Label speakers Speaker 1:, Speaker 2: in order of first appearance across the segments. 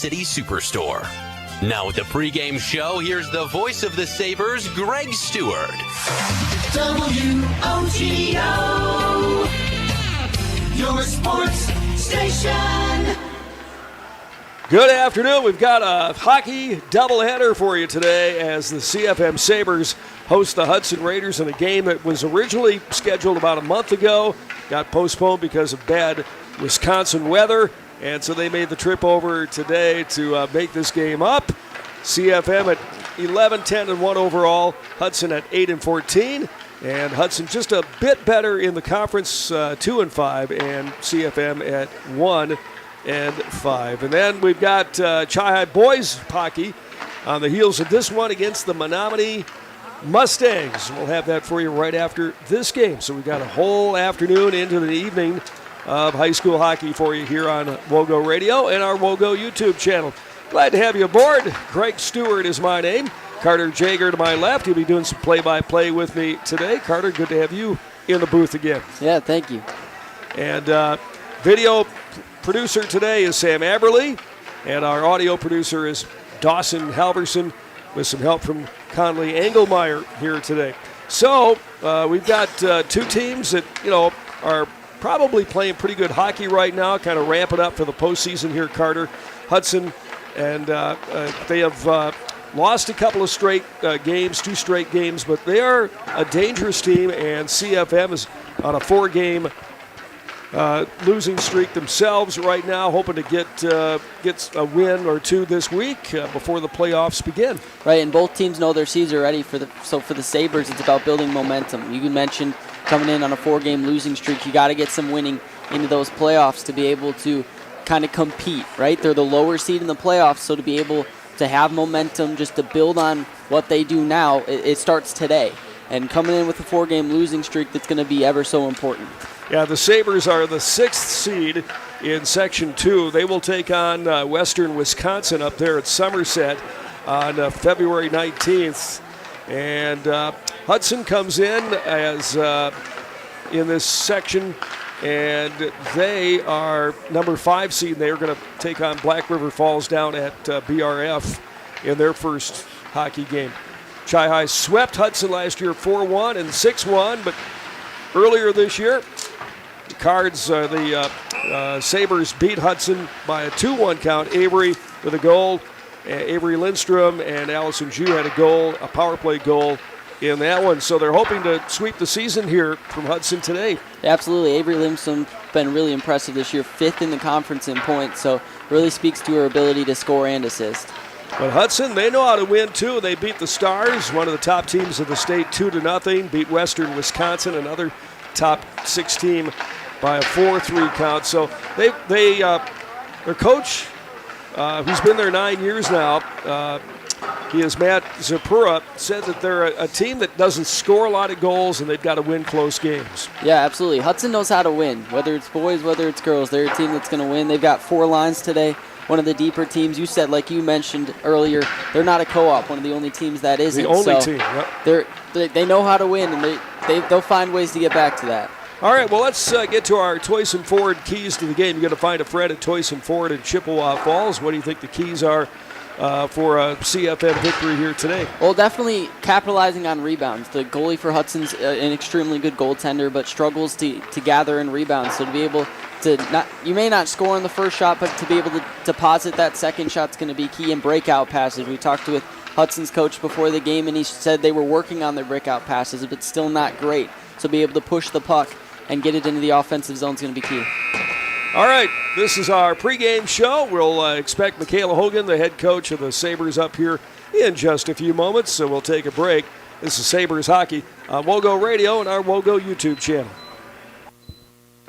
Speaker 1: City Superstore. Now with the pregame show, here's the voice of the Sabres, Greg Stewart.
Speaker 2: WOGO, your sports station.
Speaker 3: Good afternoon. We've got a hockey doubleheader for you today as the CFM Sabres host the Hudson Raiders in a game that was originally scheduled about a month ago, got postponed because of bad Wisconsin weather. And so they made the trip over today to make this game up. CFM at 11-10-1 overall. Hudson at 8-14. And Hudson just a bit better in the conference, 2-5, and CFM at 1-5. And then we've got Chi-Hi boys hockey on the heels of this one against the Menomonie Mustangs. We'll have that for you right after this game. So we've got a whole afternoon into the evening of high school hockey for you here on WOGO Radio and our WOGO YouTube channel. Glad to have you aboard. Greg Stewart is my name. Carter Jager to my left. He'll be doing some play-by-play with me today. Carter, good to have you in the booth again.
Speaker 4: Yeah, thank you.
Speaker 3: And video producer today is Sam Aberly, and our audio producer is Dawson Halverson with some help from Conley Engelmeyer here today. So we've got two teams that, are probably playing pretty good hockey right now, kind of ramping up for the postseason here, Carter. Hudson, and they have lost a couple of straight games, 2 straight games, but they are a dangerous team, and CFM is on a 4-game losing streak themselves right now, hoping to get a win or 2 this week before the playoffs begin.
Speaker 4: Right, and both teams know their seeds are ready for the Sabres. It's about building momentum. You mentioned coming in on a 4-game losing streak, you got to get some winning into those playoffs to be able to kind of compete, right? They're the lower seed in the playoffs, so to be able to have momentum, just to build on what they do now, it starts today. And coming in with a 4-game losing streak, that's going to be ever so important.
Speaker 3: Yeah, the Sabres are the 6th seed in Section 2. They will take on Western Wisconsin up there at Somerset on February 19th. And Hudson comes in as in this section, and they are number 5 seed. They are going to take on Black River Falls down at BRF in their first hockey game. Chi-Hi swept Hudson last year 4-1 and 6-1, but earlier this year, the Cards, the Sabres beat Hudson by a 2-1 count. Avery with a goal. Avery Lindstrom and Allison Jew had a goal, a power play goal in that one. So they're hoping to sweep the season here from Hudson today.
Speaker 4: Absolutely. Avery Lindstrom's been really impressive this year, 5th in the conference in points, so really speaks to her ability to score and assist.
Speaker 3: But Hudson, they know how to win too. They beat the Stars, one of the top teams of the state, 2-0. Beat Western Wisconsin, another top 6 team, by a 4-3 count. So their coach, who's been there 9 years now, he is Matt Zapura, said that they're a team that doesn't score a lot of goals and they've got to win close games.
Speaker 4: Yeah, absolutely. Hudson knows how to win, whether it's boys, whether it's girls. They're a team that's going to win. They've got 4 lines today. One of the deeper teams. You said, like you mentioned earlier, they're not a co-op, one of the only teams that isn't.
Speaker 3: The only team, yep.
Speaker 4: They know how to win, and they'll find ways to get back to that.
Speaker 3: All right, well, let's get to our Toyson Ford keys to the game. You're going to find a friend at Toyson Ford in Chippewa Falls. What do you think the keys are for a CFM victory here today? Well,
Speaker 4: definitely capitalizing on rebounds. The goalie for Hudson's an extremely good goaltender, but struggles to gather in rebounds. So to be able to you may not score on the first shot, but to be able to deposit that second shot's going to be key, in breakout passes. We talked with Hudson's coach before the game, and he said they were working on their breakout passes, but still not great. So be able to push the puck and get it into the offensive zone is going to be key.
Speaker 3: All right, this is our pregame show. We'll expect Michaela Hogan, the head coach of the Sabres, up here in just a few moments, so we'll take a break. This is Sabres Hockey on WOGO Radio and our WOGO YouTube channel.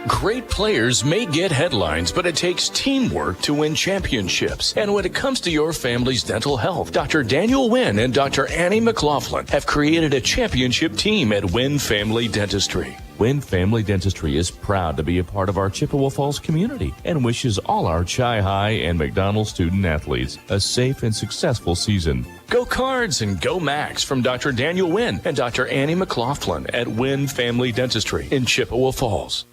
Speaker 5: Great players may get headlines, but it takes teamwork to win championships. And when it comes to your family's dental health, Dr. Daniel Wynn and Dr. Annie McLaughlin have created a championship team at Wynn Family Dentistry. Wynn Family Dentistry is proud to be a part of our Chippewa Falls community and wishes all our Chi-Hi and McDonald student athletes a safe and successful season. Go Cards and go Max from Dr. Daniel Wynn and Dr. Annie McLaughlin at Wynn Family Dentistry in Chippewa Falls.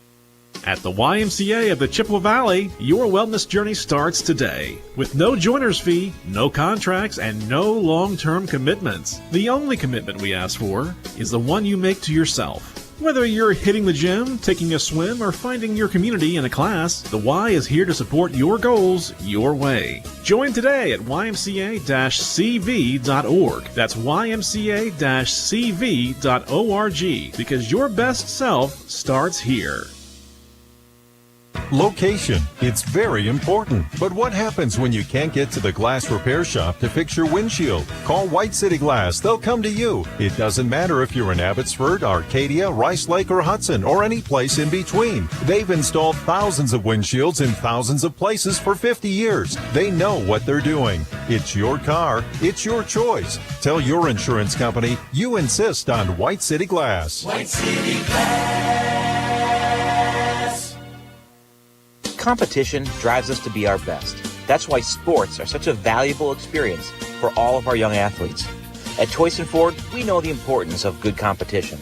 Speaker 6: At the YMCA of the Chippewa Valley, your wellness journey starts today. With no joiner's fee, no contracts, and no long-term commitments. The only commitment we ask for is the one you make to yourself. Whether you're hitting the gym, taking a swim, or finding your community in a class, the Y is here to support your goals your way. Join today at ymca-cv.org. That's ymca-cv.org, because your best self starts here.
Speaker 7: Location. It's very important. But what happens when you can't get to the glass repair shop to fix your windshield? Call White City Glass. They'll come to you. It doesn't matter if you're in Abbotsford, Arcadia, Rice Lake, or Hudson, or any place in between. They've installed thousands of windshields in thousands of places for 50 years. They know what they're doing. It's your car. It's your choice. Tell your insurance company you insist on White City Glass.
Speaker 2: White City Glass.
Speaker 8: Competition drives us to be our best. That's why sports are such a valuable experience for all of our young athletes. At Toyson Ford, we know the importance of good competition.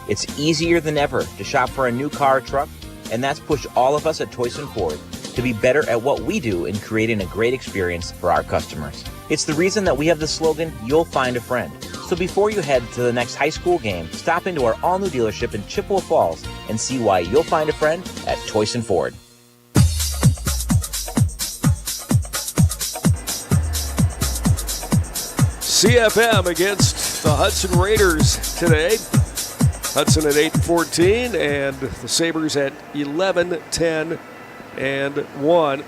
Speaker 8: It's easier than ever to shop for a new car or truck, and that's pushed all of us at Toyson Ford to be better at what we do in creating a great experience for our customers. It's the reason that we have the slogan, "You'll find a friend." So before you head to the next high school game, stop into our all-new dealership in Chippewa Falls and see why you'll find a friend at Toyson Ford.
Speaker 3: CFM against the Hudson Raiders today. Hudson at 8-14 and the Sabres at 11-10-1.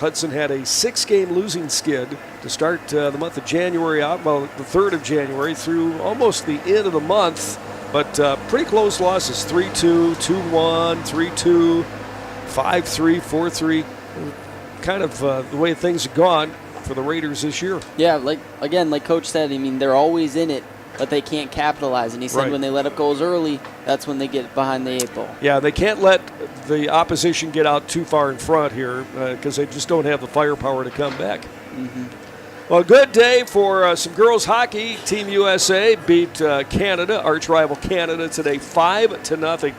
Speaker 3: Hudson had a 6-game losing skid to start the month of January out, well, the 3rd of January through almost the end of the month, but pretty close losses, 3-2, 2-1, 3-2, 5-3, 4-3, kind of the way things have gone for the Raiders this year.
Speaker 4: Yeah, like Coach said, I mean, they're always in it, but they can't capitalize. And he said when they let up goals early, that's when they get behind the 8 ball.
Speaker 3: Yeah, they can't let the opposition get out too far in front here because they just don't have the firepower to come back.
Speaker 4: Mm-hmm.
Speaker 3: Well, good day for some girls hockey. Team USA beat Canada, arch rival Canada today, 5-0.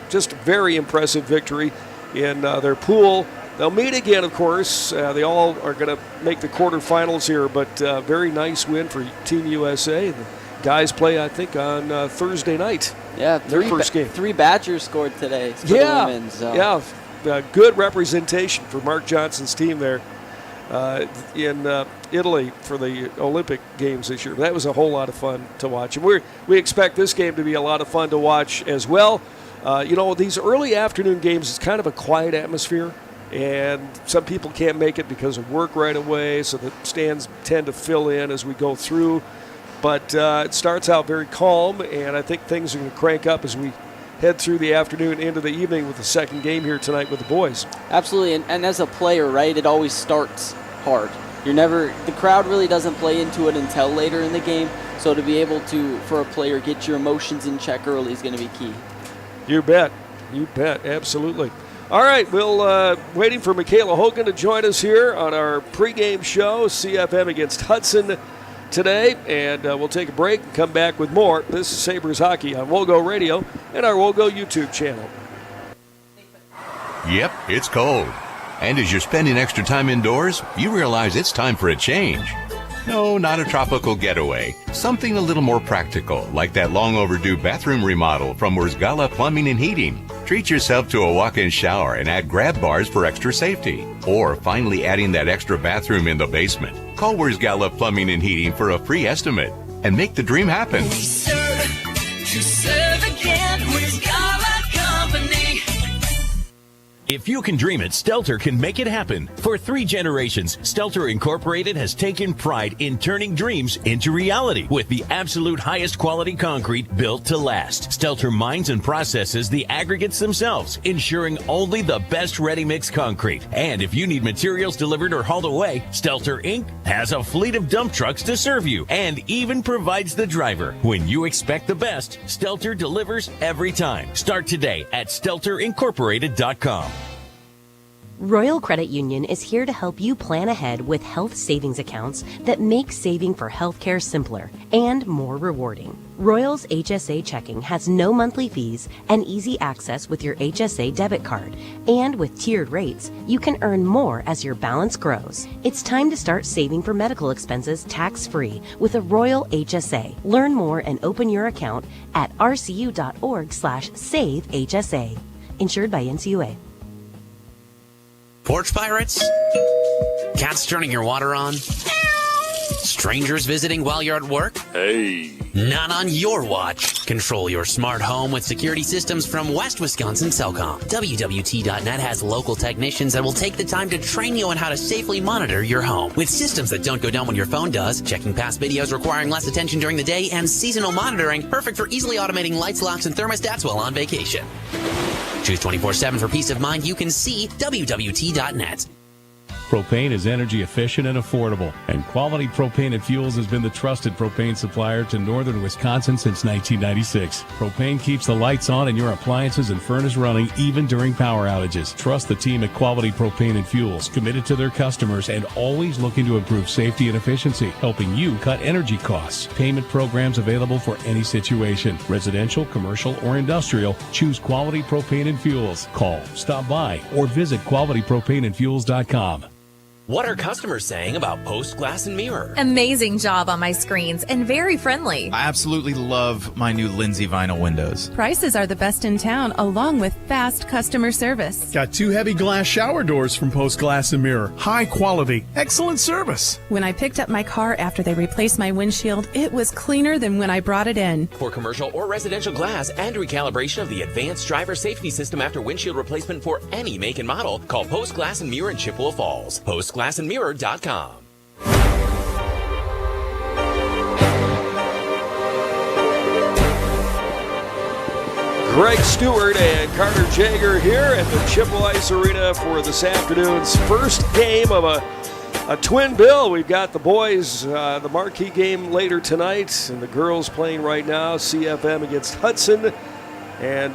Speaker 3: Just a very impressive victory in their pool. They'll meet again, of course. They all are going to make the quarterfinals here, but very nice win for Team USA. The guys play, I think, on Thursday night.
Speaker 4: Yeah,
Speaker 3: their first game.
Speaker 4: 3 Badgers scored today for the women. So.
Speaker 3: Yeah, good representation for Mark Johnson's team there in Italy for the Olympic Games this year. That was a whole lot of fun to watch. And we expect this game to be a lot of fun to watch as well. These early afternoon games, it's kind of a quiet atmosphere. And some people can't make it because of work right away, so the stands tend to fill in as we go through. But it starts out very calm, and I think things are going to crank up as we head through the afternoon into the evening with the second game here tonight with the boys.
Speaker 4: Absolutely, and as a player, right, it always starts hard. The crowd really doesn't play into it until later in the game, so to be able to, for a player, get your emotions in check early is going to be key.
Speaker 3: You bet, absolutely. All right, we'll waiting for Michaela Hogan to join us here on our pregame show, CFM against Hudson today, and we'll take a break and come back with more. This is Sabres Hockey on WOGO Radio and our WOGO YouTube channel.
Speaker 9: Yep, it's cold. And as you're spending extra time indoors, you realize it's time for a change. No, not a tropical getaway. Something a little more practical, like that long overdue bathroom remodel from Wurzgala Plumbing and Heating. Treat yourself to a walk-in shower and add grab bars for extra safety. Or finally adding that extra bathroom in the basement. Call Wurzgala Plumbing and Heating for a free estimate and make the dream happen.
Speaker 2: We serve again, Wurzgala Company.
Speaker 10: If you can dream it, Stelter can make it happen. For 3 generations, Stelter Incorporated has taken pride in turning dreams into reality with the absolute highest quality concrete built to last. Stelter mines and processes the aggregates themselves, ensuring only the best ready-mix concrete. And if you need materials delivered or hauled away, Stelter Inc. has a fleet of dump trucks to serve you and even provides the driver. When you expect the best, Stelter delivers every time. Start today at StelterIncorporated.com.
Speaker 11: Royal Credit Union is here to help you plan ahead with health savings accounts that make saving for healthcare simpler and more rewarding. Royal's HSA checking has no monthly fees and easy access with your HSA debit card. And with tiered rates, you can earn more as your balance grows. It's time to start saving for medical expenses tax-free with a Royal HSA. Learn more and open your account at rcu.org/savehsa. Insured by NCUA.
Speaker 1: Porch pirates? Cats turning your water on? Strangers visiting while you're at work?
Speaker 12: Hey.
Speaker 1: Not on your watch. Control your smart home with security systems from West Wisconsin Cellcom. WWT.net has local technicians that will take the time to train you on how to safely monitor your home. With systems that don't go down when your phone does, checking past videos requiring less attention during the day, and seasonal monitoring, perfect for easily automating lights, locks, and thermostats while on vacation. Choose 24/7 for peace of mind. You can see WWT.net.
Speaker 13: Propane is energy efficient and affordable, and Quality Propane and Fuels has been the trusted propane supplier to northern Wisconsin since 1996. Propane keeps the lights on and your appliances and furnace running even during power outages. Trust the team at Quality Propane and Fuels, committed to their customers and always looking to improve safety and efficiency, helping you cut energy costs. Payment programs available for any situation. Residential, commercial, or industrial, choose Quality Propane and Fuels. Call, stop by, or visit qualitypropaneandfuels.com.
Speaker 1: What are customers saying about Post Glass and Mirror?
Speaker 14: Amazing job on my screens and very friendly.
Speaker 15: I absolutely love my new Lindsay vinyl windows.
Speaker 16: Prices are the best in town, along with fast customer service.
Speaker 17: Got 2 heavy glass shower doors from Post Glass and Mirror. High quality, excellent service.
Speaker 16: When I picked up my car after they replaced my windshield, it was cleaner than when I brought it in.
Speaker 1: For commercial or residential glass and recalibration of the advanced driver safety system after windshield replacement for any make and model, call Post Glass and Mirror in Chippewa Falls. PostGlassandMirror.com.
Speaker 3: Greg Stewart and Carter Jager here at the Chippewa Ice Arena for this afternoon's first game of a twin bill. We've got the boys, the marquee game later tonight, and the girls playing right now, CFM against Hudson. And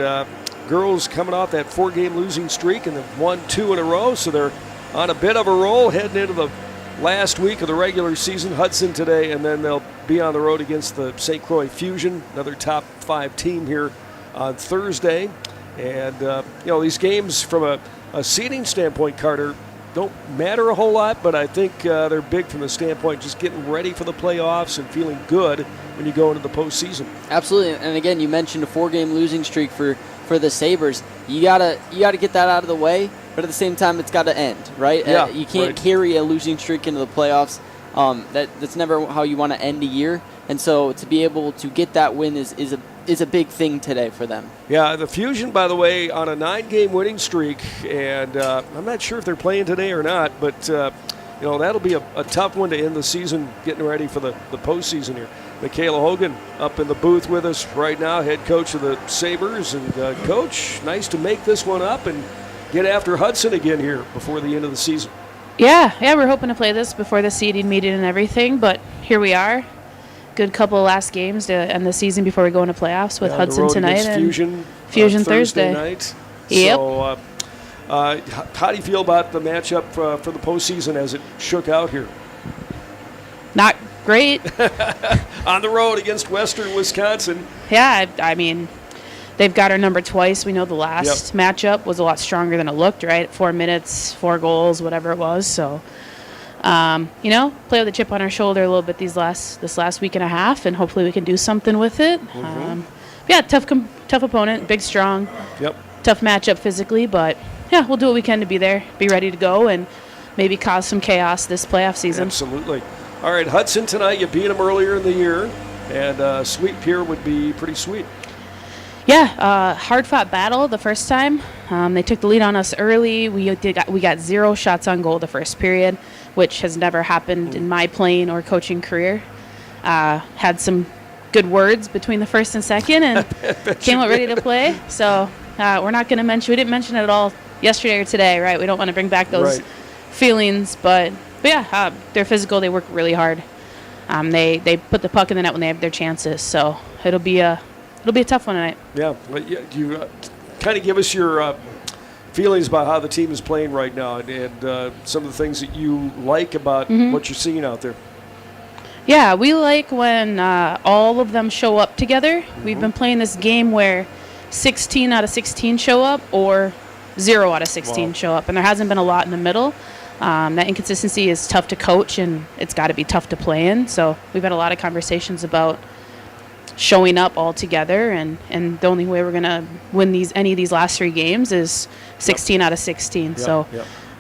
Speaker 3: girls coming off that 4-game losing streak, and they've won 2 in a row, so they're on a bit of a roll heading into the last week of the regular season. Hudson today, and then they'll be on the road against the St. Croix Fusion, another top 5 team here on Thursday. And, these games from a seeding standpoint, Carter, don't matter a whole lot, but I think they're big from the standpoint just getting ready for the playoffs and feeling good when you go into the postseason.
Speaker 4: Absolutely, and again, you mentioned a 4-game losing streak for the Sabres. You gotta get that out of the way, but at the same time, it's got to end, right?
Speaker 3: Yeah,
Speaker 4: you can't carry a losing streak into the playoffs. That's never how you want to end a year, and so to be able to get that win is a big thing today for them.
Speaker 3: Yeah, the Fusion, by the way, on a 9-game winning streak, and I'm not sure if they're playing today or not, but that'll be a tough one to end the season, getting ready for the postseason here. Michaela Hogan up in the booth with us right now, head coach of the Sabres. And Coach, nice to make this one up and get after Hudson again here before the end of the season.
Speaker 18: Yeah, we're hoping to play this before the seeding meeting and everything, but here we are. Good couple of last games to end the season before we go into playoffs with Hudson tonight and Fusion Thursday
Speaker 3: night.
Speaker 18: Yep.
Speaker 3: So, how do you feel about the matchup for the postseason as it shook out here?
Speaker 18: Not great.
Speaker 3: On the road against Western Wisconsin.
Speaker 18: Yeah, I mean, they've got our number twice. We know the last matchup was a lot stronger than it looked, right? 4 minutes, 4 goals, whatever it was. So, play with a chip on our shoulder a little bit this last week and a half, and hopefully we can do something with it. Tough opponent, big, strong.
Speaker 3: Yep.
Speaker 18: Tough matchup physically, but yeah, we'll do what we can to be there, be ready to go, and maybe cause some chaos this playoff season.
Speaker 3: Absolutely. All right, Hudson tonight, you beat them earlier in the year, and sweep here would be pretty sweet.
Speaker 18: Yeah, hard-fought battle the first time. They took the lead on us early. We got 0 shots on goal the first period, which has never happened in my playing or coaching career. Had some good words between the first and second, and came out ready to play. So we're not going to mention. We didn't mention it at all yesterday or today, right? We don't want to bring back those feelings, but yeah, they're physical. They work really hard. They put the puck in the net when they have their chances. So it'll be a tough one tonight.
Speaker 3: Yeah, you kind of give us your feelings about how the team is playing right now, and some of the things that you like about what you're seeing out there.
Speaker 18: Yeah, we like when all of them show up together. We've been playing this game where 16 out of 16 show up or 0 out of 16 show up, and there hasn't been a lot in the middle. That inconsistency is tough to coach, and it's got to be tough to play in. So we've had a lot of conversations about showing up all together, and the only way we're going to win any of these last 3 games is 16 out of 16. So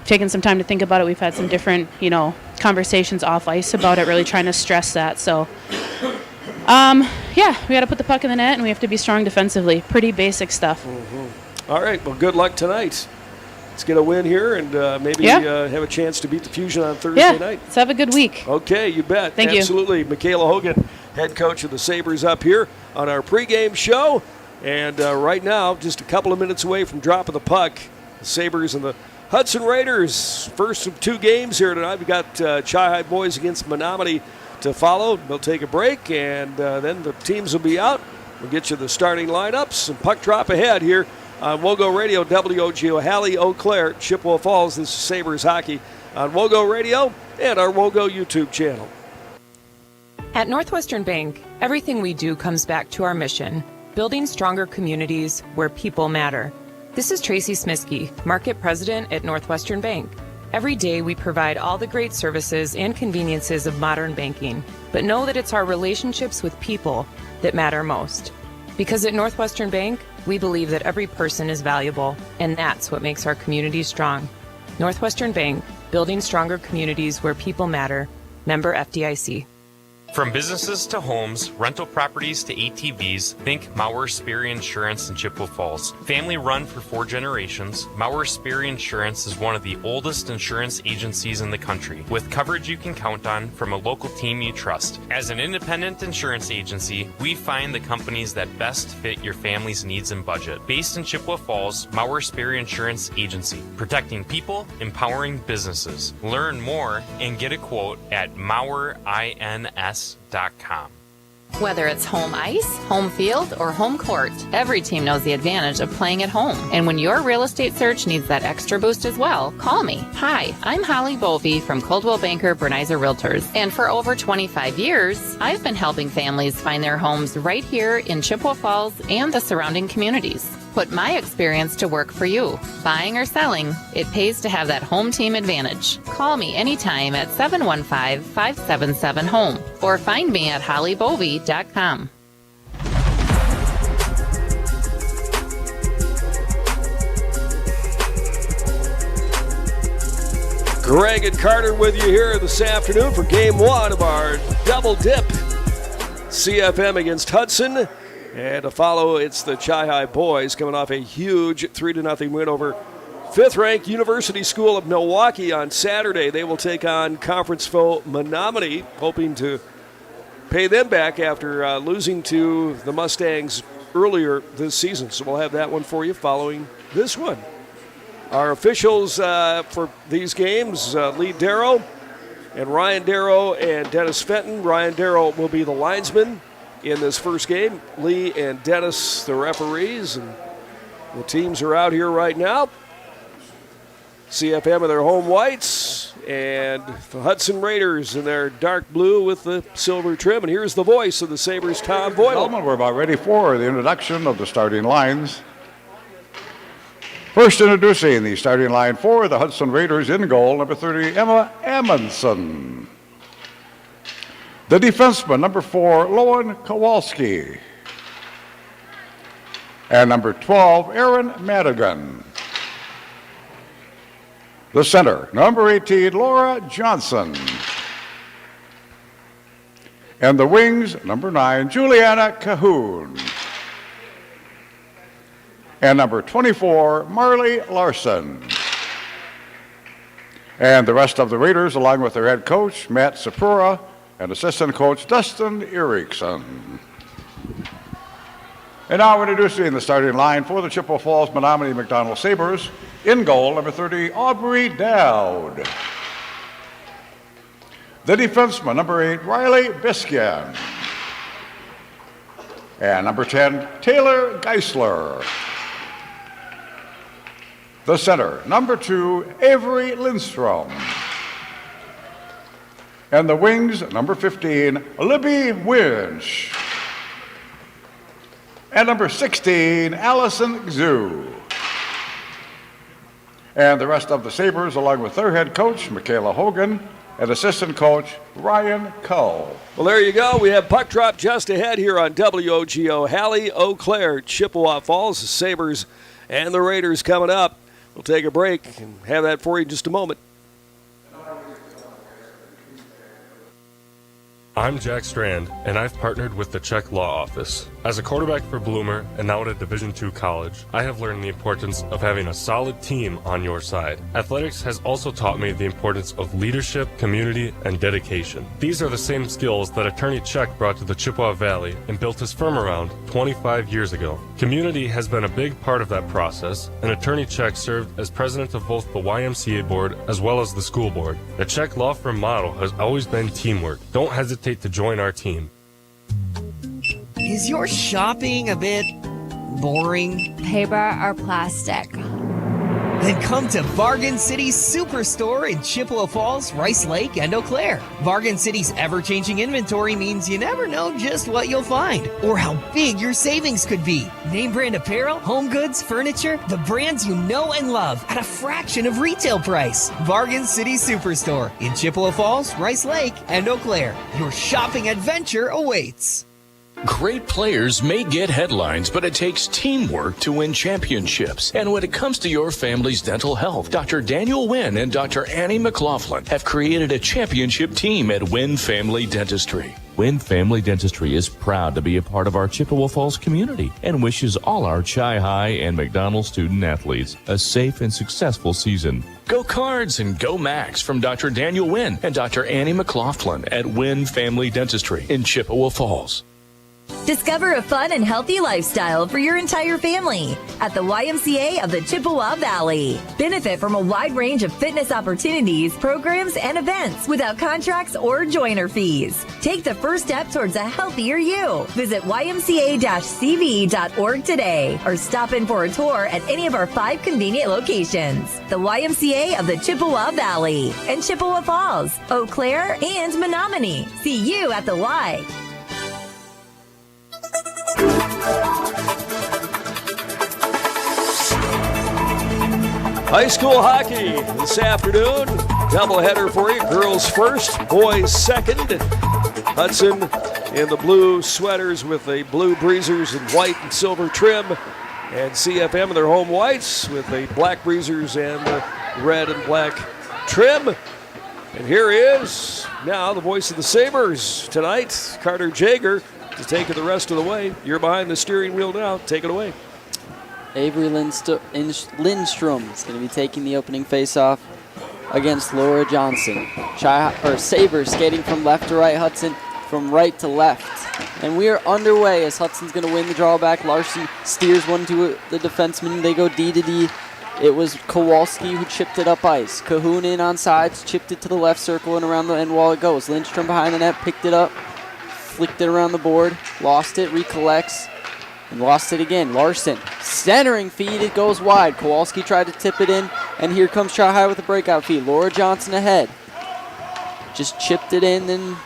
Speaker 18: taking some time to think about it. We've had some different, conversations off ice about it, really trying to stress that. So, we got to put the puck in the net, and we have to be strong defensively. Pretty basic stuff.
Speaker 3: All right, well, good luck tonight. Let's get a win here and maybe have a chance to beat the Fusion on Thursday night.
Speaker 18: Let's have a good week.
Speaker 3: Okay, you bet.
Speaker 18: Thank you.
Speaker 3: Absolutely. Michaela Hogan, head coach of the Sabres, up here on our pregame show. And right now, just a couple of minutes away from dropping the puck, the Sabres and the Hudson Raiders, first of 2 games here tonight. We got Chi-Hi boys against Menomonie to follow. They'll take a break, and then the teams will be out. We'll get you the starting lineups and puck drop ahead here on WOGO Radio, WOGO, Halley, Eau Claire, Chippewa Falls. This is Sabres Hockey on WOGO Radio and our WOGO YouTube channel.
Speaker 12: At Northwestern Bank, everything we do comes back to our mission, building stronger communities where people matter. This is Tracy Smiskey, Market President at Northwestern Bank. Every day we provide all the great services and conveniences of modern banking, but know that it's our relationships with people that matter most. Because at Northwestern Bank, we believe that every person is valuable, and that's what makes our community strong. Northwestern Bank, building stronger communities where people matter. Member FDIC.
Speaker 19: From businesses to homes, rental properties to ATVs, think Maurer Sperry Insurance in Chippewa Falls. Family run for 4 generations, Maurer Sperry Insurance is one of the oldest insurance agencies in the country, with coverage you can count on from a local team you trust. As an independent insurance agency, we find the companies that best fit your family's needs and budget. Based in Chippewa Falls, Maurer Sperry Insurance Agency, protecting people, empowering businesses. Learn more and get a quote at MauerINS.com.
Speaker 20: Whether it's home ice, home field, or home court, every team knows the advantage of playing at home. And when your real estate search needs that extra boost as well, call me. Hi, I'm Holly Bovey from Coldwell Banker Bernizer Realtors. And for over 25 years, I've been helping families find their homes right here in Chippewa Falls and the surrounding communities. Put my experience to work for you. Buying or selling, it pays to have that home team advantage. Call me anytime at 715-577-HOME or find me at hollybovey.com.
Speaker 3: Greg and Carter with you here this afternoon for Game 1 of our double dip. CFM against Hudson. And to follow, it's the Chi-Hi boys coming off a huge 3-0 win over 5th-ranked University School of Milwaukee on Saturday. They will take on conference foe Menomonie, hoping to pay them back after losing to the Mustangs earlier this season. So we'll have that one for you following this one. Our officials for these games, Lee Darrow and Ryan Darrow and Dennis Fenton. Ryan Darrow will be the linesman in this first game. Lee and Dennis, the referees, and the teams are out here right now. CFM in their home whites, and the Hudson Raiders in their dark blue with the silver trim. And here's the voice of the Sabres, Tom Boyle.
Speaker 21: Gentlemen, we're about ready for the introduction of the starting lines. First introducing the starting line for the Hudson Raiders. In goal, number 30, Emma Amundsen. The defenseman, number 4, Loan Kowalski. And number 12, Aaron Madigan. The center, number 18, Laura Johnson. And the wings, number 9, Juliana Cahoon. And number 24, Marley Larson. And the rest of the Raiders, along with their head coach, Matt Sapura, and assistant coach Dustin Erickson. And now introducing the starting line for the Chippewa Falls-Menomonie McDonald Sabres. In goal, number 30, Aubrey Dowd. The defenseman, number 8, Riley Biskian. And number 10, Taylor Geisler. The center, number 2, Avery Lindstrom. And the wings, number 15, Libby Winch. And number 16, Allison Xu. And the rest of the Sabres, along with their head coach, Michaela Hogan, and assistant coach, Ryan Cull.
Speaker 3: Well, there you go. We have puck drop just ahead here on WOGO. Hallie, Eau Claire, Chippewa Falls, the Sabres, and the Raiders coming up. We'll take a break and have that for you in just a moment.
Speaker 5: I'm Jack Strand, and I've partnered with the Czech Law Office. As a quarterback for Bloomer and now at a Division II college, I have learned the importance of having a solid team on your side. Athletics has also taught me the importance of leadership, community, and dedication. These are the same skills that Attorney Czech brought to the Chippewa Valley and built his firm around 25 years ago. Community has been a big part of that process, and Attorney Czech served as president of both the YMCA board as well as the school board. The Czech law firm motto has always been teamwork. Don't hesitate to join our team.
Speaker 22: Is your shopping a bit boring?
Speaker 23: Paper or plastic?
Speaker 22: Then come to Bargain City Superstore in Chippewa Falls, Rice Lake, and Eau Claire. Bargain City's ever-changing inventory means you never know just what you'll find or how big your savings could be. Name brand apparel, home goods, furniture, the brands you know and love at a fraction of retail price. Bargain City Superstore in Chippewa Falls, Rice Lake, and Eau Claire. Your shopping adventure awaits.
Speaker 24: Great players may get headlines, but it takes teamwork to win championships. And when it comes to your family's dental health, Dr. Daniel Wynn and Dr. Annie McLaughlin have created a championship team at Wynn Family Dentistry. Wynn Family Dentistry is proud to be a part of our Chippewa Falls community and wishes all our Chi High and McDonald student athletes a safe and successful season. Go Cards and go Max from Dr. Daniel Wynn and Dr. Annie McLaughlin at Wynn Family Dentistry in Chippewa Falls.
Speaker 14: Discover a fun and healthy lifestyle for your entire family at the YMCA of the Chippewa Valley. Benefit from a wide range of fitness opportunities, programs, and events without contracts or joiner fees. Take the first step towards a healthier you. Visit ymca-cv.org today or stop in for a tour at any of our 5 convenient locations. The YMCA of the Chippewa Valley and Chippewa Falls, Eau Claire, and Menomonie. See you at the Y.
Speaker 3: High school hockey this afternoon. Doubleheader for you. Girls first, boys second. Hudson in the blue sweaters with the blue breezers and white and silver trim. And CFM in their home whites with the black breezers and the red and black trim. And here is now the voice of the Sabres tonight, Carter Jager, to take it the rest of the way. You're behind the steering wheel now. Take it away.
Speaker 4: Avery Lindstrom is going to be taking the opening faceoff against Laura Johnson. Sabres skating from left to right, Hudson from right to left. And we are underway as Hudson's going to win the drawback. Larson steers one to the defenseman. They go D to D. It was Kowalski who chipped it up ice. Cahoon in on sides, chipped it to the left circle and around the end wall it goes. Lindstrom behind the net, picked it up, flicked it around the board, lost it, recollects, and lost it again. Larson, centering feed, it goes wide. Kowalski tried to tip it in, and here comes Shot High with a breakout feed. Laura Johnson ahead. Just chipped it in, then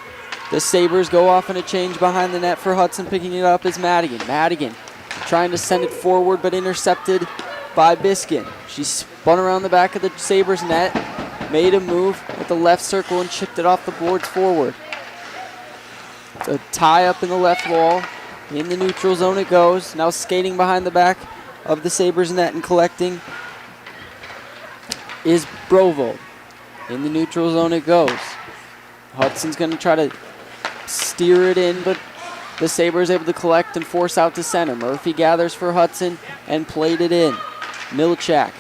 Speaker 4: the Sabres go off in a change behind the net for Hudson. Picking it up is Madigan. Madigan trying to send it forward, but intercepted by Biskin. She spun around the back of the Sabres net, made a move at the left circle, and chipped it off the boards forward. A tie up in the left wall. In the neutral zone it goes. Now skating behind the back of the Sabres net and collecting is Brovold. In the neutral zone it goes. Hudson's going to try to steer it in, but the Sabres able to collect and force out to center. Murphy gathers for Hudson and played it in. Milchak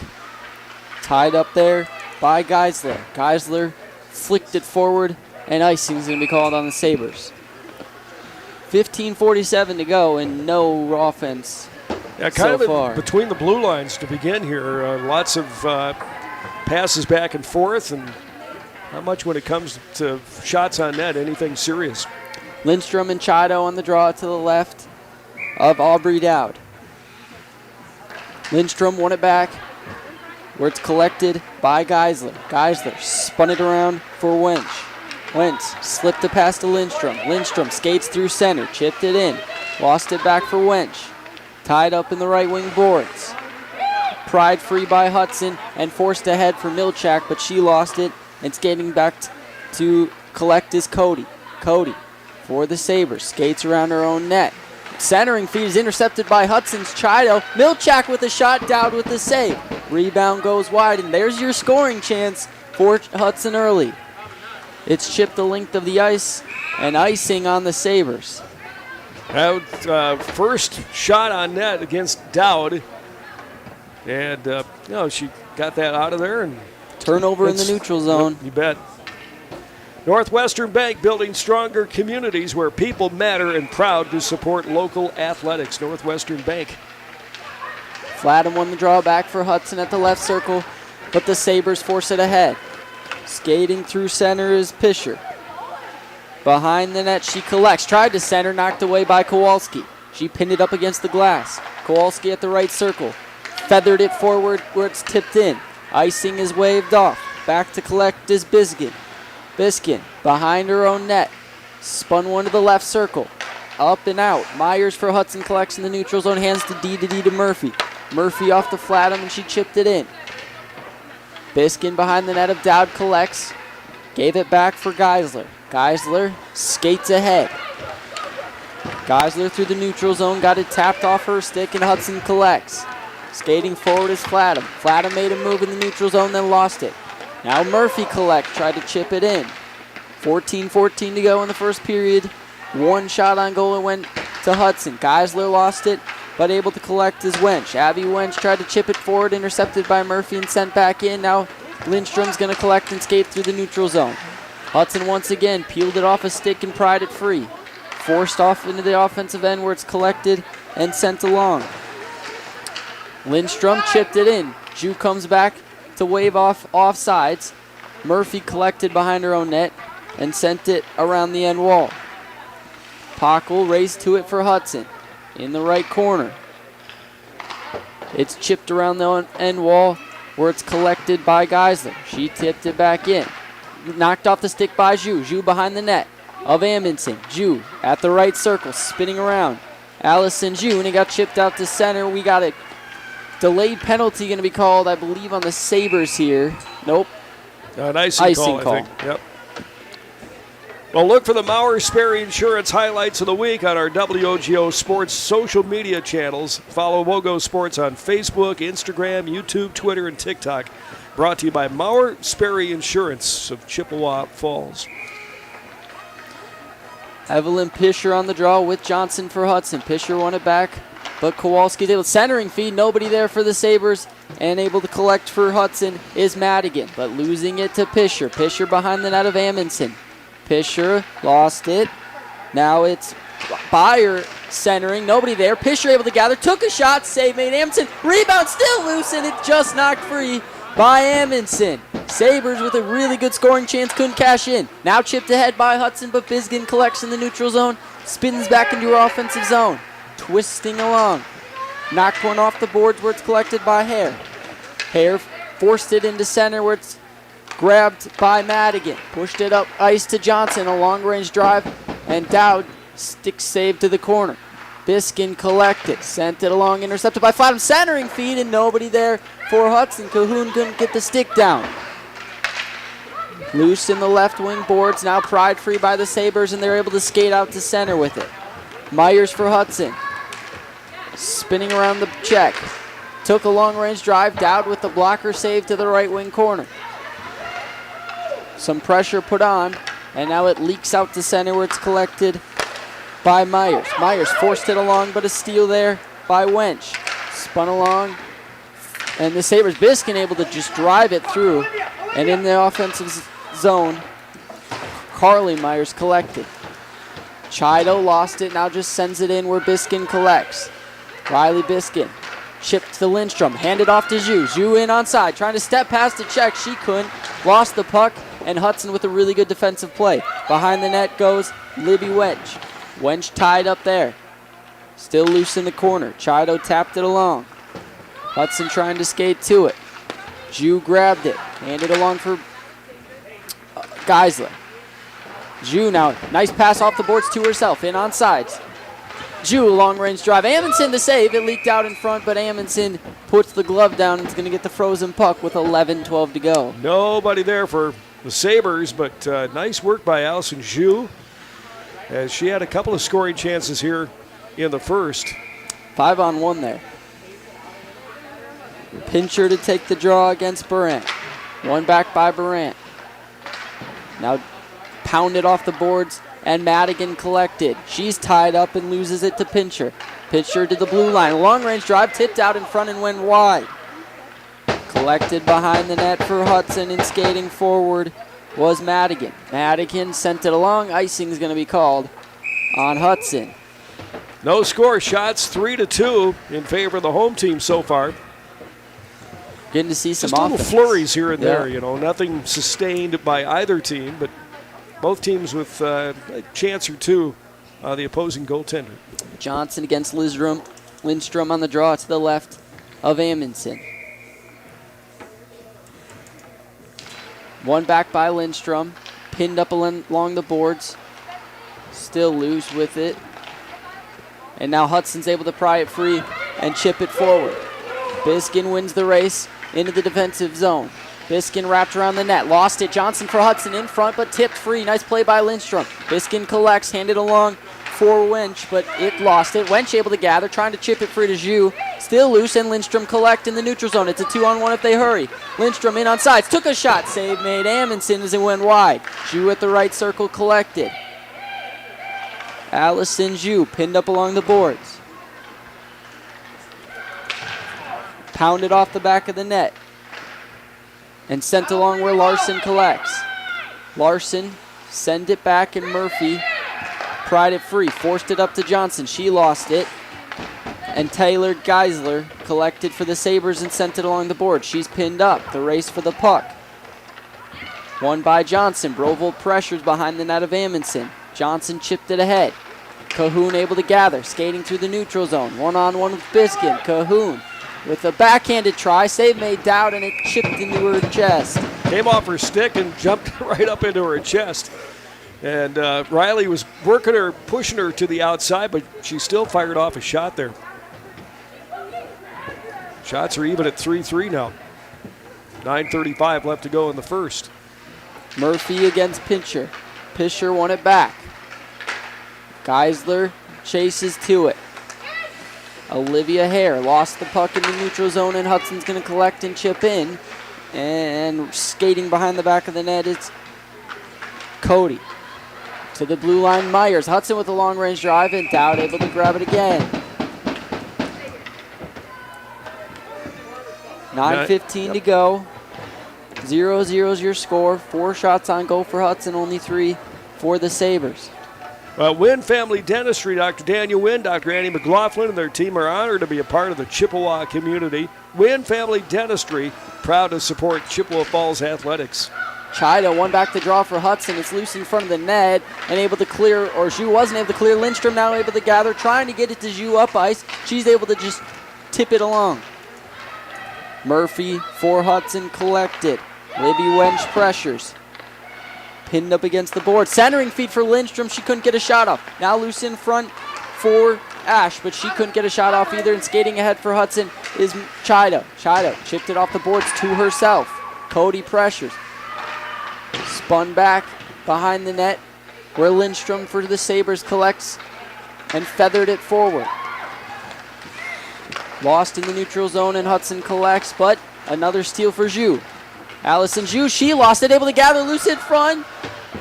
Speaker 4: tied up there by Geisler. Geisler flicked it forward, and icing is going to be called on the Sabres. 15:47 to go and no offense so far.
Speaker 3: Between the blue lines to begin here. Lots of passes back and forth, and not much when it comes to shots on net, anything serious.
Speaker 4: Lindstrom and Chido on the draw to the left of Aubrey Dowd. Lindstrom won it back. where it's collected by Geisler. Geisler spun it around for Wench. Wench slipped it past to Lindstrom. Lindstrom skates through center, chipped it in, lost it back for Wench. Tied up in the right wing boards. Pried free by Hudson and forced ahead for Milchak, but she lost it, and skating back to collect is Cody. Cody for the Sabres, skates around her own net. Centering feed is intercepted by Hudson's Chido. Milchak with a shot, Dowd with the save. Rebound goes wide, and there's your scoring chance for Hudson early. It's chipped the length of the ice and icing on the Sabres.
Speaker 3: Dowd, first shot on net against Dowd. And, she got that out of there. And
Speaker 4: turnover in the neutral zone.
Speaker 3: You bet. Northwestern Bank, building stronger communities where people matter, and proud to support local athletics. Northwestern Bank.
Speaker 4: Flatten won the draw back for Hudson at the left circle, but the Sabres force it ahead. Skating through center is Pischer. Behind the net, she collects. Tried to center, knocked away by Kowalski. She pinned it up against the glass. Kowalski at the right circle. Feathered it forward where it's tipped in. Icing is waved off. Back to collect is Biskin. Biskin behind her own net. Spun one to the left circle. Up and out. Myers for Hudson collects in the neutral zone. Hands to D to Murphy. Murphy off the Flatham, and she chipped it in. Biskin behind the net of Dowd collects. Gave it back for Geisler. Geisler skates ahead. Geisler through the neutral zone. Got it tapped off her stick, and Hudson collects. Skating forward is Flatham. Flatham made a move in the neutral zone, then lost it. Now Murphy tried to chip it in. 14-14 to go in the first period. One shot on goal, it went to Hudson. Geisler lost it, but able to collect is Wench. Abby Wench tried to chip it forward, intercepted by Murphy and sent back in. Now Lindstrom's going to collect and skate through the neutral zone. Hudson once again peeled it off a stick and pried it free. Forced off into the offensive end where it's collected and sent along. Lindstrom chipped it in. Jew comes back to wave off offsides. Murphy collected behind her own net and sent it around the end wall. Pockel raced to it for Hudson in the right corner. It's chipped around the end wall where it's collected by Geisler. She tipped it back in. Knocked off the stick by Jew. Jew behind the net of Amundsen. Jew at the right circle, spinning around. Allison Jew, and it got chipped out to center. We got it. Delayed penalty going to be called, I believe, on the Sabres here. Nope.
Speaker 3: An icing call, I think. Yep. Well, look for the Mauer Sperry Insurance highlights of the week on our WOGO Sports social media channels. Follow WOGO Sports on Facebook, Instagram, YouTube, Twitter, and TikTok. Brought to you by Mauer Sperry Insurance of Chippewa Falls.
Speaker 4: Evelyn Pischer on the draw with Johnson for Hudson. Pischer won it back, but Kowalski's able to centering feed. Nobody there for the Sabres, and able to collect for Hudson is Madigan, but losing it to Pischer. Pischer behind the net of Amundsen. Pischer lost it. Now it's Byer centering. Nobody there. Pischer able to gather. Took a shot. Save made. Amundsen. Rebound still loose, and it just knocked free by Amundsen. Sabres with a really good scoring chance. Couldn't cash in. Now chipped ahead by Hudson, but Biskin collects in the neutral zone. Spins back into her offensive zone. Twisting along. Knocked one off the boards where it's collected by Hare. Hare forced it into center where it's grabbed by Madigan. Pushed it up ice to Johnson. A long-range drive. And Dowd stick save to the corner. Biskin collected. Sent it along. Intercepted by Flatham. Centering feed and nobody there for Hudson. Cahoon couldn't get the stick down. Loose in the left wing boards. Now pried free by the Sabres, and they're able to skate out to center with it. Myers for Hudson. Spinning around the check. Took a long-range drive. Dowd with the blocker save to the right wing corner. Some pressure put on, and now it leaks out to center where it's collected by Myers. Myers forced it along, but a steal there by Wench. Spun along, and the Sabres, Biskin able to just drive it through, and in the offensive zone, Carly Myers collected. Chido lost it, now just sends it in where Biskin collects. Riley Biskin chipped to Lindstrom, handed off to Zhu. Zhu in onside, trying to step past the check. She couldn't, lost the puck, and Hudson with a really good defensive play. Behind the net goes Libby Wench. Wench tied up there. Still loose in the corner. Chido tapped it along. Hudson trying to skate to it. Jew grabbed it, handed along for Geisler. Jew now, nice pass off the boards to herself, in on sides. Jew, long-range drive. Amundsen to save. It leaked out in front, but Amundsen puts the glove down and is going to get the frozen puck with 11:12 to go.
Speaker 3: Nobody there for the Sabres, but nice work by Allison Jew, as she had a couple of scoring chances here in the first.
Speaker 4: 5-on-1 there. Pincher to take the draw against Barant. One back by Barant. Now pounded off the boards, and Madigan collected. She's tied up and loses it to Pincher. Pincher to the blue line. Long-range drive, tipped out in front and went wide. Collected behind the net for Hudson, and skating forward was Madigan. Madigan sent it along. Icing's going to be called on Hudson.
Speaker 3: No score. Shots 3-2 in favor of the home team so far.
Speaker 4: Getting to see some
Speaker 3: just little
Speaker 4: offense.
Speaker 3: flurries here and there,
Speaker 4: Yeah.
Speaker 3: nothing sustained by either team, but both teams with a chance or two on the opposing goaltender.
Speaker 4: Johnson against Lindstrom on the draw to the left of Amundsen. One back by Lindstrom, pinned up along the boards, still loose with it. And now Hudson's able to pry it free and chip it forward. Biskin wins the race into the defensive zone. Biskin wrapped around the net, lost it. Johnson for Hudson in front, but tipped free. Nice play by Lindstrom. Biskin collects, handed along for Wench, but it lost it. Wench able to gather, trying to chip it free to Jew. Still loose, and Lindstrom collect in the neutral zone. It's a 2-on-1 if they hurry. Lindstrom in on sides, took a shot. Save made Amundsen as it went wide. Jew at the right circle collected. Allison Jew pinned up along the boards. Pounded off the back of the net and sent along where Larson collects. Larson send it back, and Murphy pried it free, forced it up to Johnson. She lost it, and Taylor Geisler collected for the Sabres and sent it along the board. She's pinned up. The race for the puck. Won by Johnson. Brovold pressures behind the net of Amundsen. Johnson chipped it ahead. Cahoon able to gather, skating through the neutral zone. 1-on-1 with Biskin. Cahoon with a backhanded try. Save made Dowd, and it chipped into her chest.
Speaker 3: Came off her stick and jumped right up into her chest. And Riley was working her, pushing her to the outside, but she still fired off a shot there. Shots are even at 3-3 now. 9:35 left to go in the first.
Speaker 4: Murphy against Pincher. Pincher won it back. Geisler chases to it. Olivia Hare lost the puck in the neutral zone, and Hudson's going to collect and chip in. And skating behind the back of the net is Cody. To the blue line, Myers. Hudson with a long-range drive, and Dowd able to grab it again. 9:15 to go. 0-0 is your score. 4 shots on goal for Hudson, only 3 for the Sabres.
Speaker 3: Wynn Family Dentistry, Dr. Daniel Wynn, Dr. Annie McLaughlin, and their team are honored to be a part of the Chippewa community. Wynn Family Dentistry, proud to support Chippewa Falls Athletics.
Speaker 4: Chida won back the draw for Hudson. It's loose in front of the net and able to clear, or Zhu wasn't able to clear. Lindstrom now able to gather, trying to get it to Zhu up ice. She's able to just tip it along. Murphy for Hudson collected. Libby Wench pressures. Pinned up against the board. Centering feed for Lindstrom. She couldn't get a shot off. Now loose in front for Ash, but she couldn't get a shot off either. And skating ahead for Hudson is Chido. Chido chipped it off the boards to herself. Cody pressures. Spun back behind the net where Lindstrom for the Sabres collects and feathered it forward. Lost in the neutral zone, and Hudson collects, but another steal for Zhu. Allison Zhu, she lost it, able to gather loose in front.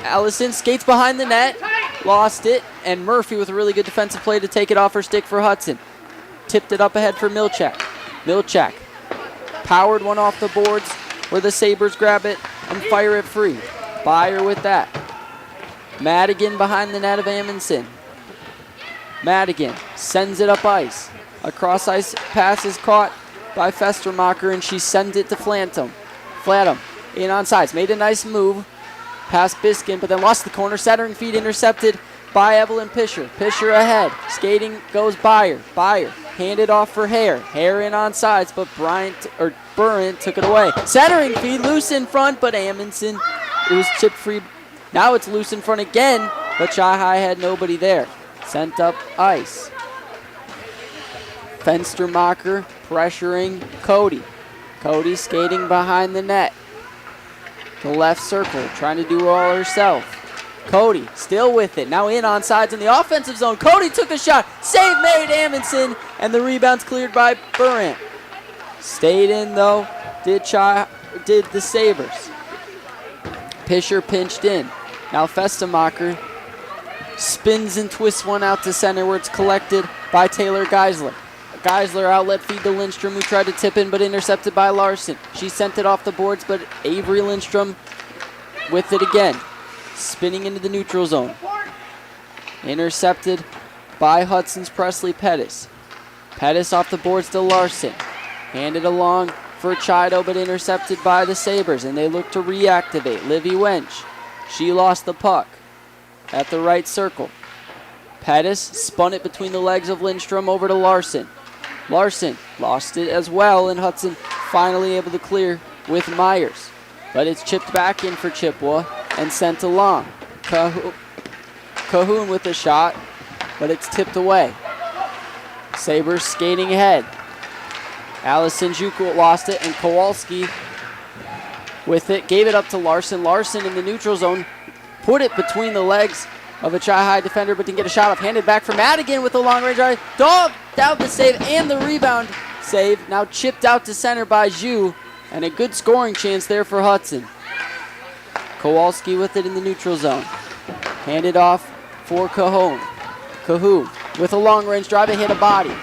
Speaker 4: Allison skates behind the net, lost it, and Murphy with a really good defensive play to take it off her stick for Hudson. Tipped it up ahead for Milchak. Milchak powered one off the boards where the Sabres grab it and fire it free. Byer with that. Madigan behind the net of Amundsen. Madigan sends it up ice. A cross ice pass is caught by Festermacher, and she sends it to Flantum. Flantum in on sides, made a nice move past Biskin, but then lost the corner. Centering feed intercepted by Evelyn Pisher. Pisher ahead. Skating goes Byer. Byer handed off for Hare. Hare in on sides, but Burrant took it away. Centering feed, loose in front, but Amundsen, it was chipped free. Now it's loose in front again, but Chi High had nobody there. Sent up ice. Fenstermacher pressuring Cody. Cody skating behind the net. The left circle, trying to do it all herself. Cody still with it. Now in on sides in the offensive zone. Cody took a shot. Save made, Amundsen, and the rebound's cleared by Burrant. Stayed in though, did the Sabres. Pisher pinched in. Now Festemacher spins and twists one out to center where it's collected by Taylor Geisler. Geisler outlet feed to Lindstrom, who tried to tip in but intercepted by Larson. She sent it off the boards, but Avery Lindstrom with it again. Spinning into the neutral zone. Intercepted by Hudson's Presley Pettis. Pettis off the boards to Larson. Handed along for Chido, but intercepted by the Sabres, and they look to reactivate. Livy Wench. She lost the puck at the right circle. Pettis spun it between the legs of Lindstrom over to Larson. Larson lost it as well, and Hudson finally able to clear with Myers. But it's chipped back in for Chippewa and sent along. Cahoon with a shot, but it's tipped away. Sabres skating ahead. Allison Juk lost it, and Kowalski with it, gave it up to Larson. Larson in the neutral zone, put it between the legs of a Chi High defender, but didn't get a shot off. Handed back for Madigan with a long range drive. Dog down the save and the rebound save. Now chipped out to center by Zhu, and a good scoring chance there for Hudson. Kowalski with it in the neutral zone. Handed off for Cahoon. Cahoon with a long range drive and hit a body.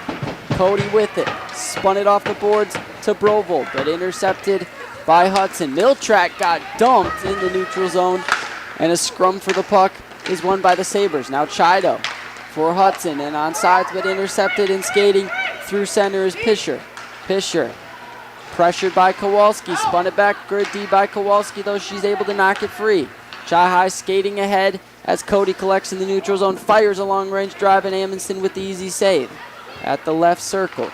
Speaker 4: Cody with it. Spun it off the boards to Brovold, but intercepted by Hudson. Miltrack got dumped in the neutral zone, and a scrum for the puck is won by the Sabres. Now Chido for Hudson, and on sides, but intercepted and skating through center is Pisher. Pisher pressured by Kowalski, spun it back, good D by Kowalski, though she's able to knock it free. Chi High skating ahead as Cody collects in the neutral zone, fires a long range drive, and Amundsen with the easy save at the left circle.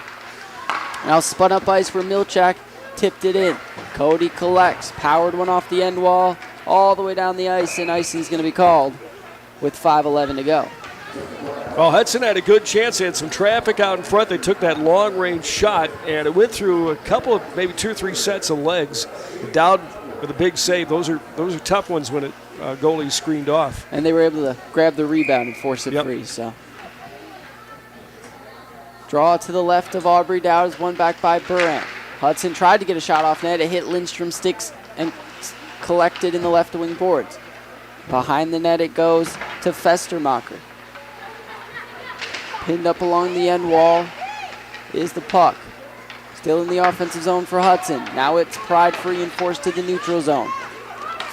Speaker 4: Now spun up ice for Milchak, tipped it in. Cody collects, powered one off the end wall, all the way down the ice, and icing's going to be called with 5:11 to go.
Speaker 3: Well, Hudson had a good chance. They had some traffic out in front. They took that long-range shot, and it went through a couple of, maybe 2 or 3 sets of legs. Dowd with a big save. Those are tough ones when goalie screened off.
Speaker 4: And they were able to grab the rebound and force it free. So, draw to the left of Aubrey Dowd is won back by Burrant. Hudson tried to get a shot off net. It hit Lindstrom sticks and collected in the left wing boards. Behind the net it goes to Festermacher. Pinned up along the end wall is the puck. Still in the offensive zone for Hudson. Now it's Pride free and forced to the neutral zone.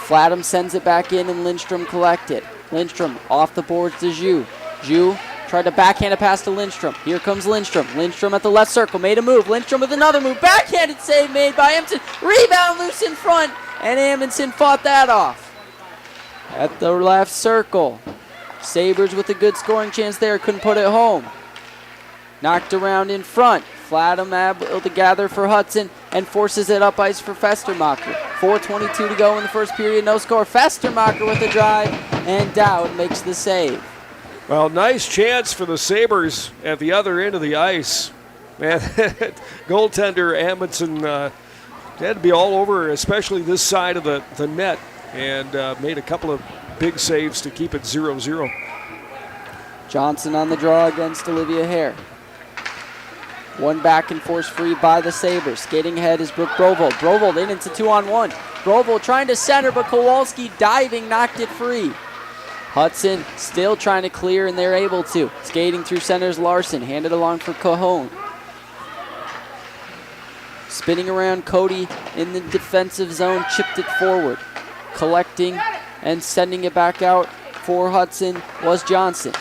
Speaker 4: Flatham sends it back in and Lindstrom collected. Lindstrom off the boards to Zhu. Zhu tried to backhand a pass to Lindstrom. Here comes Lindstrom. Lindstrom at the left circle, made a move. Lindstrom with another move. Backhanded save made by Amundsen. Rebound loose in front, and Amundsen fought that off. At the left circle. Sabres with a good scoring chance there, couldn't put it home. Knocked around in front. Flatham able to gather for Hudson and forces it up ice for Festermacher. 4:22 to go in the first period, no score. Festermacher with a drive, and Dowd makes the save.
Speaker 3: Well, nice chance for the Sabres at the other end of the ice. Man, goaltender Amundsen had to be all over, especially this side of the net, and made a couple of big saves to keep it 0-0.
Speaker 4: Johnson on the draw against Olivia Hare. One back and force free by the Sabres. Skating ahead is Brooke Brovold. Brovold in, it's a 2-on-1. Brovold trying to center, but Kowalski diving knocked it free. Hudson still trying to clear, and they're able to. Skating through centers Larson, handed along for Cajon. Spinning around Cody in the defensive zone, chipped it forward. Collecting and sending it back out for Hudson was Johnson.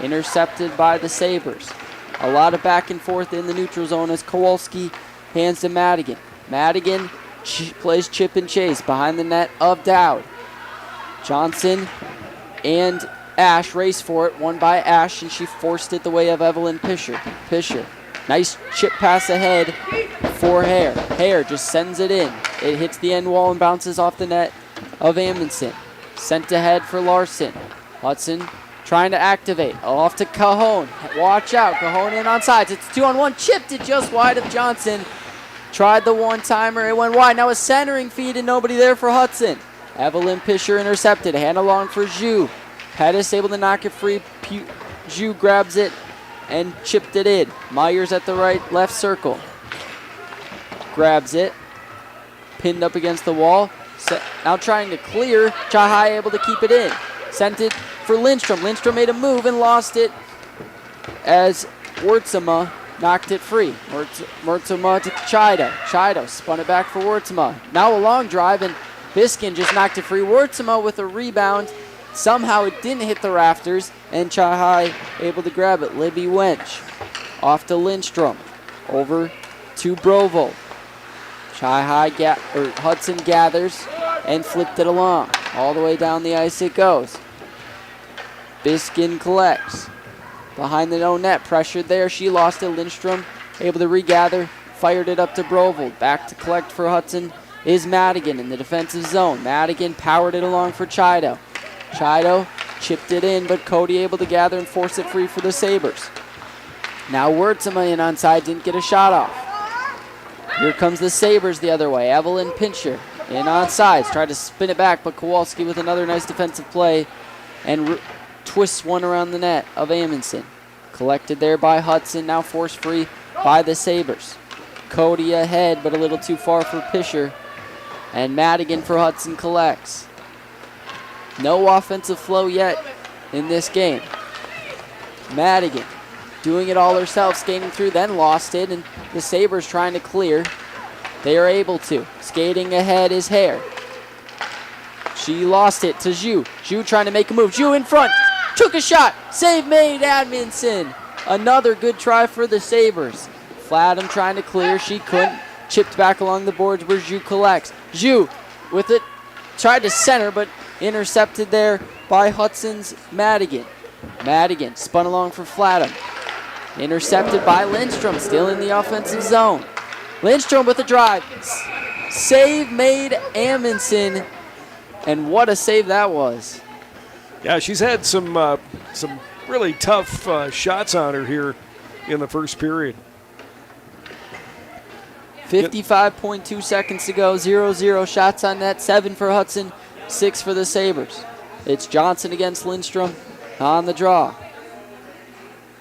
Speaker 4: Intercepted by the Sabres. A lot of back and forth in the neutral zone as Kowalski hands to Madigan. Madigan plays chip and chase behind the net of Dowd. Johnson and Ash race for it. Won by Ash, and she forced it the way of Evelyn Pisher. Nice chip pass ahead for Hare. Hare just sends it in. It hits the end wall and bounces off the net of Amundsen. Sent ahead for Larson. Hudson trying to activate. Off to Cajon. Watch out. Cajon in on sides. It's 2-on-1. Chipped it just wide of Johnson. Tried the one-timer. It went wide. Now a centering feed and nobody there for Hudson. Evelyn Pisher intercepted. Hand along for Zhu. Pettis able to knock it free. Zhu grabs it and chipped it in. Myers at the left circle. Grabs it. Pinned up against the wall. Now trying to clear. Chai able to keep it in. Sent it for Lindstrom. Lindstrom made a move and lost it as Wurtzema knocked it free. Wurtzema to Chido. Chido spun it back for Wurtzema. Now a long drive, and Biskin just knocked it free. Wurtzema with a rebound. Somehow it didn't hit the rafters, and Chai able to grab it. Libby Wench off to Lindstrom. Over to Brovold. Hudson gathers and flipped it along. All the way down the ice it goes. Biskin collects. Behind the no net, pressured there. She lost it. Lindstrom able to regather. Fired it up to Brovold. Back to collect for Hudson is Madigan in the defensive zone. Madigan powered it along for Chido. Chido chipped it in, but Cody able to gather and force it free for the Sabres. Now Wurtzema in onside, didn't get a shot off. Here comes the Sabres the other way. Evelyn Pincher in on sides. Tried to spin it back, but Kowalski with another nice defensive play and twists one around the net of Amundsen. Collected there by Hudson. Now forced free by the Sabres. Cody ahead, but a little too far for Pisher. And Madigan for Hudson collects. No offensive flow yet in this game. Madigan doing it all herself, skating through, then lost it, and the Sabres trying to clear. They are able to. Skating ahead is Hare. She lost it to Zhu. Zhu trying to make a move. Zhu in front. Took a shot. Save made, Adminson. Another good try for the Sabres. Flatham trying to clear. She couldn't. Chipped back along the boards where Zhu collects. Zhu with it. Tried to center, but intercepted there by Hudson's Madigan. Madigan spun along for Flatham. Intercepted by Lindstrom, still in the offensive zone. Lindstrom with a drive. Save made Amundsen, and what a save that was.
Speaker 3: Yeah, she's had some really tough shots on her here in the first period.
Speaker 4: 55.2 seconds to go, 0-0 shots on net, 7 for Hudson, 6 for the Sabres. It's Johnson against Lindstrom on the draw.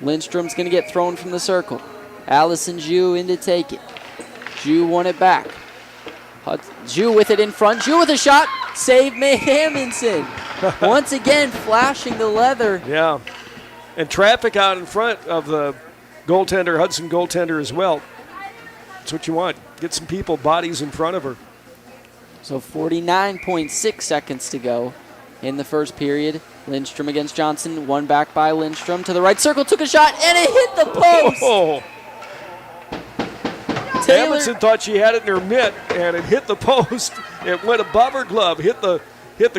Speaker 4: Lindstrom's going to get thrown from the circle. Allison Zhu in to take it. Zhu won it back. Zhu with it in front. Zhu with a shot. Save made Amundsen. Once again, flashing the leather.
Speaker 3: Yeah. And traffic out in front of the goaltender, Hudson goaltender as well. That's what you want. Get some people, bodies in front of her.
Speaker 4: So 49.6 seconds to go in the first period. Lindstrom against Johnson. One back by Lindstrom to the right circle. Took a shot, and it hit the post.
Speaker 3: Oh. Amundsen thought she had it in her mitt, and it hit the post. It went above her glove, hit the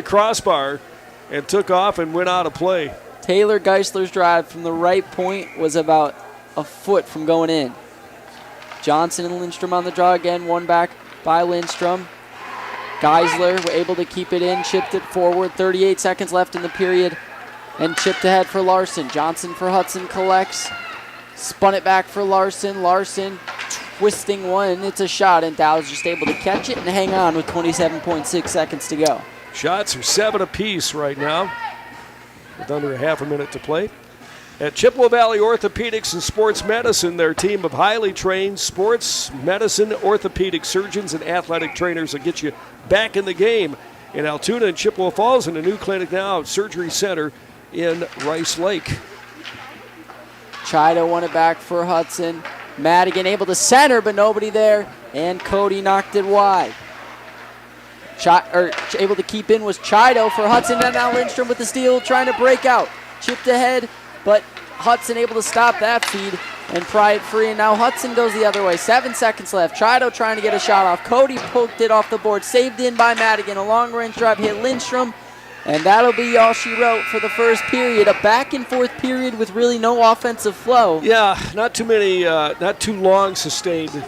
Speaker 3: crossbar, and took off and went out of play.
Speaker 4: Taylor Geisler's drive from the right point was about a foot from going in. Johnson and Lindstrom on the draw again. One back by Lindstrom. Geisler were able to keep it in, chipped it forward. 38 seconds left in the period, and chipped ahead for Larson. Johnson for Hudson collects. Spun it back for Larson. Larson twisting one. It's a shot, and Dow's just able to catch it and hang on with 27.6 seconds to go.
Speaker 3: Shots are 7 apiece right now with under a half a minute to play. At Chippewa Valley Orthopedics and Sports Medicine, their team of highly trained sports medicine, orthopedic surgeons, and athletic trainers will get you back in the game in Altoona and Chippewa Falls, and a new clinic now at Surgery Center in Rice Lake.
Speaker 4: Chido won it back for Hudson. Madigan able to center, but nobody there, and Cody knocked it wide. Able to keep in was Chido for Hudson, and now Lindstrom with the steal, trying to break out. Chipped ahead, but Hudson able to stop that feed and pry it free, and now Hudson goes the other way. 7 seconds left. Chido trying to get a shot off. Cody poked it off the board. Saved in by Madigan. A long-range drive hit Lindstrom. And that'll be all she wrote for the first period. A back-and-forth period with really no offensive flow.
Speaker 3: Yeah, not too long sustained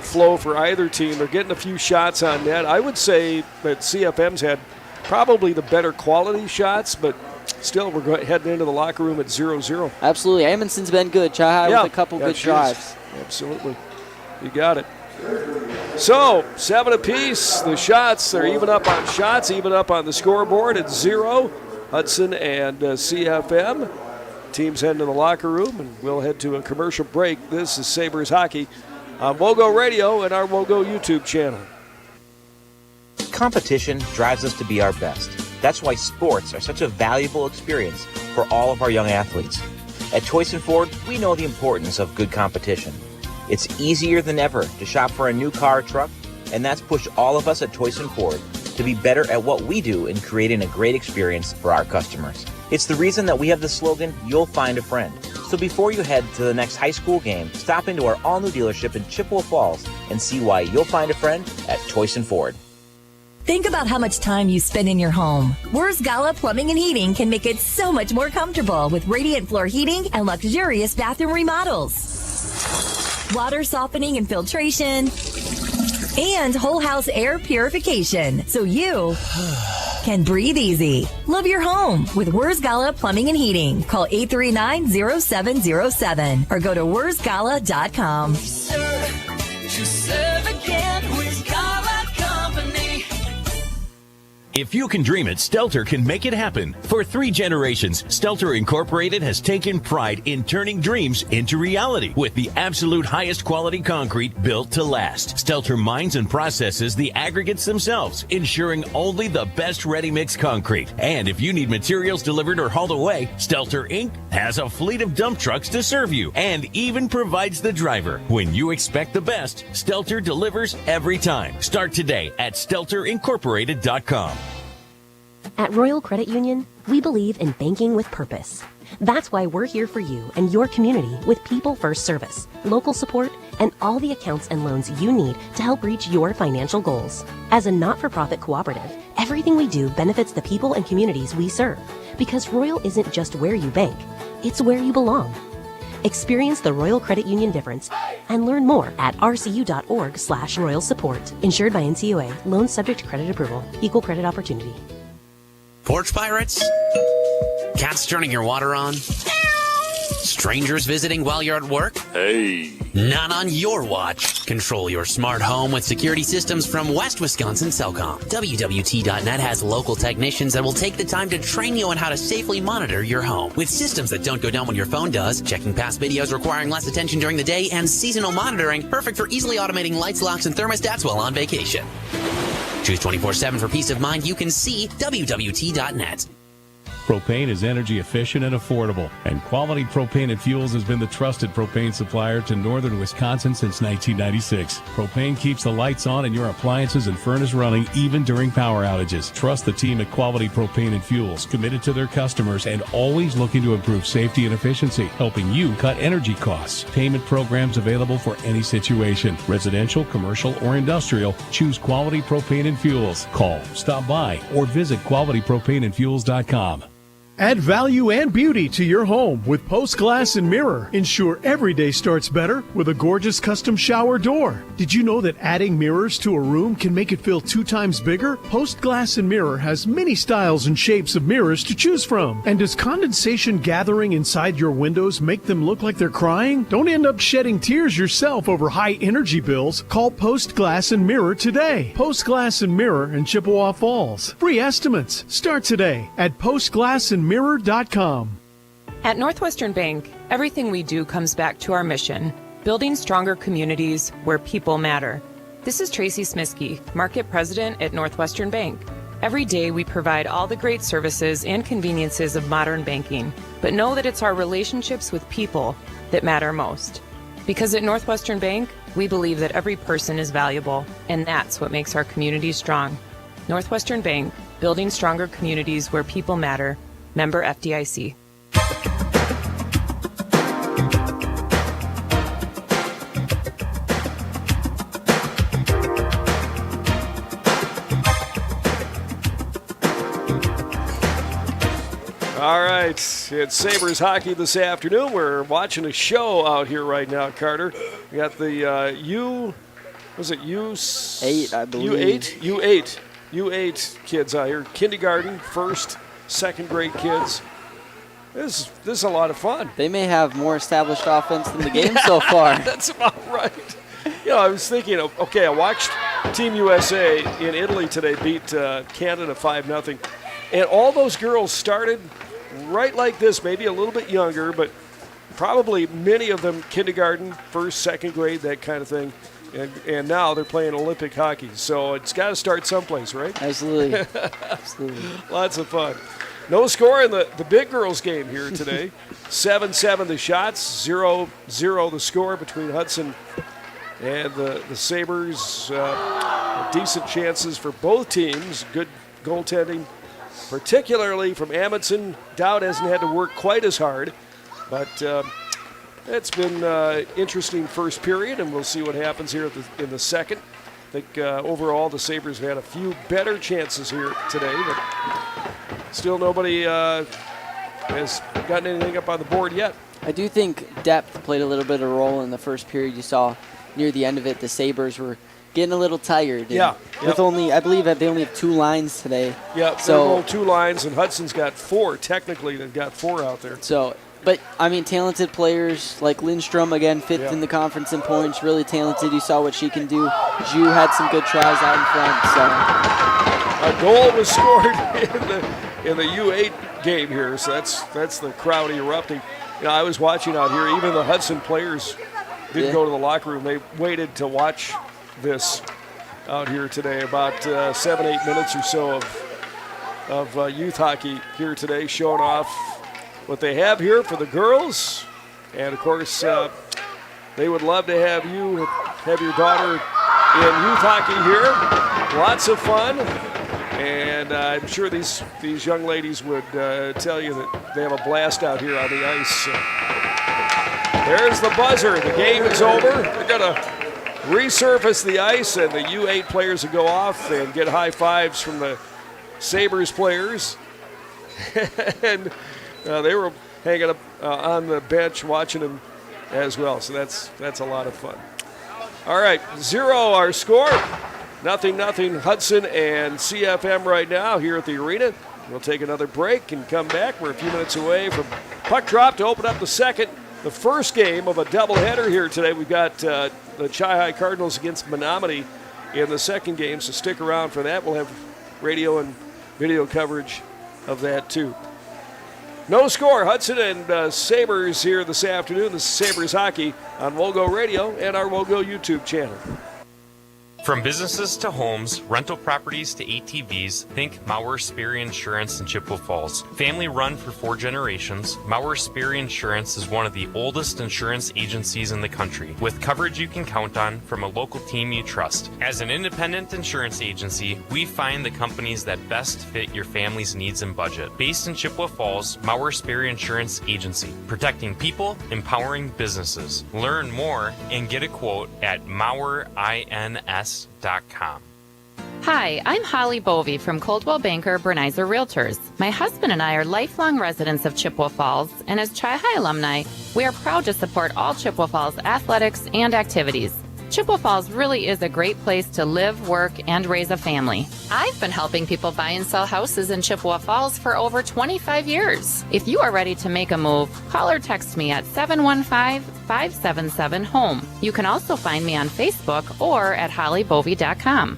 Speaker 3: flow for either team. They're getting a few shots on net. I would say that CFM's had probably the better quality shots, but still we're heading into the locker room at 0-0.
Speaker 4: Absolutely. Amundsen's been good. Chai with a couple good drives.
Speaker 3: Absolutely. You got it. So, 7 apiece. The shots, they're even up on shots, even up on the scoreboard at 0. Hudson and CFM. Teams heading to the locker room, and we'll head to a commercial break. This is Sabres Hockey on WOGO Radio and our WOGO YouTube channel.
Speaker 6: Competition drives us to be our best. That's why sports are such a valuable experience for all of our young athletes. At Toyson Ford, we know the importance of good competition. It's easier than ever to shop for a new car or truck, and that's pushed all of us at Toyson Ford to be better at what we do in creating a great experience for our customers. It's the reason that we have the slogan, "You'll find a friend." So before you head to the next high school game, stop into our all-new dealership in Chippewa Falls and see why you'll find a friend at Toyson Ford.
Speaker 14: Think about how much time you spend in your home. Wurz Gala Plumbing and Heating can make it so much more comfortable with radiant floor heating and luxurious bathroom remodels. Water softening and filtration, and whole house air purification, so you can breathe easy. Love your home with Wurz Gala Plumbing and Heating. Call 839-0707 or go to wurzgala.com.
Speaker 2: Serve again with Gala Company.
Speaker 10: If you can dream it, Stelter can make it happen. For 3 generations, Stelter Incorporated has taken pride in turning dreams into reality with the absolute highest quality concrete built to last. Stelter mines and processes the aggregates themselves, ensuring only the best ready-mix concrete. And if you need materials delivered or hauled away, Stelter Inc. has a fleet of dump trucks to serve you and even provides the driver. When you expect the best, Stelter delivers every time. Start today at StelterIncorporated.com.
Speaker 11: At Royal Credit Union, we believe in banking with purpose. That's why we're here for you and your community with people first service, local support, and all the accounts and loans you need to help reach your financial goals. As a not-for-profit cooperative, everything we do benefits the people and communities we serve, because Royal isn't just where you bank, it's where you belong. Experience the Royal Credit Union difference and learn more at rcu.org/royal support. Insured by NCUA. Loans subject to credit approval. Equal credit opportunity.
Speaker 1: Porch pirates? Cats turning your water on? Strangers visiting while you're at work?
Speaker 24: Hey.
Speaker 1: Not on your watch. Control your smart home with security systems from West Wisconsin Cellcom. WWT.net has local technicians that will take the time to train you on how to safely monitor your home. With systems that don't go down when your phone does, checking past videos requiring less attention during the day, and seasonal monitoring, perfect for easily automating lights, locks, and thermostats while on vacation. Choose 24/7 for peace of mind. You can see WWT.net.
Speaker 13: Propane is energy efficient and affordable, and Quality Propane and Fuels has been the trusted propane supplier to northern Wisconsin since 1996. Propane keeps the lights on and your appliances and furnace running even during power outages. Trust the team at Quality Propane and Fuels, committed to their customers and always looking to improve safety and efficiency, helping you cut energy costs. Payment programs available for any situation. Residential, commercial, or industrial, choose Quality Propane and Fuels. Call, stop by, or visit qualitypropaneandfuels.com.
Speaker 17: Add value and beauty to your home with Post Glass and Mirror. Ensure every day starts better with a gorgeous custom shower door. Did you know that adding mirrors to a room can make it feel 2 times bigger? Post Glass and Mirror has many styles and shapes of mirrors to choose from. And does condensation gathering inside your windows make them look like they're crying? Don't end up shedding tears yourself over high energy bills. Call Post Glass and Mirror today. Post Glass and Mirror in Chippewa Falls. Free estimates start today at postglassandmirror.com.
Speaker 12: At Northwestern Bank, everything we do comes back to our mission, building stronger communities where people matter. This is Tracy Smiskey, Market President at Northwestern Bank. Every day we provide all the great services and conveniences of modern banking, but know that it's our relationships with people that matter most. Because at Northwestern Bank, we believe that every person is valuable, and that's what makes our communities strong. Northwestern Bank, building stronger communities where people matter. Member FDIC.
Speaker 3: All right, it's Sabres hockey this afternoon. We're watching a show out here right now, Carter. We got the U8,
Speaker 4: I believe.
Speaker 3: U8 kids out here. Kindergarten, first, second grade kids. This is a lot of fun.
Speaker 4: They may have more established offense than the game so far.
Speaker 3: That's about right. I was thinking, I watched Team USA in Italy today beat Canada 5-0. And all those girls started right like this, maybe a little bit younger, but probably many of them kindergarten, first, second grade, that kind of thing. And now they're playing Olympic hockey. So it's got to start someplace, right?
Speaker 4: Absolutely. Absolutely.
Speaker 3: Lots of fun. No score in the big girls game here today. 7-7 the shots, 0-0 the score between Hudson and the Sabres. Decent chances for both teams. Good goaltending, particularly from Amundsen. Dowd hasn't had to work quite as hard, but it's been interesting first period, and we'll see what happens here in the second. I think overall the Sabres have had a few better chances here today, but still nobody has gotten anything up on the board yet.
Speaker 4: I do think depth played a little bit of a role in the first period. You saw near the end of it, the Sabres were getting a little tired.
Speaker 3: Yeah.
Speaker 4: With I believe that they only have 2 lines today.
Speaker 3: Yeah, so 2 lines, and Hudson's got 4. Technically, they've got 4 out there.
Speaker 4: So, but I mean, talented players like Lindstrom, again, 5th in the conference in points, really talented. You saw what she can do. Ju had some good tries out in front.
Speaker 3: A goal was scored in the U8 game here, so that's the crowd erupting. I was watching out here. Even the Hudson players didn't go to the locker room. They waited to watch this out here today. About 7-8 minutes or so of youth hockey here today, showing off what they have here for the girls. And of course, they would love to have your daughter in youth hockey here. Lots of fun. And I'm sure these young ladies would tell you that they have a blast out here on the ice. There's the buzzer. The game is over. They're going to resurface the ice, and the U8 players will go off and get high fives from the Sabres players. And they were hanging up on the bench watching them as well. So that's a lot of fun. All right, 0 our score. 0-0 Hudson and CFM right now here at the arena. We'll take another break and come back. We're a few minutes away from puck drop to open up the first game of a doubleheader here today. We've got the Chi-Hi Cardinals against Menomonie in the second game, so stick around for that. We'll have radio and video coverage of that too. No score, Hudson and Sabres here this afternoon. This is Sabres Hockey on WOGO Radio and our WOGO YouTube channel.
Speaker 19: From businesses to homes, rental properties to ATVs, think Mauer Sperry Insurance in Chippewa Falls. Family run for 4 generations, Mauer Sperry Insurance is one of the oldest insurance agencies in the country, with coverage you can count on from a local team you trust. As an independent insurance agency, we find the companies that best fit your family's needs and budget. Based in Chippewa Falls, Mauer Sperry Insurance Agency, protecting people, empowering businesses. Learn more and get a quote at MauerINS.com.
Speaker 20: Hi, I'm Holly Bovey from Coldwell Banker Bernizer Realtors. My husband and I are lifelong residents of Chippewa Falls, and as Chi-Hi alumni, we are proud to support all Chippewa Falls athletics and activities. Chippewa Falls really is a great place to live, work, and raise a family. I've been helping people buy and sell houses in Chippewa Falls for over 25 years. If you are ready to make a move, call or text me at 715-577-HOME. You can also find me on Facebook or at hollybovey.com.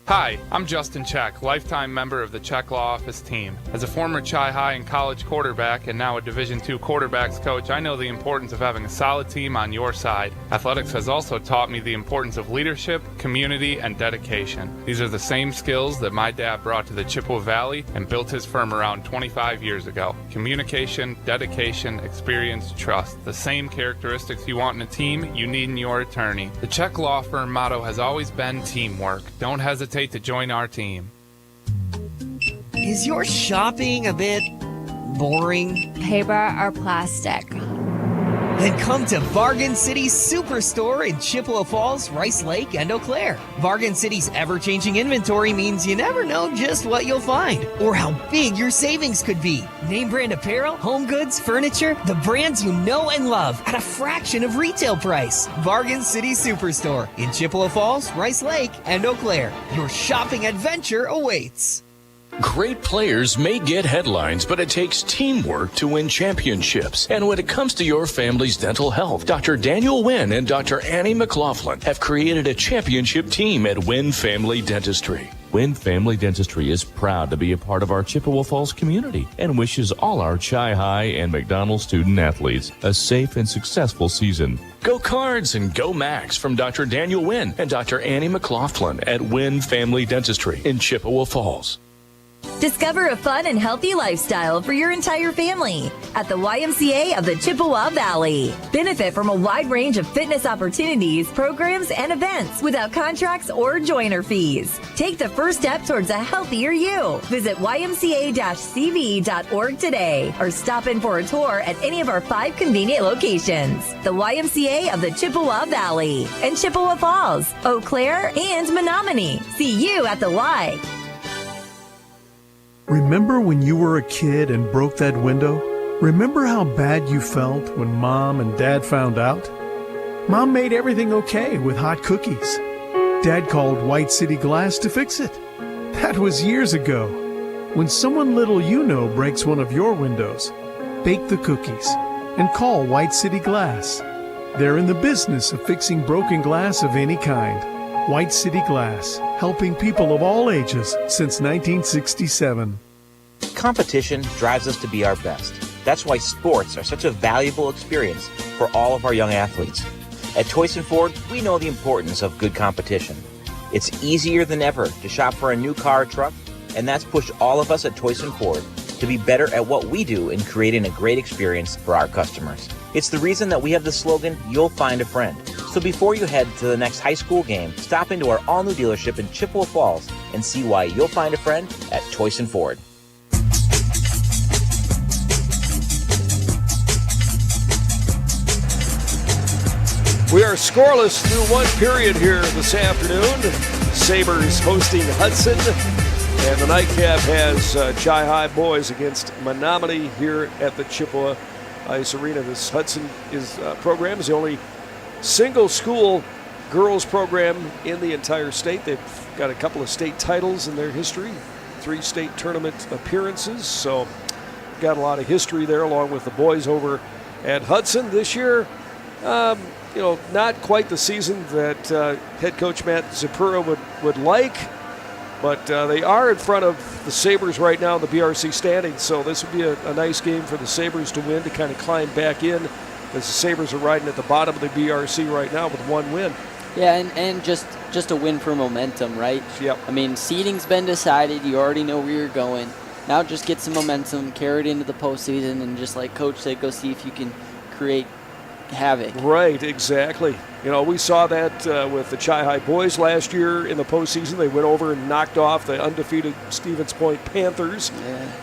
Speaker 7: Hi, I'm Justin Check, lifetime member of the Check Law Office team. As a former Chi-Hi and college quarterback and now a Division II quarterbacks coach, I know the importance of having a solid team on your side. Athletics has also taught me the importance of leadership, community, and dedication. These are the same skills that my dad brought to the Chippewa Valley and built his firm around 25 years ago. Communication, dedication, experience, trust. The same characteristics you want in a team, you need in your attorney. The Check Law Firm motto has always been teamwork. Don't hesitate to join our team.
Speaker 22: Is your shopping a bit boring?
Speaker 23: Paper or plastic?
Speaker 22: Then come to Bargain City Superstore in Chippewa Falls, Rice Lake, and Eau Claire. Bargain City's ever-changing inventory means you never know just what you'll find or how big your savings could be. Name brand apparel, home goods, furniture, the brands you know and love at a fraction of retail price. Bargain City Superstore in Chippewa Falls, Rice Lake, and Eau Claire. Your shopping adventure awaits.
Speaker 24: Great players may get headlines, but it takes teamwork to win championships. And when it comes to your family's dental health, Dr. Daniel Wynn and Dr. Annie McLaughlin have created a championship team at Wynn Family Dentistry. Wynn Family Dentistry is proud to be a part of our Chippewa Falls community and wishes all our Chi High and McDonald student athletes a safe and successful season. Go Cards and go Max from Dr. Daniel Wynn and Dr. Annie McLaughlin at Wynn Family Dentistry in Chippewa Falls.
Speaker 14: Discover a fun and healthy lifestyle for your entire family at the YMCA of the Chippewa Valley. Benefit from a wide range of fitness opportunities, programs, and events without contracts or joiner fees. Take the first step towards a healthier you. Visit ymca-cv.org today or stop in for a tour at any of our 5 convenient locations. The YMCA of the Chippewa Valley and Chippewa Falls, Eau Claire, and Menomonie. See you at the Y.
Speaker 17: Remember when you were a kid and broke that window? Remember how bad you felt when Mom and Dad found out? Mom made everything okay with hot cookies. Dad called White City Glass to fix it. That was years ago. When someone little you know breaks one of your windows, bake the cookies and call White City Glass. They're in the business of fixing broken glass of any kind. White City Glass, helping people of all ages since 1967.
Speaker 6: Competition drives us to be our best. That's why sports are such a valuable experience for all of our young athletes. At Toyson Ford, we know the importance of good competition. It's easier than ever to shop for a new car or truck, and that's pushed all of us at Toyson Ford to be better at what we do in creating a great experience for our customers. It's the reason that we have the slogan, "You'll find a friend." So before you head to the next high school game, stop into our all-new dealership in Chippewa Falls and see why you'll find a friend at Toyson Ford.
Speaker 3: We are scoreless through one period here this afternoon. Sabres hosting Hudson, and the nightcap has Chi High boys against Menomonie here at the Chippewa Ice Arena. This Hudson program is the only single school girls program in the entire state. They've got a couple of state titles in their history, 3 state tournament appearances, so got a lot of history there along with the boys over at Hudson. This year, not quite the season that head coach Matt Zapura would like, but they are in front of the Sabres right now in the BRC standings, so this would be a nice game for the Sabres to win to kind of climb back in, as the Sabres are riding at the bottom of the BRC right now with 1 win.
Speaker 4: Yeah, and just a win for momentum, right?
Speaker 3: Yep.
Speaker 4: I mean, seeding's been decided. You already know where you're going. Now just get some momentum, carry it into the postseason, and just like Coach said, go see if you can create havoc.
Speaker 3: Right, exactly. We saw that with the Chi High boys last year in the postseason. They went over and knocked off the undefeated Stevens Point Panthers,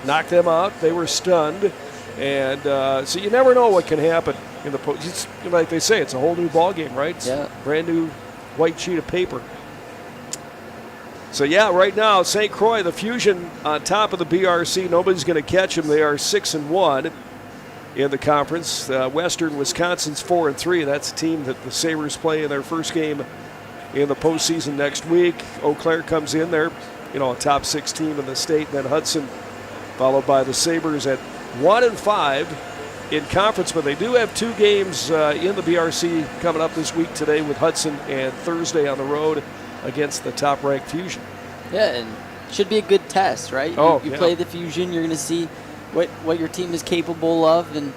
Speaker 3: knocked them out. They were stunned. And so you never know what can happen in the post. Like they say, it's a whole new ball game, right? It's a brand new white sheet of paper. So right now St. Croix, the Fusion, on top of the BRC. Nobody's going to catch them. They are 6-1 in the conference. Western Wisconsin's 4-3. That's a team that the Sabres play in their first game in the postseason next week. Eau Claire comes in there, a top 6 team in the state. And then Hudson, followed by the Sabres at 1-5 in conference, but they do have 2 games in the BRC coming up this week, today with Hudson and Thursday on the road against the top-ranked Fusion.
Speaker 4: Yeah, and should be a good test, right? You play the Fusion, you're going to see what your team is capable of, and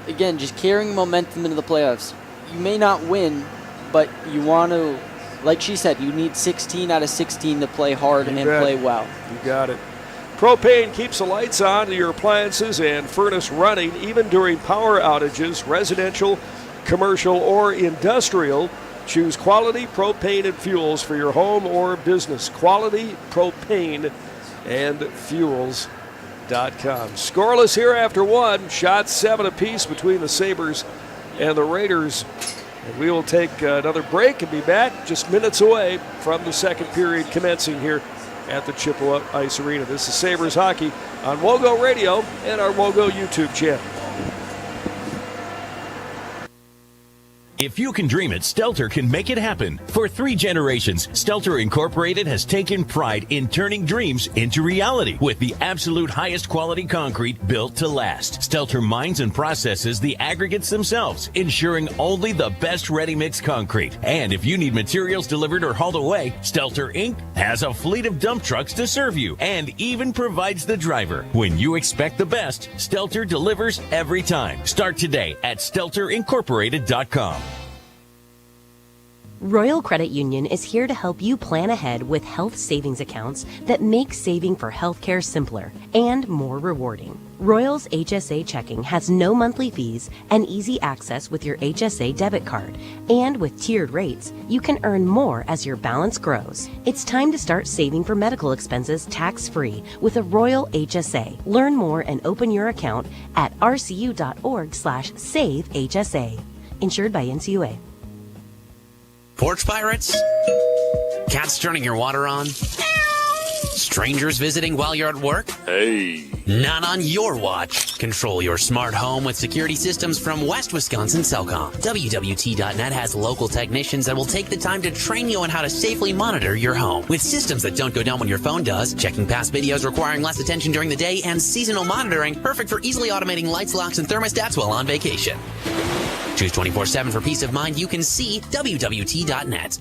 Speaker 4: again, just carrying momentum into the playoffs. You may not win, but you want to, like she said, you need 16 out of 16 to play hard and play well.
Speaker 3: You got it. Propane keeps the lights on to your appliances and furnace running even during power outages, residential, commercial, or industrial. Choose quality propane and fuels for your home or business. Quality propane and fuels.com. Scoreless here after 1. Shots 7 apiece between the Sabres and the Raiders. And we will take another break and be back just minutes away from the second period commencing here at the Chippewa Ice Arena. This is Sabres Hockey on WOGO Radio and our WOGO YouTube channel.
Speaker 10: If you can dream it, Stelter can make it happen. For 3 generations, Stelter Incorporated has taken pride in turning dreams into reality with the absolute highest quality concrete built to last. Stelter mines and processes the aggregates themselves, ensuring only the best ready-mix concrete. And if you need materials delivered or hauled away, Stelter Inc. has a fleet of dump trucks to serve you and even provides the driver. When you expect the best, Stelter delivers every time. Start today at StelterIncorporated.com.
Speaker 11: Royal Credit Union is here to help you plan ahead with health savings accounts that make saving for healthcare simpler and more rewarding. Royal's HSA checking has no monthly fees and easy access with your HSA debit card. And with tiered rates, you can earn more as your balance grows. It's time to start saving for medical expenses tax-free with a Royal HSA. Learn more and open your account at rcu.org/savehsa. Insured by NCUA.
Speaker 1: Porch pirates? Cats turning your water on? Strangers visiting while you're at work?
Speaker 24: Hey.
Speaker 1: Not on your watch. Control your smart home with security systems from West Wisconsin Cellcom. WWT.net has local technicians that will take the time to train you on how to safely monitor your home. With systems that don't go down when your phone does, checking past videos requiring less attention during the day, and seasonal monitoring, perfect for easily automating lights, locks, and thermostats while on vacation. Choose 24/7 for peace of mind. You can see WWT.net.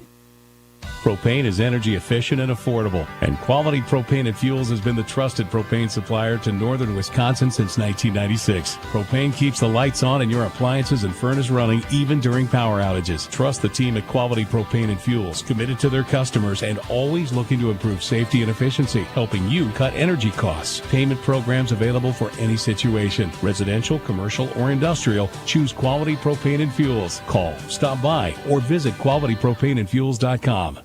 Speaker 13: Propane is energy efficient and affordable, and Quality Propane and Fuels has been the trusted propane supplier to northern Wisconsin since 1996. Propane keeps the lights on and your appliances and furnace running even during power outages. Trust the team at Quality Propane and Fuels, committed to their customers and always looking to improve safety and efficiency, helping you cut energy costs. Payment programs available for any situation, residential, commercial, or industrial. Choose Quality Propane and Fuels. Call, stop by, or visit qualitypropaneandfuels.com.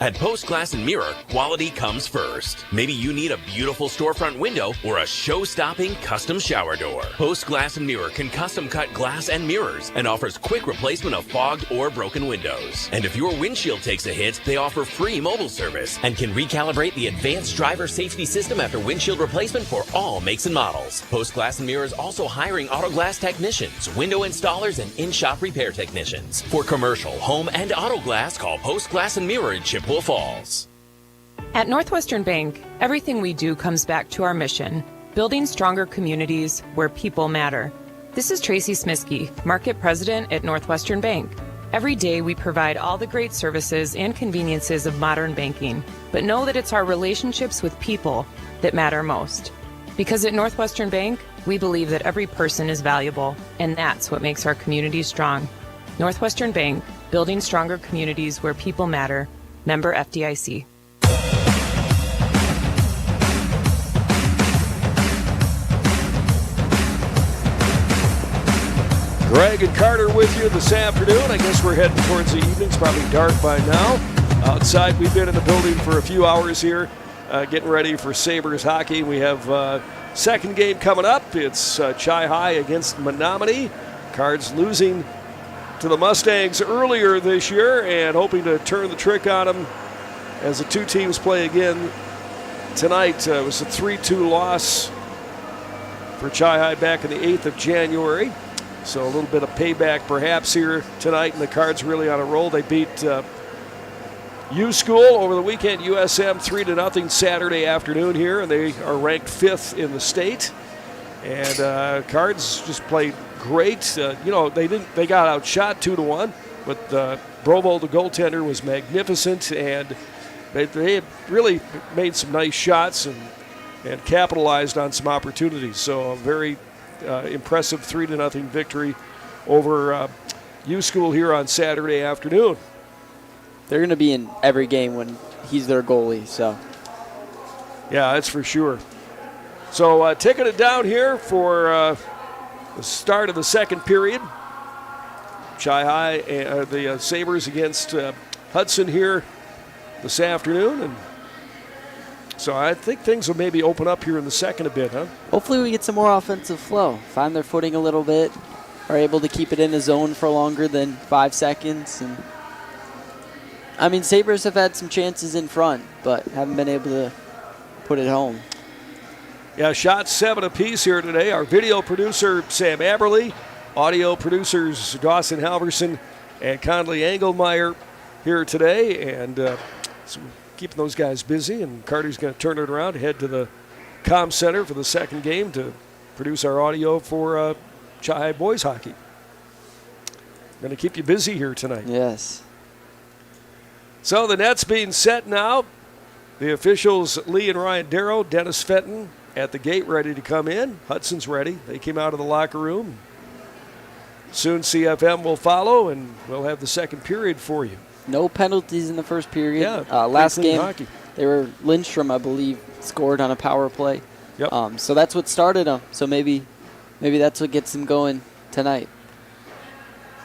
Speaker 8: At Post Glass and Mirror, quality comes first. Maybe you need a beautiful storefront window or a show-stopping custom shower door. Post Glass and Mirror can custom cut glass and mirrors and offers quick replacement of fogged or broken windows. And if your windshield takes a hit, they offer free mobile service and can recalibrate the advanced driver safety system after windshield replacement for all makes and models. Post Glass and Mirror is also hiring auto glass technicians, window installers, and in-shop repair technicians. For commercial, home, and auto glass, call Post Glass and Mirror in Chippewa Falls.
Speaker 12: At Northwestern Bank, everything we do comes back to our mission, building stronger communities where people matter. This is Tracy Smiskey, Market President at Northwestern Bank. Every day we provide all the great services and conveniences of modern banking, but know that it's our relationships with people that matter most. Because at Northwestern Bank, we believe that every person is valuable, and that's what makes our community strong. Northwestern Bank, building stronger communities where people matter. Member FDIC.
Speaker 3: Greg and Carter with you this afternoon. I guess we're heading towards the evening. It's probably dark by now. Outside, we've been in the building for a few hours here, getting ready for Sabres hockey. We have second game coming up. It's Chi High against Menomonie. Cards losing to the Mustangs earlier this year and hoping to turn the trick on them as the two teams play again tonight. It was a 3-2 loss for Chi High back in the 8th of January. So a little bit of payback perhaps here tonight, and the Cards really on a roll. They beat U School over the weekend, USM 3-0 Saturday afternoon here, and they are ranked 5th in the state. And Cards just played great. They got outshot 2-1, but Brovo, the goaltender, was magnificent, and they really made some nice shots and capitalized on some opportunities. So a very impressive 3-0 victory over U School here on Saturday afternoon.
Speaker 4: They're going to be in every game when he's their goalie. So,
Speaker 3: yeah, that's for sure. So taking it down here for the start of the second period. Chi High, the Sabres against Hudson here this afternoon. And so I think things will maybe open up here in the second a bit, huh?
Speaker 4: Hopefully we get some more offensive flow, find their footing a little bit. are able to keep it in a zone for longer than 5 seconds. And I mean, Sabres have had some chances in front, but haven't been able to put it home.
Speaker 3: Yeah, shots 7 apiece here today. Our video producer, Sam Aberly, audio producers, Dawson Halverson and Conley Engelmeyer here today. And so keeping those guys busy. And Carter's going to turn it around, head to the comm center for the second game to produce our audio for Chi boys hockey. Going to keep you busy here tonight.
Speaker 4: Yes.
Speaker 3: So the net's being set now. The officials, Lee and Ryan Darrow, Dennis Fenton at the gate ready to come in. Hudson's ready. They came out of the locker room. Soon CFM will follow, and we'll have the second period for you.
Speaker 4: No penalties in the first period.
Speaker 3: Yeah,
Speaker 4: last game,
Speaker 3: hockey.
Speaker 4: they were Lindstrom, I believe, scored on a power play.
Speaker 3: Yep.
Speaker 4: So that's what started them. So maybe that's what gets them going tonight.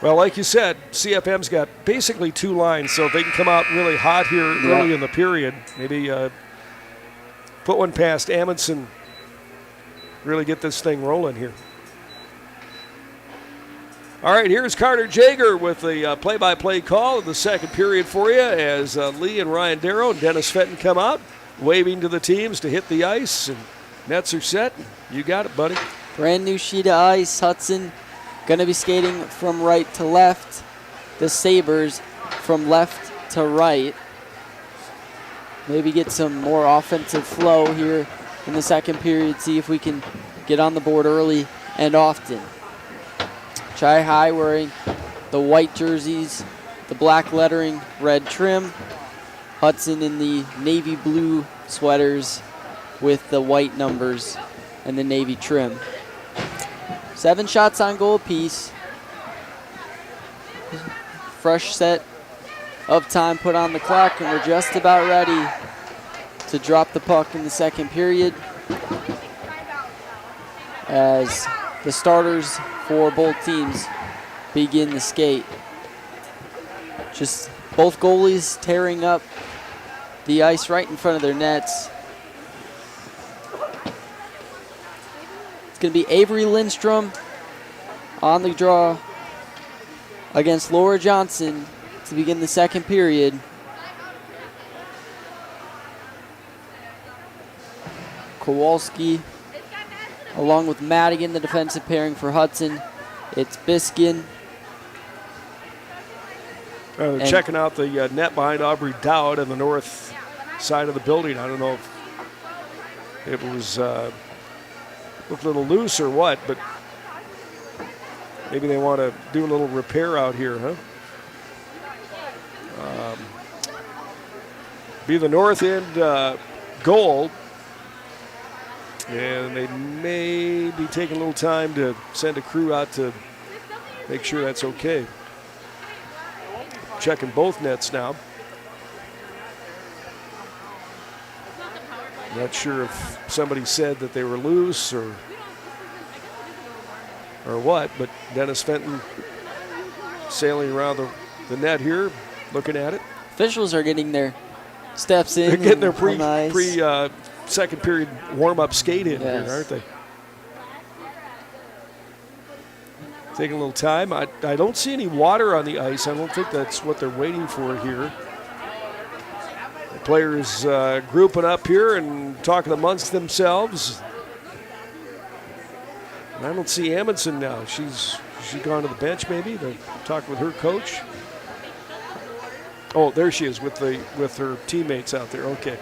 Speaker 3: Well, like you said, CFM's got basically 2 lines, so if they can come out really hot here early in the period, maybe put one past Amundsen, really get this thing rolling here. All right, here's Carter Jager with the play-by-play call of the second period for you as Lee and Ryan Darrow and Dennis Fenton come out, waving to the teams to hit the ice, and nets are set. You got it, buddy.
Speaker 4: Brand new sheet of ice. Hudson going to be skating from right to left. The Sabres from left to right. Maybe get some more offensive flow here in the second period. See if we can get on the board early and often. Chi High wearing the white jerseys, the black lettering, red trim. Hudson in the navy blue sweaters with the white numbers and the navy trim. 7 shots on goal apiece. Fresh set of time put on the clock, and we're just about ready to drop the puck in the second period as the starters for both teams begin the skate. Just both goalies tearing up the ice right in front of their nets. It's going to be Avery Lindstrom on the draw against Laura Johnson to begin the second period. Kowalski along with Madigan, the defensive pairing for Hudson. It's Biskin.
Speaker 3: Checking out the net behind Aubrey Dowd on the north side of the building. I don't know if it was looked a little loose or what, but maybe they want to do a little repair out here, huh? Be the north end goal, and they may be taking a little time to send a crew out to make sure that's okay. Checking both nets now. Not sure if somebody said that they were loose or what, but Dennis Fenton sailing around the net here, looking at it.
Speaker 4: Officials are getting their steps in.
Speaker 3: They're getting their pre second period warm-up skate in here, aren't they? Taking a little time. I don't see any water on the ice. I don't think that's what they're waiting for here. The players grouping up here and talking amongst themselves. And I don't see Amundsen now. She's gone to the bench maybe to talk with her coach. Oh, there she is with her teammates out there. Okay.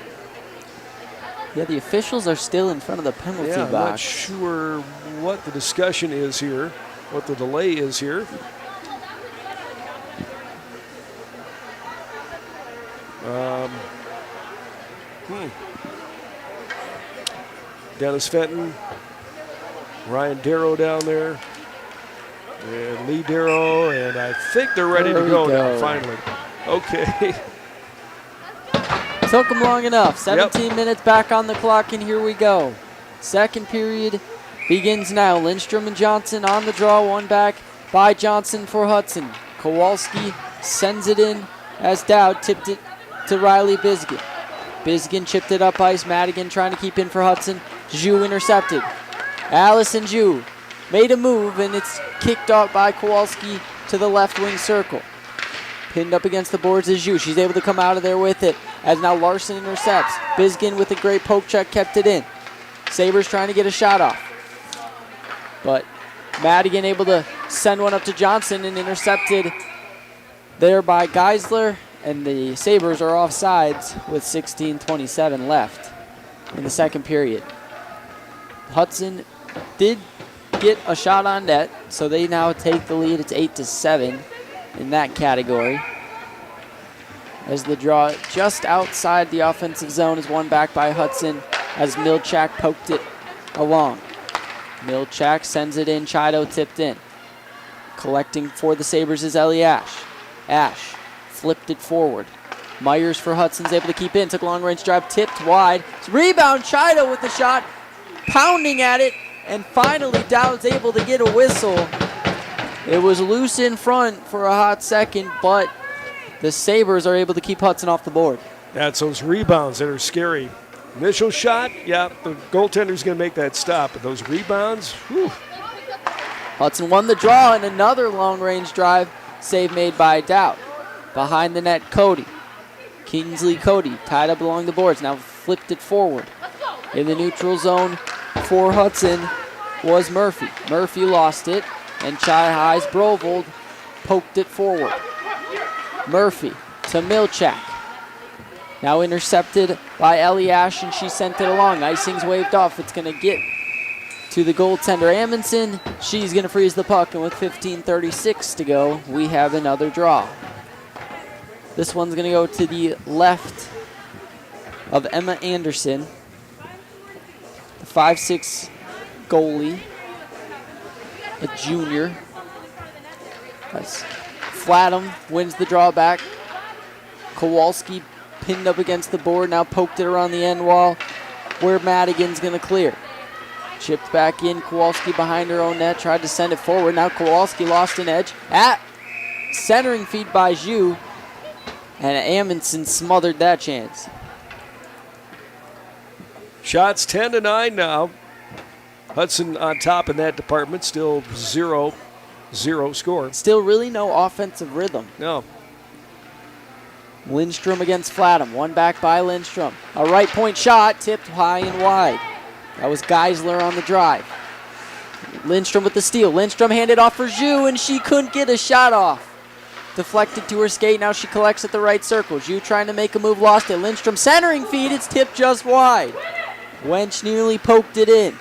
Speaker 4: Yeah, the officials are still in front of the penalty box.
Speaker 3: I'm not sure what the discussion is here, what the delay is here. Dennis Fenton, Ryan Darrow down there, and Lee Darrow, and I think they're ready to go now, finally. Okay.
Speaker 4: Took them long enough. 17 minutes back on the clock, and here we go. Second period begins now. Lindstrom and Johnson on the draw. One back by Johnson for Hudson. Kowalski sends it in as Dowd tipped it to Riley Biskin. Biskin chipped it up ice. Madigan trying to keep in for Hudson. Zhu intercepted. Allison Zhu made a move, and it's kicked out by Kowalski to the left wing circle. Pinned up against the boards is Zhu. She's able to come out of there with it, as now Larson intercepts. Biskin with a great poke check kept it in. Sabers trying to get a shot off. But Madigan able to send one up to Johnson and intercepted there by Geisler, and the Sabres are off sides with 16:27 left in the second period. Hudson did get a shot on net, so they now take the lead. It's 8-7 in that category. As the draw just outside the offensive zone is won back by Hudson as Milchak poked it along. Milchak sends it in, Chido tipped in. Collecting for the Sabres is Ellie Ash. Ash flipped it forward. Myers for Hudson's able to keep in, took a long range drive, tipped wide. Rebound, Chido with the shot, pounding at it, and finally Dowd's able to get a whistle. It was loose in front for a hot second, but the Sabres are able to keep Hudson off the board.
Speaker 3: That's those rebounds that are scary. Initial shot, yeah, the goaltender's going to make that stop, but those rebounds, whew.
Speaker 4: Hudson won the draw, and another long-range drive save made by Dowd. Behind the net, Cody. Kingsley Cody tied up along the boards, now flipped it forward. In the neutral zone for Hudson was Murphy. Murphy lost it, and Chi High's Brovold poked it forward. Murphy to Milchak. Now intercepted by Ellie Ash, and she sent it along. Icing's waved off. It's going to get to the goaltender, Amundsen. She's going to freeze the puck, and with 15:36 to go, we have another draw. This one's going to go to the left of Emma Anderson, the 5'6" goalie, a junior. Flatham wins the draw back. Kowalski pinned up against the board, now poked it around the end wall where Madigan's going to clear. Chipped back in, Kowalski behind her own net, tried to send it forward. Now Kowalski lost an edge. Centering feed by Zhu, and Amundsen smothered that chance.
Speaker 3: Shots 10-9 now. Hudson on top in that department, still 0-0 score.
Speaker 4: Still really no offensive rhythm.
Speaker 3: No.
Speaker 4: Lindstrom against Flatham, one back by Lindstrom. A right point shot, tipped high and wide. That was Geisler on the drive. Lindstrom with the steal. Lindstrom handed off for Zhu, and she couldn't get a shot off. Deflected to her skate, now she collects at the right circle. Zhu trying to make a move, lost it. Lindstrom centering feed, it's tipped just wide. Wench nearly poked it in.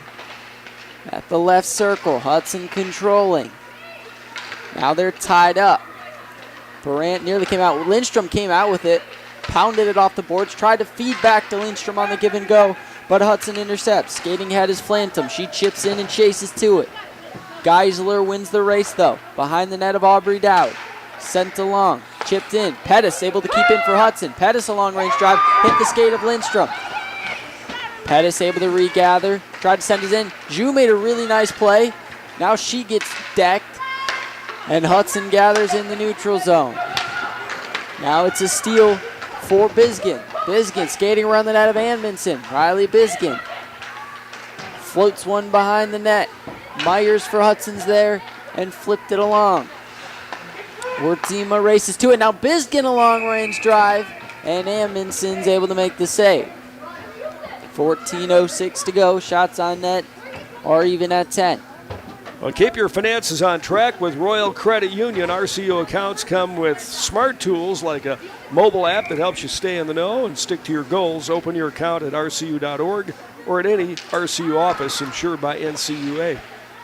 Speaker 4: At the left circle, Hudson controlling. Now they're tied up. Durant nearly came out. Lindstrom came out with it, pounded it off the boards, tried to feed back to Lindstrom on the give and go, but Hudson intercepts. Skating ahead is Flantum. She chips in and chases to it. Geisler wins the race, though, behind the net of Aubrey Dowd. Sent along, chipped in. Pettis able to keep in for Hudson. Pettis a long-range drive, hit the skate of Lindstrom. Pettis able to regather, tried to send it in. Zhu made a really nice play. Now she gets decked, and Hudson gathers in the neutral zone. Now it's a steal for Biskin. Biskin skating around the net of Amundsen. Riley Biskin floats one behind the net. Myers for Hudson's there and flipped it along. Wertzima races to it. Now Biskin a long-range drive, and Amundsen's able to make the save. 14:06 to go. Shots on net are even at 10.
Speaker 3: Well, keep your finances on track with Royal Credit Union. RCU accounts come with smart tools like a mobile app that helps you stay in the know and stick to your goals. Open your account at rcu.org or at any RCU office insured by NCUA.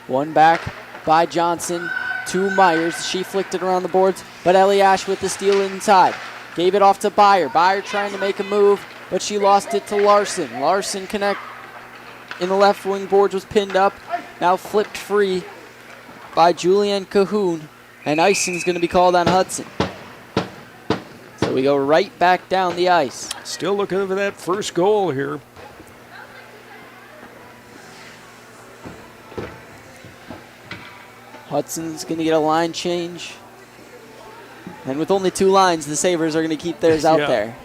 Speaker 4: One back by Johnson to Myers. She flicked it around the boards, but Ellie Ash with the steal inside. Gave it off to Byer. Byer trying to make a move, but she lost it to Larson. Larson connect in the left wing boards was pinned up. Now flipped free by Julianne Cahoon, and icing's going to be called on Hudson. So we go right back down the ice.
Speaker 3: Still looking for that first goal here.
Speaker 4: Hudson's going to get a line change. And with only 2 lines, the Sabres are going to keep theirs out there.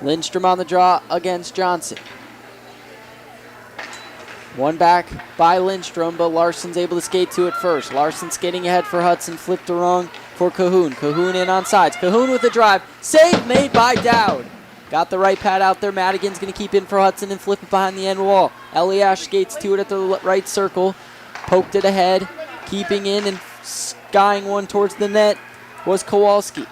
Speaker 4: Lindstrom on the draw against Johnson. One back by Lindstrom, but Larson's able to skate to it first. Larson skating ahead for Hudson, flipped to wrong for Cahoon. Cahoon in on sides. Cahoon with the drive. Save made by Dowd. Got the right pad out there. Madigan's going to keep in for Hudson and flip it behind the end wall. Eliash skates to it at the right circle. Poked it ahead. Keeping in and skying one towards the net was Kowalski.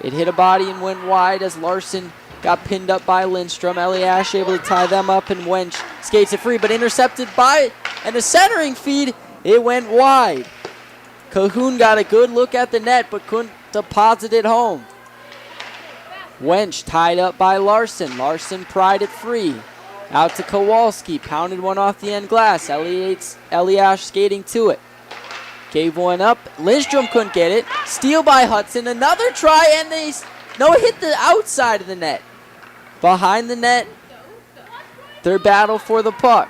Speaker 4: It hit a body and went wide as Larson got pinned up by Lindstrom. Eliash able to tie them up, and Wench skates it free, but intercepted by, and a centering feed, it went wide. Cahoon got a good look at the net, but couldn't deposit it home. Wench tied up by Larson. Larson pried it free. Out to Kowalski, pounded one off the end glass. Eliash skating to it. Gave one up. Lindstrom couldn't get it. Steal by Hudson. Another try, and it hit the outside of the net. Behind the net, their battle for the puck.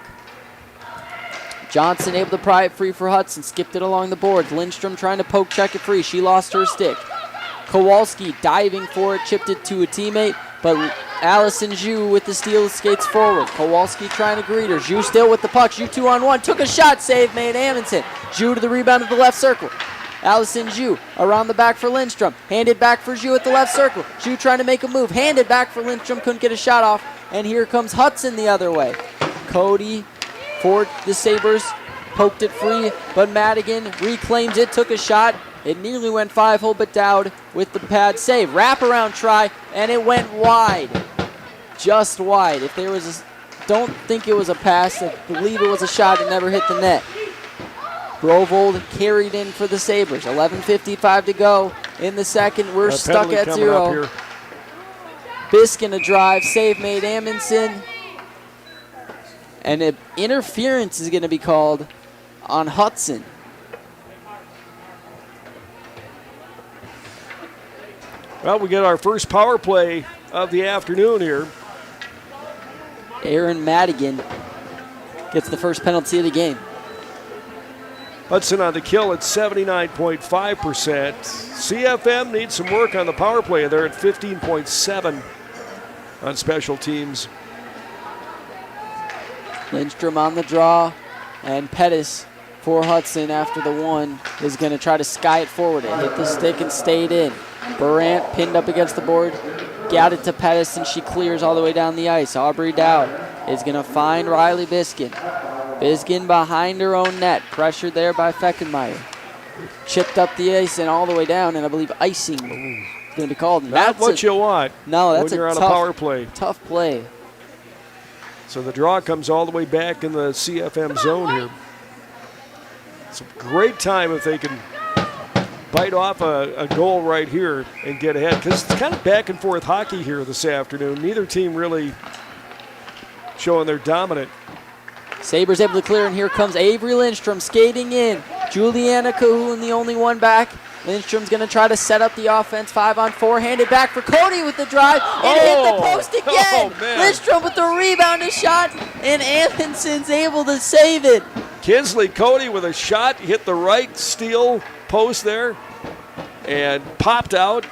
Speaker 4: Johnson able to pry it free for Hudson. Skipped it along the boards. Lindstrom trying to poke check it free. She lost her stick. Kowalski diving for it, chipped it to a teammate, but Allison Zhu with the steal skates forward. Kowalski trying to greet her. Zhu still with the puck. Zhu 2-on-1. Took a shot. Save made Amundsen. Zhu to the rebound at the left circle. Allison Zhu around the back for Lindstrom. Handed back for Zhu at the left circle. Zhu trying to make a move. Handed back for Lindstrom. Couldn't get a shot off. And here comes Hudson the other way. Cody for the Sabres. Poked it free, but Madigan reclaims it. Took a shot. It nearly went 5-hole, but Dowd with the pad save. Wraparound try, and it went wide. Just wide. If there was don't think it was a pass. I believe it was a shot. It never hit the net. Grovold carried in for the Sabres. 11:55 to go in the second. We're stuck at 0. Biskin a drive. Save made Amundsen. And an interference is going to be called on Hudson.
Speaker 3: Well, we get our first power play of the afternoon here.
Speaker 4: Aaron Madigan gets the first penalty of the game.
Speaker 3: Hudson on the kill at 79.5%. CFM needs some work on the power play. They're at 15.7 on special teams.
Speaker 4: Lindstrom on the draw, and Pettis for Hudson after the one is going to try to sky it forward. It hit the stick and stayed in. Burant pinned up against the board, got it to Pettis, and she clears all the way down the ice. Aubrey Dowd is going to find Riley Biskin. Biskin behind her own net, pressured there by Feckenmeyer. Chipped up the ice and all the way down, and I believe icing is going to be called.
Speaker 3: Not what you want.
Speaker 4: No, that's
Speaker 3: when you're on a power play.
Speaker 4: Tough play.
Speaker 3: So the draw comes all the way back in the CFM zone here. It's a great time if they can bite off a goal right here and get ahead, because it's kind of back and forth hockey here this afternoon. Neither team really showing their dominant.
Speaker 4: Sabres able to clear, and here comes Avery Lindstrom skating in. Juliana Cahoon, the only one back. Lindstrom's going to try to set up the offense. 5-on-4, handed back for Cody with the drive. It hit the post again. Lindstrom with the rebound, a shot, and Amundsen's able to save it.
Speaker 3: Kinsley Cody with a shot, hit the right steel post there and popped out.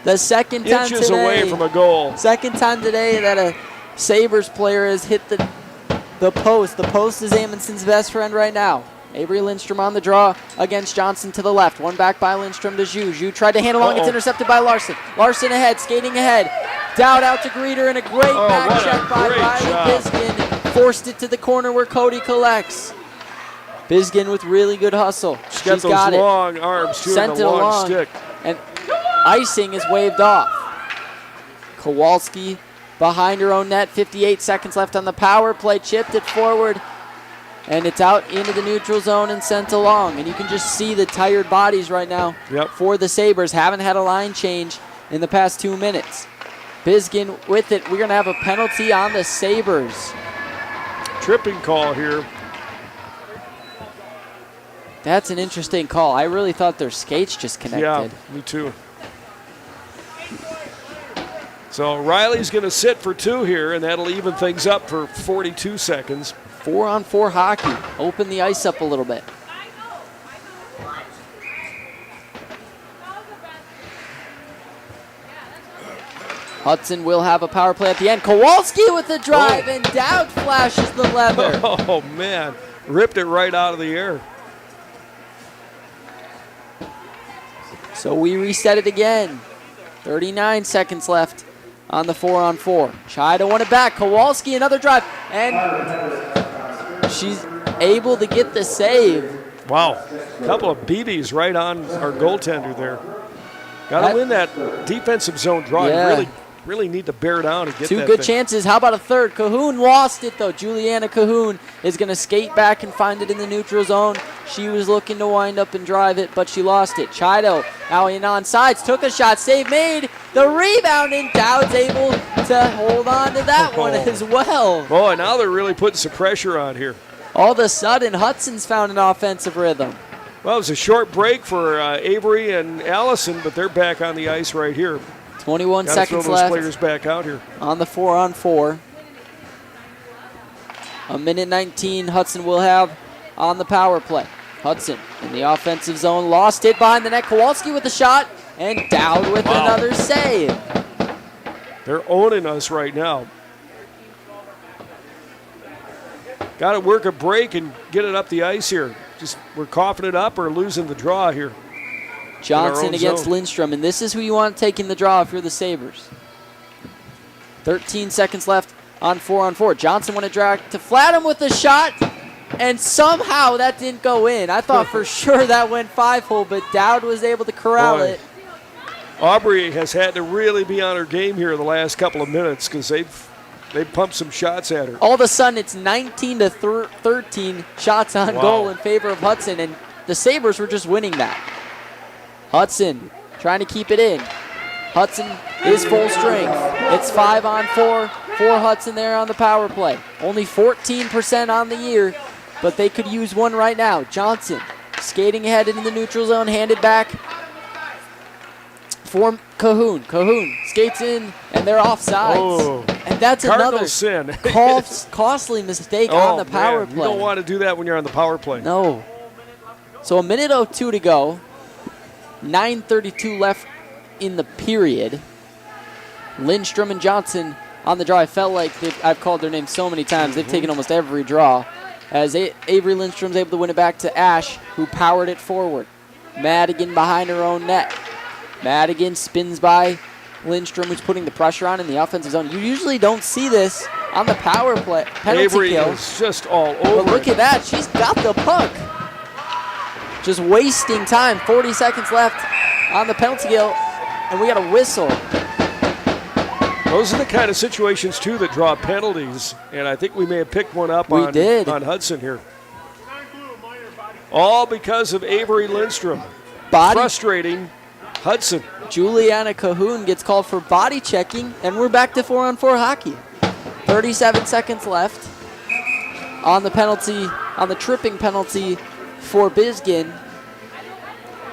Speaker 4: The second time
Speaker 3: inches
Speaker 4: today,
Speaker 3: away from a goal.
Speaker 4: Second time today that a Sabres player has hit the post. The post is Amundsen's best friend right now. Avery Lindstrom on the draw against Johnson to the left. One back by Lindstrom to Zhu. Zhu tried to handle long. It's intercepted by Larson. Larson ahead, skating ahead. Dowd out to Greeter, and a great back check by Riley Biskin. Forced it to the corner where Cody collects. Biskin with really good hustle.
Speaker 3: She's got those long arms too, and a long stick.
Speaker 4: And icing is waved off. Kowalski behind her own net. 58 seconds left on the power play. Chipped it forward. And it's out into the neutral zone and sent along. And you can just see the tired bodies right now for the Sabres. Haven't had a line change in the past 2 minutes. Biskin with it. We're going to have a penalty on the Sabres.
Speaker 3: Tripping call here.
Speaker 4: That's an interesting call. I really thought their skates just connected.
Speaker 3: Yeah, me too. So Riley's going to sit for 2 here, and that'll even things up for 42 seconds.
Speaker 4: 4-on-4 hockey. Open the ice up a little bit. Hudson will have a power play at the end. Kowalski with the drive, and Dowd flashes the leather.
Speaker 3: Oh, man. Ripped it right out of the air.
Speaker 4: So we reset it again. 39 seconds left on the 4-on-4. Chido won it back. Kowalski, another drive. And she's able to get the save.
Speaker 3: Wow. A couple of BBs right on our goaltender there. Got to win that defensive zone draw.
Speaker 4: Yeah.
Speaker 3: You really need to bear down and get
Speaker 4: Two
Speaker 3: that
Speaker 4: good
Speaker 3: thing.
Speaker 4: chances. How about a third? Cahoon lost it, though. Juliana Cahoon is going to skate back and find it in the neutral zone. She was looking to wind up and drive it, but she lost it. Chido now in on sides. Took a shot. Save made. The rebound, and Dowd's able to hold on to that one as well.
Speaker 3: Boy, now they're really putting some pressure on here.
Speaker 4: All of a sudden, Hudson's found an offensive rhythm.
Speaker 3: Well, it was a short break for Avery and Allison, but they're back on the ice right here.
Speaker 4: 21
Speaker 3: Gotta
Speaker 4: seconds
Speaker 3: throw those
Speaker 4: left.
Speaker 3: players back out here.
Speaker 4: On the 4-on-4. A minute 19 Hudson will have on the power play. Hudson in the offensive zone, lost it behind the net. Kowalski with the shot, and Dowd with another save.
Speaker 3: They're owning us right now. Got to work a break and get it up the ice here. Just we're coughing it up or losing the draw here.
Speaker 4: Johnson against Lindstrom, and this is who you want taking the draw if you're the Sabres. 13 seconds left on 4-on-4. Johnson went a drag to Flatham with a shot, and somehow that didn't go in. I thought for sure that went 5-hole, but Dowd was able to corral it.
Speaker 3: Aubrey has had to really be on her game here the last couple of minutes because they've pumped some shots at her.
Speaker 4: All of a sudden, it's 19 to 13 shots on goal in favor of Hudson, and the Sabres were just winning that. Hudson trying to keep it in. Hudson is full strength. It's 5-on-4 for Hudson there on the power play. Only 14% on the year, but they could use one right now. Johnson skating ahead into the neutral zone, handed back for Cahoon. Cahoon skates in, and they're offsides.
Speaker 3: Oh,
Speaker 4: and that's
Speaker 3: cardinal
Speaker 4: another
Speaker 3: sin.
Speaker 4: costly mistake on the power play.
Speaker 3: You don't want to do that when you're on the power play.
Speaker 4: No. So a minute 02 to go. 9:32 left in the period. Lindstrom and Johnson on the draw. I felt like I've called their name so many times. They've taken almost every draw. As Avery Lindstrom's able to win it back to Ash, who powered it forward. Madigan behind her own net. Madigan spins by Lindstrom, who's putting the pressure on in the offensive zone. You usually don't see this on the power play. Penalty
Speaker 3: Avery
Speaker 4: kill.
Speaker 3: is just all over.
Speaker 4: But look at that. She's got the puck. Just wasting time. 40 seconds left on the penalty kill, and we got a whistle.
Speaker 3: Those are the kind of situations, too, that draw penalties, and I think we may have picked one up on Hudson here. All because of Avery Lindstrom. Frustrating Hudson.
Speaker 4: Juliana Cahoon gets called for body checking, and we're back to 4-on-4 hockey. 37 seconds left on the penalty, on the tripping penalty for Biskin.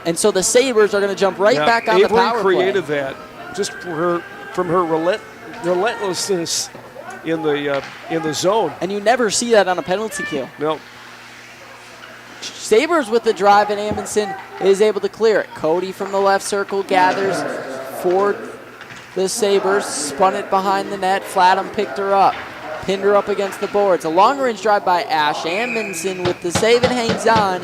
Speaker 4: And so the Sabres are going to jump right back on the power play.
Speaker 3: Avery created that just from her relentlessness in the zone.
Speaker 4: And you never see that on a penalty kill.
Speaker 3: No.
Speaker 4: Sabres with the drive, and Amundsen is able to clear it. Cody from the left circle gathers for the Sabres. Spun it behind the net. Flatham picked her up. Pinned her up against the boards. A long-range drive by Ash. Amundsen with the save and hangs on.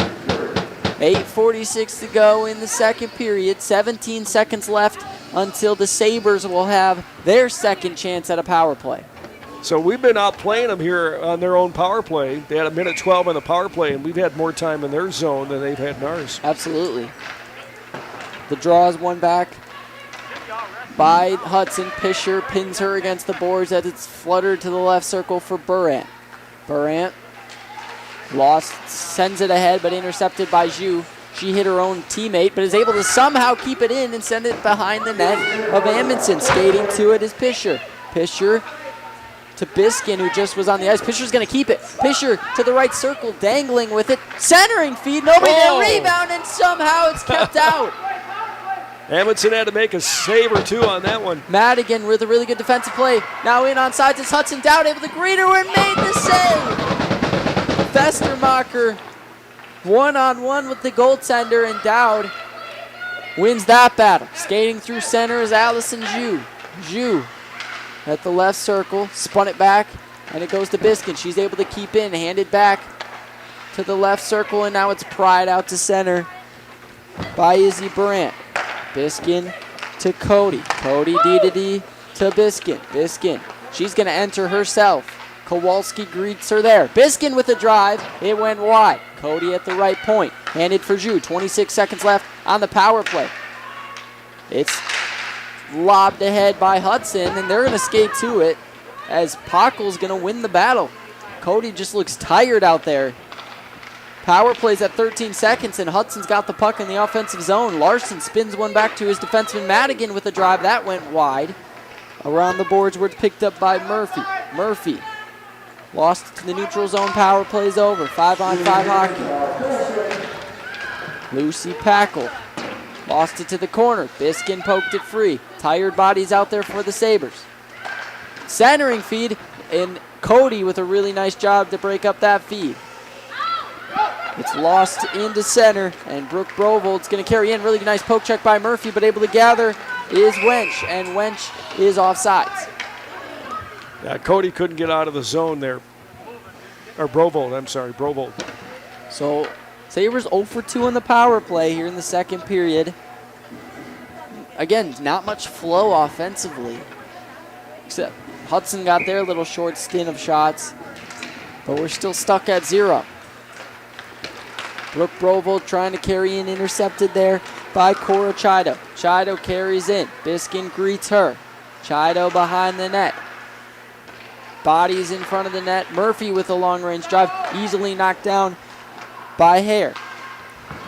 Speaker 4: 8:46 to go in the second period. 17 seconds left until the Sabres will have their second chance at a power play.
Speaker 3: So we've been outplaying them here on their own power play. They had a minute 12 on the power play, and we've had more time in their zone than they've had in ours.
Speaker 4: Absolutely. The draw is one back by Hudson. Pisher pins her against the boards as it's fluttered to the left circle for Burant. Burant lost, sends it ahead, but intercepted by Zhu. She hit her own teammate, but is able to somehow keep it in and send it behind the net of Amundsen. Skating to it is Pisher. Pisher to Biskin, who just was on the ice. Pisher's going to keep it. Pisher to the right circle, dangling with it. Centering feed, nobody there, rebound, and somehow it's kept out.
Speaker 3: Amundsen had to make a save or two on that one.
Speaker 4: Madigan with a really good defensive play. Now in on sides, it's Hudson. Dowd able to greet her and made the save. Vestermacher one-on-one with the goaltender, and Dowd wins that battle. Skating through center is Allison Zhu. Zhu at the left circle, spun it back, and it goes to Biskin. She's able to keep in, hand it back to the left circle, and now it's pried out to center by Izzy Brandt. Biskin to Cody. Cody D to Biskin. Biskin, she's going to enter herself. Kowalski greets her there. Biskin with a drive. It went wide. Cody at the right point. Handed for Ju. 26 seconds left on the power play. It's lobbed ahead by Hudson, and they're going to skate to it as Pockel's going to win the battle. Cody just looks tired out there. Power plays at 13 seconds, and Hudson's got the puck in the offensive zone. Larson spins one back to his defenseman Madigan with a drive. That went wide. Around the boards where it's picked up by Murphy. Murphy lost to the neutral zone. Power plays over. 5-on-5 hockey. Lucy Packel lost it to the corner. Biskin poked it free. Tired bodies out there for the Sabres. Centering feed, and Cody with a really nice job to break up that feed. It's lost into center, and Brooke Brovold's going to carry in. Really nice poke check by Murphy, but able to gather is Wench, and Wench is offsides.
Speaker 3: Yeah, Cody couldn't get out of the zone there. Or Brovold, I'm sorry, Brovold.
Speaker 4: So Sabres 0 for 2 in the power play here in the second period. Again, not much flow offensively. Except Hudson got their little short stint of shots, but we're still stuck at 0. Brooke Brovold trying to carry in, intercepted there by Cora Chido. Chido carries in. Biskin greets her. Chido behind the net. Bodies in front of the net. Murphy with a long-range drive, easily knocked down by Hare.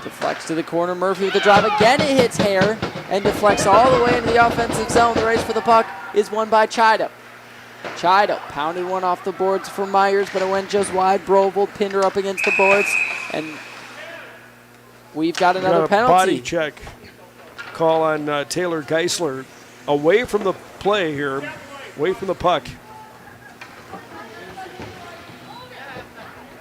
Speaker 4: Deflects to the corner. Murphy with the drive. Again, it hits Hare and deflects all the way into the offensive zone. The race for the puck is won by Chido. Chido pounded one off the boards for Myers, but it went just wide. Brovold pinned her up against the boards, and we've got another penalty.
Speaker 3: Body check call on Taylor Geisler. Away from the play here, away from the puck.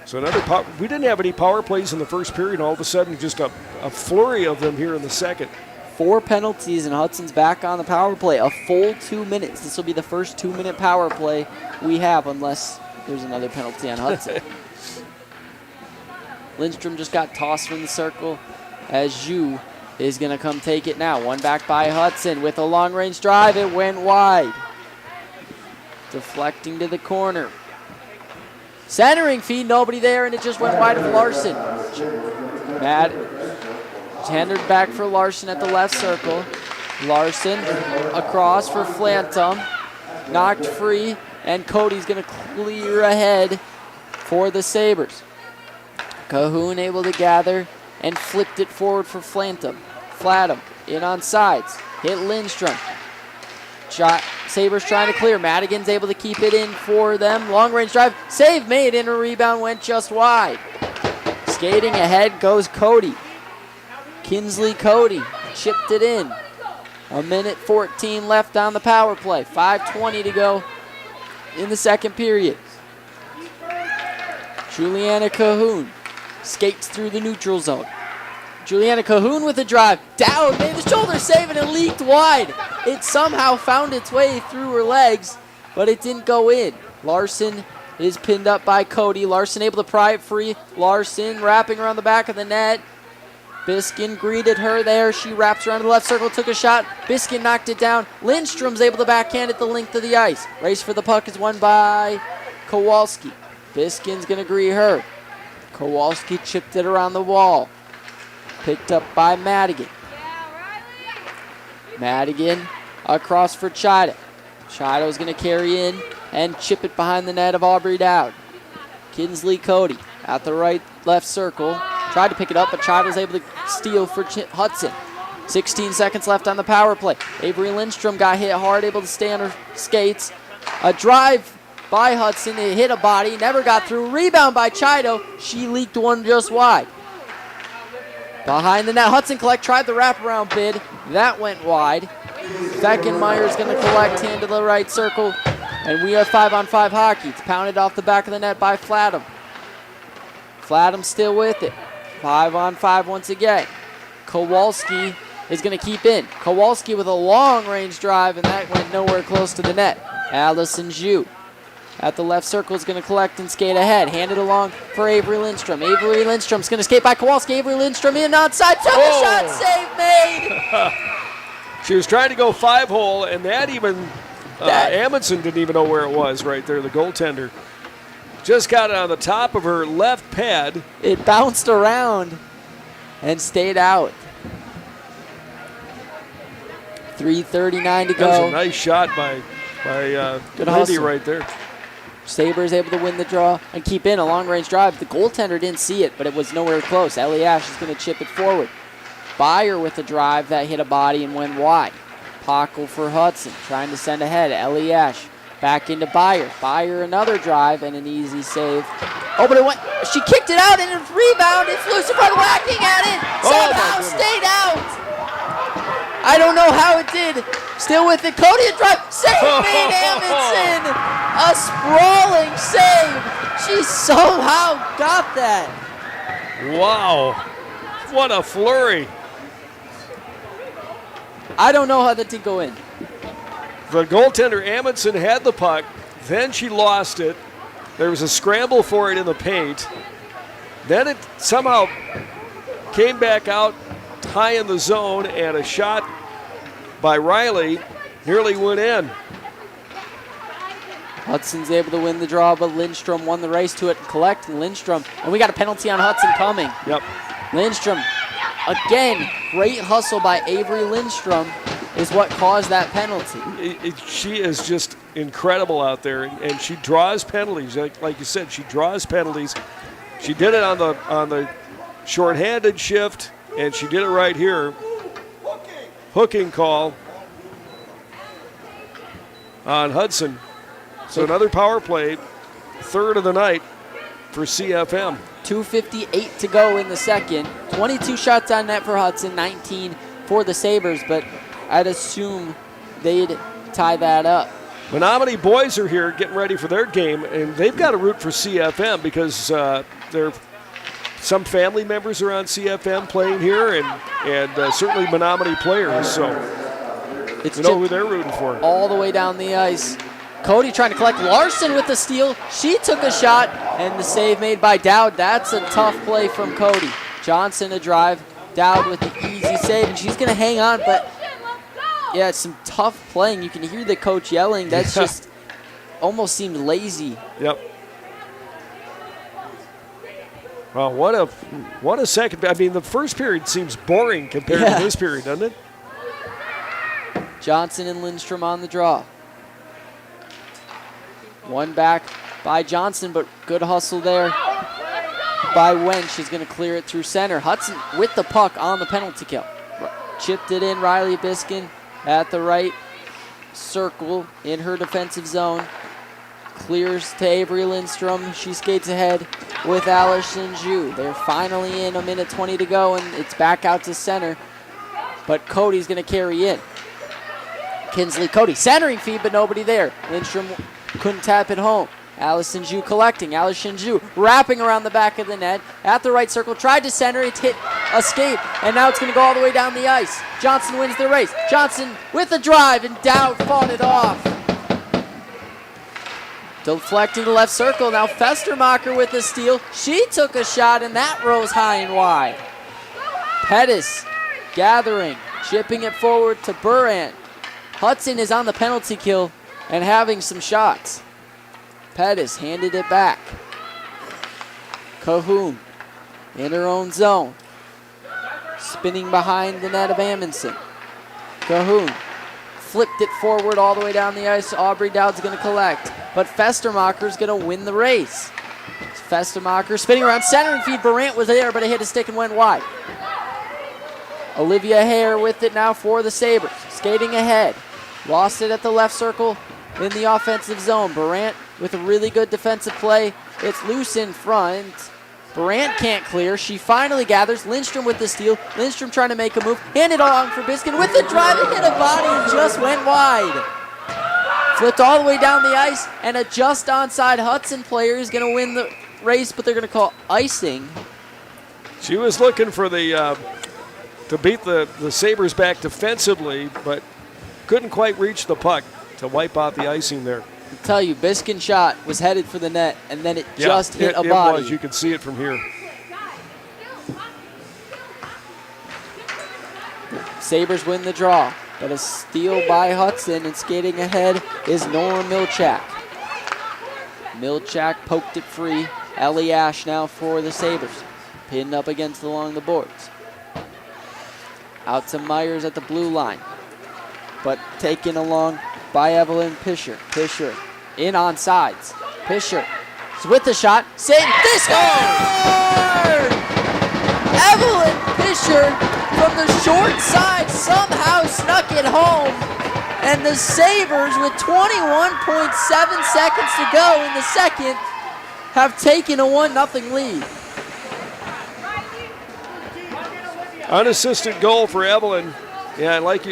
Speaker 3: So another we didn't have any power plays in the first period. All of a sudden, just a flurry of them here in the second.
Speaker 4: 4 penalties, and Hudson's back on the power play. A full 2 minutes. This will be the first 2-minute power play we have, unless there's another penalty on Hudson. Lindstrom just got tossed from the circle as Zhu is going to come take it now. One back by Hudson with a long-range drive. It went wide. Deflecting to the corner. Centering feed, nobody there, and it just went wide of Larson. Tendered back for Larson at the left circle. Larson across for Flantum. Knocked free, and Cody's going to clear ahead for the Sabres. Cahoon able to gather and flipped it forward for Flantum. Flatum in on sides. Hit Lindstrom. Sabres trying to clear. Madigan's able to keep it in for them. Long range drive. Save made, and a rebound went just wide. Skating ahead goes Cody. Kinsley Cody chipped it in. 1:14 left on the power play. 5:20 to go in the second period. Juliana Cahoon skates through the neutral zone. Juliana Cahoon with a drive. Down, made the shoulder save, and it leaked wide. It somehow found its way through her legs, but it didn't go in. Larson is pinned up by Cody. Larson able to pry it free. Larson wrapping around the back of the net. Biskin greeted her there. She wraps around the left circle, took a shot. Biskin knocked it down. Lindstrom's able to backhand it the length of the ice. Race for the puck is won by Kowalski. Biskin's going to greet her. Kowalski chipped it around the wall. Picked up by Madigan. Madigan across for Chido. Chido's going to carry in and chip it behind the net of Aubrey Dowd. Kinsley Cody at the left circle. Tried to pick it up, but Chido's able to steal for Hudson. 16 seconds left on the power play. Avery Lindstrom got hit hard, able to stay on her skates. A drive by Hudson. It hit a body, never got through. Rebound by Chido. She leaked one just wide. Behind the net, Hudson tried the wraparound bid. That went wide. Beckenmeyer's going to collect, hand to the right circle. And we are 5-on-5 hockey. It's pounded off the back of the net by Flatum. Flatum still with it. 5-on-5 once again. Kowalski is going to keep in. Kowalski with a long-range drive, and that went nowhere close to the net. Allison Zhu at the left circle is going to collect and skate ahead. Hand it along for Avery Lindstrom. Avery Lindstrom's going to skate by Kowalski. Avery Lindstrom in onside. Took a shot. Save made.
Speaker 3: She was trying to go 5-hole, and that even Amundsen didn't even know where it was right there, the goaltender. Just got it on the top of her left pad.
Speaker 4: It bounced around and stayed out. 3:39 to go.
Speaker 3: That was a nice shot by
Speaker 4: Good
Speaker 3: Lindy
Speaker 4: hustle.
Speaker 3: right there.
Speaker 4: Sabres able to win the draw and keep in a long-range drive. The goaltender didn't see it, but it was nowhere close. Ellie Ash is going to chip it forward. Byer with a drive that hit a body and went wide. Pockle for Hudson, trying to send ahead. Ellie Ash back into Byer. Byer another drive and an easy save. Oh, but it went. She kicked it out and it's rebound. It's Lucifer whacking at it. Somehow stayed out. I don't know how it did. Still with it. Cody a drive. Save made Amundsen. A sprawling save. She somehow got that.
Speaker 3: Wow. What a flurry.
Speaker 4: I don't know how that did go in.
Speaker 3: The goaltender Amundsen had the puck. Then she lost it. There was a scramble for it in the paint. Then it somehow came back out high in the zone, and a shot by Riley nearly went in.
Speaker 4: Hudson's able to win the draw, but Lindstrom won the race to it and collect. Lindstrom, and we got a penalty on Hudson coming.
Speaker 3: Yep.
Speaker 4: Lindstrom, again, great hustle by Avery Lindstrom is what caused that penalty.
Speaker 3: She is just incredible out there, and she draws penalties. Like you said, she draws penalties. She did it on the shorthanded shift, and she did it right here. Hooking call on Hudson. So another power play, third of the night for CFM.
Speaker 4: 2:58 to go in the second. 22 shots on net for Hudson, 19 for the Sabres, but I'd assume they'd tie that up.
Speaker 3: Menomonie boys are here getting ready for their game, and they've got to root for CFM because some family members are on CFM playing here, and certainly Menomonie players. So you know who they're rooting for.
Speaker 4: All the way down the ice. Cody trying to collect. Larson with the steal. She took a shot, and the save made by Dowd. That's a tough play from Cody. Johnson a drive. Dowd with the easy save, and she's going to hang on, but yeah, it's some tough playing. You can hear the coach yelling. That's just almost seemed lazy.
Speaker 3: Yep. Well, what a second. I mean, the first period seems boring compared to this period, doesn't it?
Speaker 4: Johnson and Lindstrom on the draw. One back by Johnson, but good hustle there by Wen. She's going to clear it through center. Hudson with the puck on the penalty kill. Chipped it in. Riley Biskin at the right circle in her defensive zone. Clears to Avery Lindstrom. She skates ahead with Allison Zhu. They're finally in, a minute 20 to go, and it's back out to center. But Cody's going to carry in. Kinsley Cody centering feed, but nobody there. Lindstrom couldn't tap it home. Allison Zhu collecting. Allison Zhu wrapping around the back of the net. At the right circle, tried to center. It hit a skate, and now it's going to go all the way down the ice. Johnson wins the race. Johnson with the drive, and Dowd fought it off. Deflecting the left circle. Now Festermacher with the steal. She took a shot, and that rose high and wide. Pettis gathering, chipping it forward to Burant. Hudson is on the penalty kill and having some shots. Pettis handed it back. Cahoon in her own zone. Spinning behind the net of Amundsen. Cahoon flipped it forward all the way down the ice. Aubrey Dowd's going to collect. But Festermacher's going to win the race. Festermacher spinning around centering feed. Burant was there, but it hit a stick and went wide. Olivia Hare with it now for the Sabres. Skating ahead. Lost it at the left circle in the offensive zone. Burant with a really good defensive play. It's loose in front. Burant can't clear. She finally gathers. Lindstrom with the steal. Lindstrom trying to make a move. Handed along for Biskin with the drive. It hit a body and just went wide. Flipped all the way down the ice, and a just onside Hudson player is going to win the race, but they're going to call icing.
Speaker 3: She was looking for the to beat the Sabres back defensively, but couldn't quite reach the puck. to wipe out the icing there.
Speaker 4: I tell you, Biskin shot was headed for the net, and then it just hit a body.
Speaker 3: It was. You can see it from here.
Speaker 4: Sabres win the draw, but a steal by Hudson, and skating ahead is Norm Milchak. Milchak poked it free. Ellie Ash now for the Sabres. Pinned up against along the boards. Out to Myers at the blue line, but taken along by Evelyn Pisher. Pisher in on sides. Pisher is with the shot. Save. They score! Evelyn Pisher from the short side somehow snuck it home. And the Sabres, with 21.7 seconds to go in the second, have taken a 1-0 lead.
Speaker 3: Unassisted goal for Evelyn. Yeah, like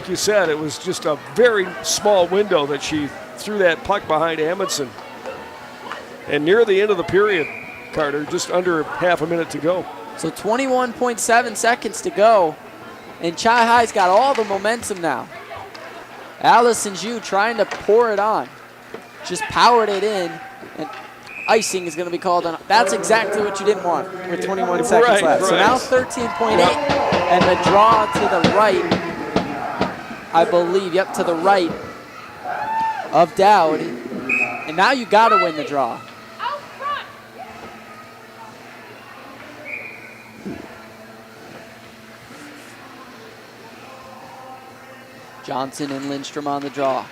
Speaker 3: you said, it was just a very small window that she threw that puck behind Amundsen. And near the end of the period, Carter, just under half a minute to go.
Speaker 4: So 21.7 seconds to go, and Chi High's got all the momentum now. Allison Zhu trying to pour it on. Just powered it in, and icing is going to be called on. That's exactly what you didn't want with 21 seconds left. So now 13.8, and the draw to the right, I believe, to the right of Dowd. And now you got to win the draw. Johnson and Lindstrom on the draw.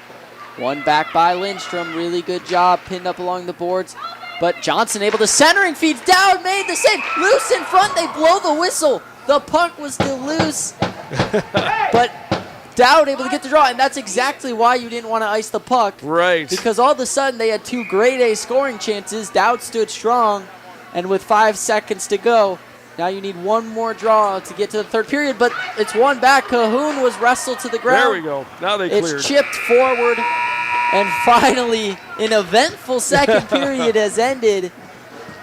Speaker 4: One back by Lindstrom. Really good job. Pinned up along the boards. But Johnson able to centering feeds. Dowd made the save. Loose in front. They blow the whistle. The puck was still loose. But Dowd able to get the draw. And that's exactly why you didn't want to ice the puck.
Speaker 3: Right.
Speaker 4: Because all of a sudden they had two grade A scoring chances. Dowd stood strong. And with 5 seconds to go, now you need one more draw to get to the third period, but it's one back. Cahoon was wrestled to the ground.
Speaker 3: There we go. Now they cleared.
Speaker 4: It's chipped forward, and finally an eventful second period has ended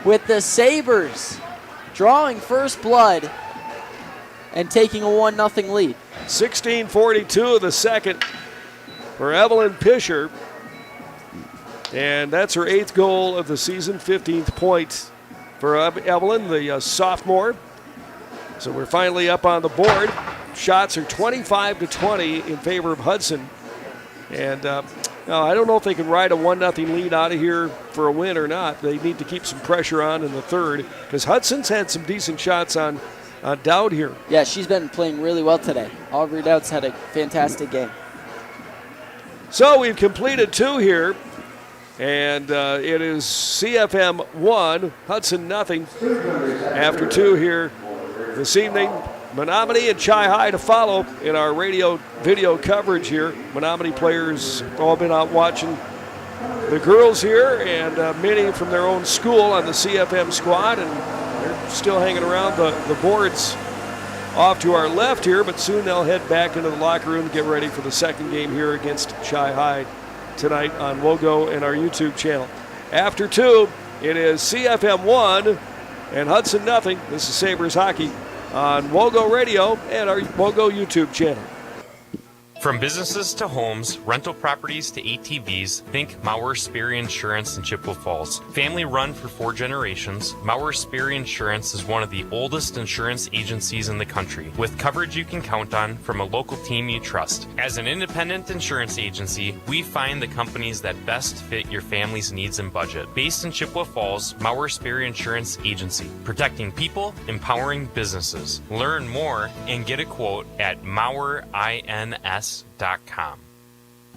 Speaker 4: with the Sabres drawing first blood and taking a 1-0 lead.
Speaker 3: 16:42 of the second for Evelyn Pisher, and that's her 8th goal of the season, 15th point for Evelyn, the sophomore. So we're finally up on the board. Shots are 25-20 in favor of Hudson. And I don't know if they can ride a 1-0 lead out of here for a win or not. They need to keep some pressure on in the third, because Hudson's had some decent shots on Dowd here.
Speaker 4: Yeah, she's been playing really well today. Aubrey Dowd's had a fantastic game.
Speaker 3: So we've completed 2 here. And it is CFM 1, Hudson nothing. After 2 here this evening, Menomonie and Chi High to follow in our radio video coverage here. Menomonie players all been out watching the girls here, and many from their own school on the CFM squad, and they're still hanging around the boards off to our left here, but soon they'll head back into the locker room to get ready for the second game here against Chi High tonight on WOGO and our YouTube channel. After 2, it is CFM 1 and Hudson nothing. This is Sabres Hockey on WOGO Radio and our WOGO YouTube channel.
Speaker 19: From businesses to homes, rental properties to ATVs, think Mauer Sperry Insurance in Chippewa Falls. Family run for 4 generations, Mauer Sperry Insurance is one of the oldest insurance agencies in the country, with coverage you can count on from a local team you trust. As an independent insurance agency, we find the companies that best fit your family's needs and budget. Based in Chippewa Falls, Mauer Sperry Insurance Agency, protecting people, empowering businesses. Learn more and get a quote at MauerINS.com.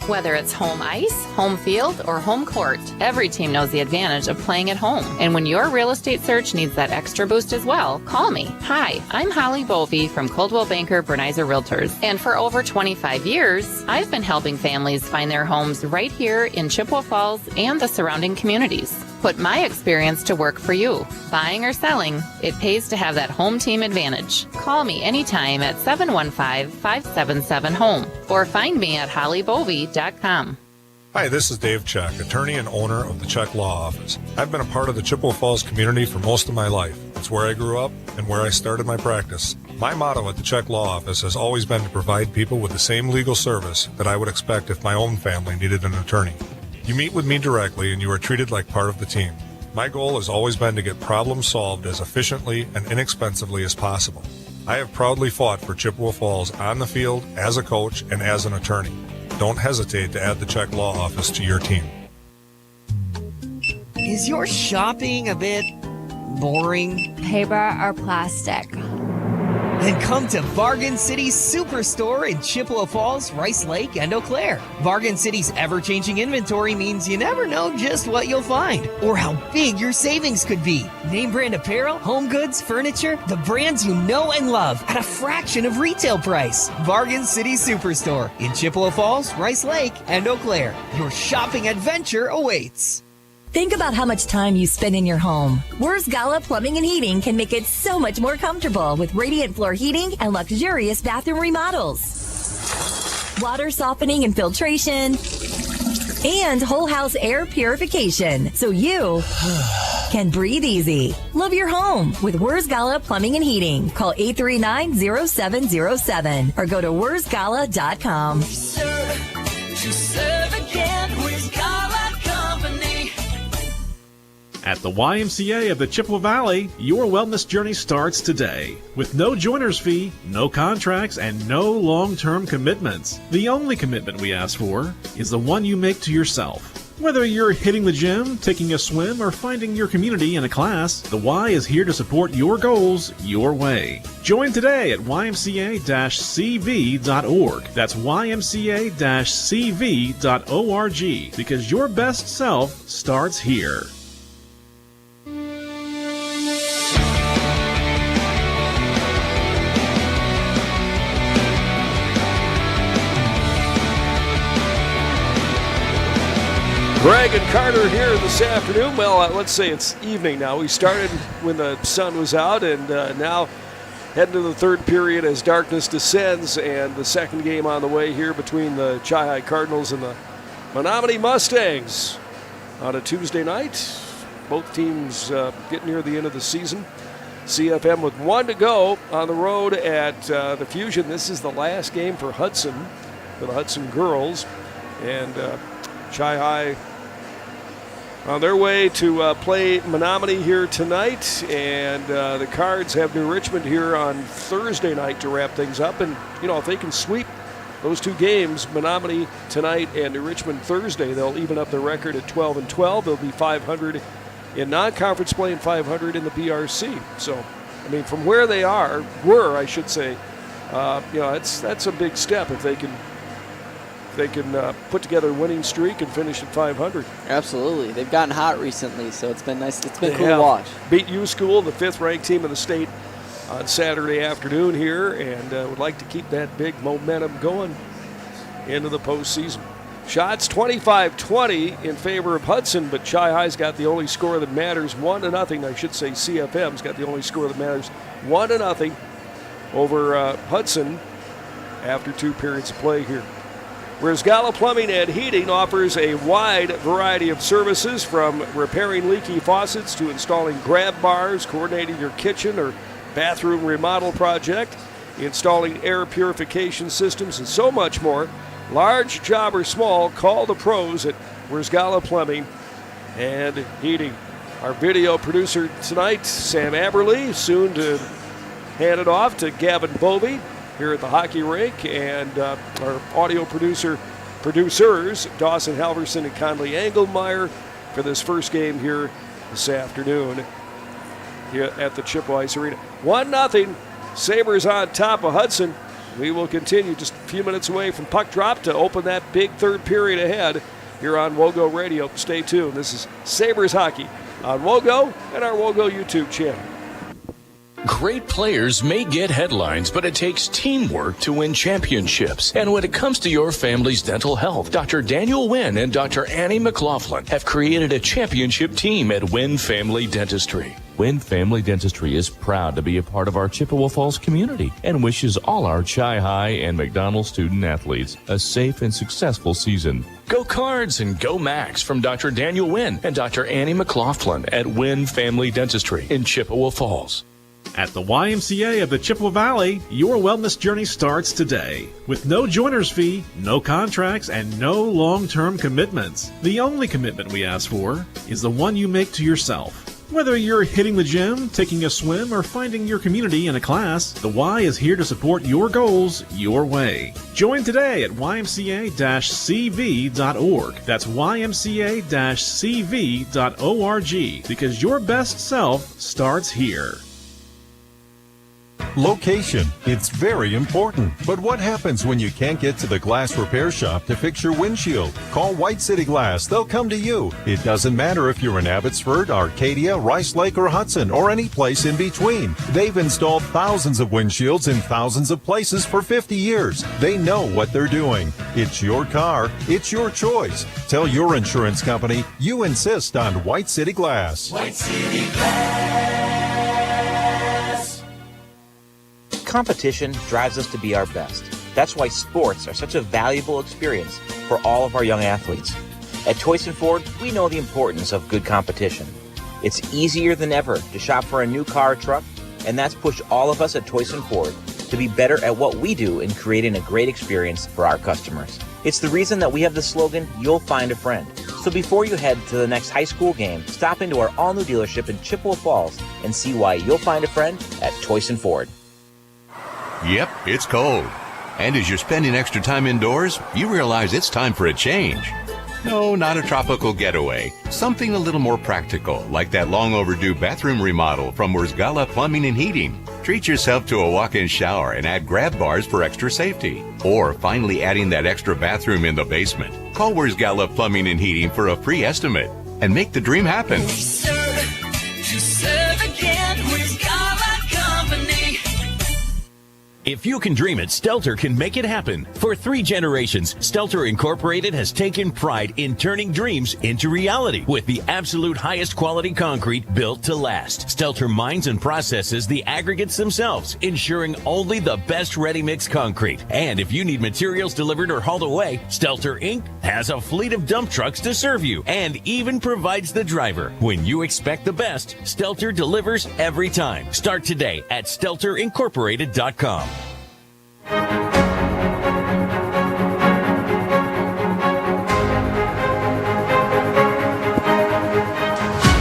Speaker 20: Whether it's home ice, home field, or home court, every team knows the advantage of playing at home. And when your real estate search needs that extra boost as well, call me. Hi, I'm Holly Bovey from Coldwell Banker Bernizer Realtors. And for over 25 years, I've been helping families find their homes right here in Chippewa Falls and the surrounding communities. Put my experience to work for you. Buying or selling, it pays to have that home team advantage. Call me anytime at 715-577-HOME or find me at hollybovey.com.
Speaker 9: Hi, this is Dave Check, attorney and owner of the Check Law Office. I've been a part of the Chippewa Falls community for most of my life. It's where I grew up and where I started my practice. My motto at the Check Law Office has always been to provide people with the same legal service that I would expect if my own family needed an attorney. You meet with me directly and you are treated like part of the team. My goal has always been to get problems solved as efficiently and inexpensively as possible. I have proudly fought for Chippewa Falls on the field, as a coach, and as an attorney. Don't hesitate to add the Check Law Office to your team.
Speaker 22: Is your shopping a bit boring?
Speaker 23: Paper or plastic?
Speaker 22: Then come to Bargain City's Superstore in Chippewa Falls, Rice Lake, and Eau Claire. Bargain City's ever-changing inventory means you never know just what you'll find or how big your savings could be. Name brand apparel, home goods, furniture, the brands you know and love at a fraction of retail price. Bargain City Superstore in Chippewa Falls, Rice Lake, and Eau Claire. Your shopping adventure awaits.
Speaker 14: Think about how much time you spend in your home. Wurz Gala Plumbing and Heating can make it so much more comfortable with radiant floor heating and luxurious bathroom remodels. Water softening and filtration, and whole house air purification, so you can breathe easy. Love your home with Wurz Gala Plumbing and Heating. Call 839-0707 or go to wurzgala.com.
Speaker 2: To serve again, Wurz Gala Company.
Speaker 15: At the YMCA of the Chippewa Valley, your wellness journey starts today. With no joiner's fee, no contracts, and no long-term commitments. The only commitment we ask for is the one you make to yourself. Whether you're hitting the gym, taking a swim, or finding your community in a class, the Y is here to support your goals your way. Join today at ymca-cv.org. That's ymca-cv.org, because your best self starts here.
Speaker 3: Greg and Carter here this afternoon. Well, let's say it's evening now. We started when the sun was out, and now heading to the third period as darkness descends, and the second game on the way here between the Chi-Hi Cardinals and the Menomonie Mustangs on a Tuesday night. Both teams getting near the end of the season. CFM with one to go on the road at the Fusion. This is the last game for Hudson, for the Hudson girls, and Chi-Hi on their way to play Menomonie here tonight, and the Cards have New Richmond here on Thursday night to wrap things up. And, you know, if they can sweep those two games, Menomonie tonight and New Richmond Thursday, they'll even up their record at 12-12. They'll be 500 in non-conference play and 500 in the BRC. So, I mean, from where they were, I should say, you know, that's a big step if they can put together a winning streak and finish at 500.
Speaker 4: Absolutely. They've gotten hot recently, so it's been nice. It's been cool to watch.
Speaker 3: Beat U School, the 5th-ranked team in the state, on Saturday afternoon here, and would like to keep that big momentum going into the postseason. Shots 25-20 in favor of Hudson, but Chi-Hi's got the only score that matters, 1-0. I should say CFM's got the only score that matters, 1-0 over Hudson after 2 periods of play here. Wurz Gala Plumbing and Heating offers a wide variety of services, from repairing leaky faucets to installing grab bars, coordinating your kitchen or bathroom remodel project, installing air purification systems, and so much more. Large job or small, call the pros at Wurz Gala Plumbing and Heating. Our video producer tonight, Sam Aberly, soon to hand it off to Gavin Bovey here at the hockey rink, and our audio producers, Dawson Halverson and Conley Engelmeyer, for this first game here this afternoon here at the Chippewa Ice Arena. 1-0, Sabres on top of Hudson. We will continue just a few minutes away from puck drop to open that big third period ahead here on WOGO Radio. Stay tuned. This is Sabres Hockey on WOGO and our WOGO YouTube channel.
Speaker 24: Great players may get headlines, but it takes teamwork to win championships. And when it comes to your family's dental health, Dr. Daniel Wynn and Dr. Annie McLaughlin have created a championship team at Wynn Family Dentistry. Wynn Family Dentistry is proud to be a part of our Chippewa Falls community and wishes all our Chi High and McDonald student athletes a safe and successful season. Go Cards and Go Max from Dr. Daniel Wynn and Dr. Annie McLaughlin at Wynn Family Dentistry in Chippewa Falls.
Speaker 15: At the YMCA of the Chippewa Valley, your wellness journey starts today. With no joiner's fee, no contracts, and no long-term commitments. The only commitment we ask for is the one you make to yourself. Whether you're hitting the gym, taking a swim, or finding your community in a class, the Y is here to support your goals your way. Join today at ymca-cv.org. That's ymca-cv.org, because your best self starts here.
Speaker 5: Location. It's very important. But what happens when you can't get to the glass repair shop to fix your windshield? Call White City Glass. They'll come to you. It doesn't matter if you're in Abbotsford, Arcadia, Rice Lake, or Hudson, or any place in between. They've installed thousands of windshields in thousands of places for 50 years. They know what they're doing. It's your car. It's your choice. Tell your insurance company you insist on White City Glass.
Speaker 2: White City Glass.
Speaker 6: Competition drives us to be our best. That's why sports are such a valuable experience for all of our young athletes. At Toyson Ford, we know the importance of good competition. It's easier than ever to shop for a new car or truck, and that's pushed all of us at Toyson Ford to be better at what we do in creating a great experience for our customers. It's the reason that we have the slogan, "You'll find a friend." So before you head to the next high school game, stop into our all-new dealership in Chippewa Falls and see why you'll find a friend at Toyson Ford.
Speaker 16: Yep, it's cold. And as you're spending extra time indoors, you realize it's time for a change. No, not a tropical getaway. Something a little more practical, like that long overdue bathroom remodel from Wurzgala Plumbing and Heating. Treat yourself to a walk-in shower and add grab bars for extra safety. Or finally adding that extra bathroom in the basement. Call Wurzgala Plumbing and Heating for a free estimate and make the dream happen.
Speaker 2: We serve again, Wurzgala Company.
Speaker 10: If you can dream it, Stelter can make it happen. For 3 generations, Stelter Incorporated has taken pride in turning dreams into reality with the absolute highest quality concrete built to last. Stelter mines and processes the aggregates themselves, ensuring only the best ready-mix concrete. And if you need materials delivered or hauled away, Stelter Inc. has a fleet of dump trucks to serve you and even provides the driver. When you expect the best, Stelter delivers every time. Start today at StelterIncorporated.com.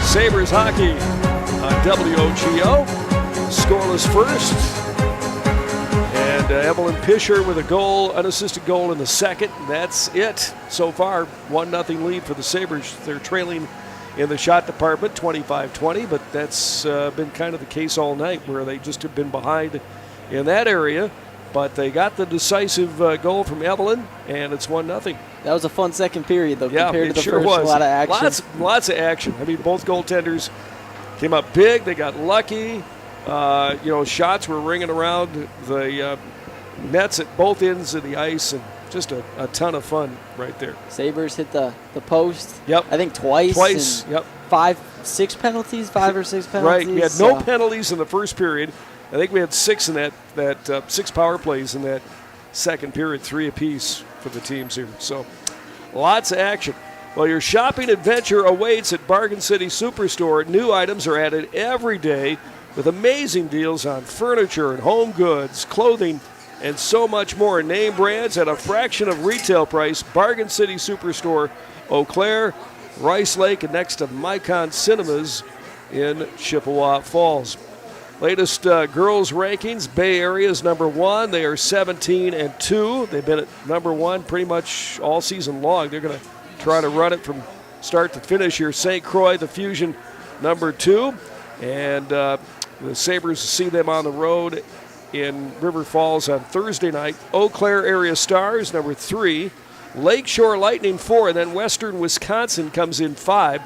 Speaker 3: Sabres hockey on WOGO. Scoreless first. And Evelyn Pisher with a goal, unassisted goal in the second. That's it so far. 1-0 lead for the Sabres. They're trailing in the shot department, 25-20, but that's been kind of the case all night where they just have been behind in that area. But they got the decisive goal from Evelyn, and it's 1-0.
Speaker 4: That was a fun second period, though,
Speaker 3: Yeah,
Speaker 4: compared to the
Speaker 3: sure
Speaker 4: first.
Speaker 3: was.
Speaker 4: A lot of action.
Speaker 3: Lots of action. I mean, both goaltenders came up big. They got lucky. Shots were ringing around the nets at both ends of the ice, and just a ton of fun right there.
Speaker 4: Sabres hit the post.
Speaker 3: Yep.
Speaker 4: I think twice.
Speaker 3: Yep.
Speaker 4: 5 or 6 penalties.
Speaker 3: Right. We had no penalties in the first period. I think we had 6 in that 6 power plays in that second period, 3 apiece for the teams here. So lots of action. Well, your shopping adventure awaits at Bargain City Superstore. New items are added every day with amazing deals on furniture and home goods, clothing, and so much more. Name brands at a fraction of retail price. Bargain City Superstore, Eau Claire, Rice Lake, and next to Micon Cinemas in Chippewa Falls. Latest girls rankings, Bay Area is number 1. They are 17-2. They've been at number 1 pretty much all season long. They're going to try to run it from start to finish here. St. Croix, the Fusion, number 2. And the Sabres see them on the road in River Falls on Thursday night. Eau Claire Area Stars, number 3. Lakeshore Lightning, 4. And then Western Wisconsin comes in 5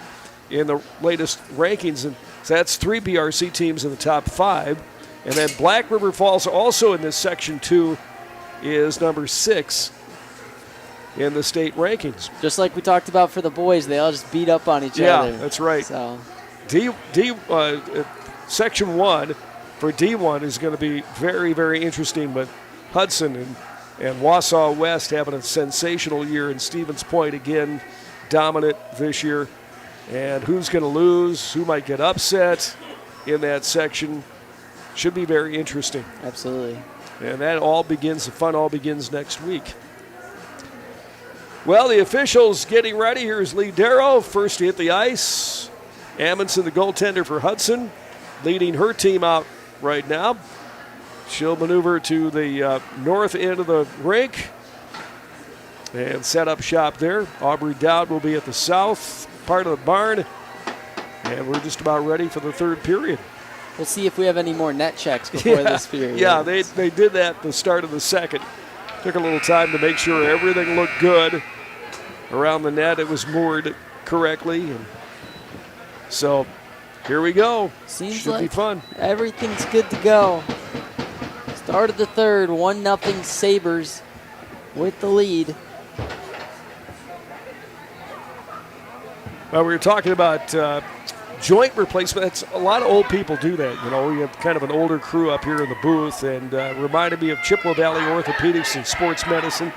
Speaker 3: in the latest rankings. And so that's 3 BRC teams in the top 5. And then Black River Falls, also in this section 2, is number 6 in the state rankings.
Speaker 4: Just like we talked about for the boys, they all just beat up on each other.
Speaker 3: Yeah, that's right.
Speaker 4: So
Speaker 3: Section 1 for D1 is going to be very, very interesting, but Hudson and Wausau West having a sensational year, and Stevens Point again dominant this year. And who's going to lose, who might get upset in that section, should be very interesting.
Speaker 4: Absolutely.
Speaker 3: And that all begins, the fun all begins next week. Well, the officials getting ready. Here's Lee Darrow, first to hit the ice. Amundsen, the goaltender for Hudson, leading her team out right now. She'll maneuver to the north end of the rink and set up shop there. Aubrey Dowd will be at the south part of the barn. And we're just about ready for the third period.
Speaker 4: We'll see if we have any more net checks before this period.
Speaker 3: Yeah, they did that at the start of the second. Took a little time to make sure everything looked good around the net. It was moored correctly. And so here we go.
Speaker 4: Seems
Speaker 3: Should
Speaker 4: like
Speaker 3: be fun.
Speaker 4: Everything's good to go. Start of the third, 1-0 Sabres with the lead.
Speaker 3: Well, we were talking about joint replacement. That's, a lot of old people do that. You know, we have kind of an older crew up here in the booth, and reminded me of Chippewa Valley Orthopedics and Sports Medicine.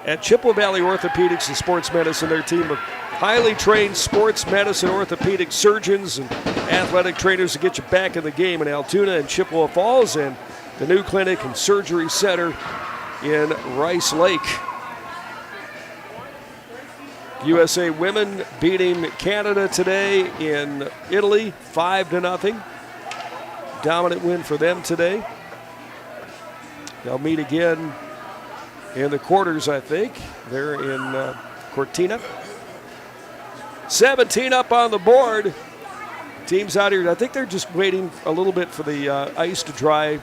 Speaker 3: At Chippewa Valley Orthopedics and Sports Medicine, their team of highly trained sports medicine orthopedic surgeons and athletic trainers to get you back in the game in Altoona and Chippewa Falls, and the new clinic and surgery center in Rice Lake. USA women beating Canada today in Italy 5-0. Dominant win for them today. They'll meet again in the quarters, I think. They're in Cortina. 17 up on the board. Teams out here, I think they're just waiting a little bit for the ice to dry.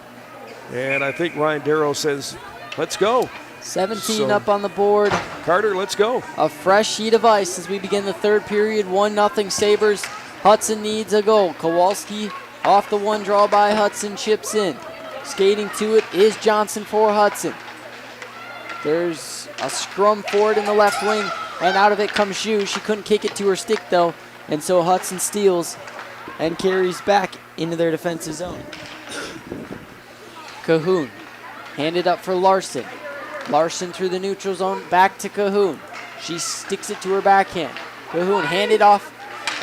Speaker 3: And I think Ryan Darrow says, let's go.
Speaker 4: 17 up on the board.
Speaker 3: Carter, let's go.
Speaker 4: A fresh sheet of ice as we begin the third period. 1-0 Sabres. Hudson needs a goal. Kowalski off the one draw by Hudson, chips in. Skating to it is Johnson for Hudson. There's a scrum forward in the left wing, and out of it comes Xu. She couldn't kick it to her stick, though, and so Hudson steals and carries back into their defensive zone. Cahoon handed up for Larson. Larson through the neutral zone, back to Cahoon. She sticks it to her backhand. Cahoon handed off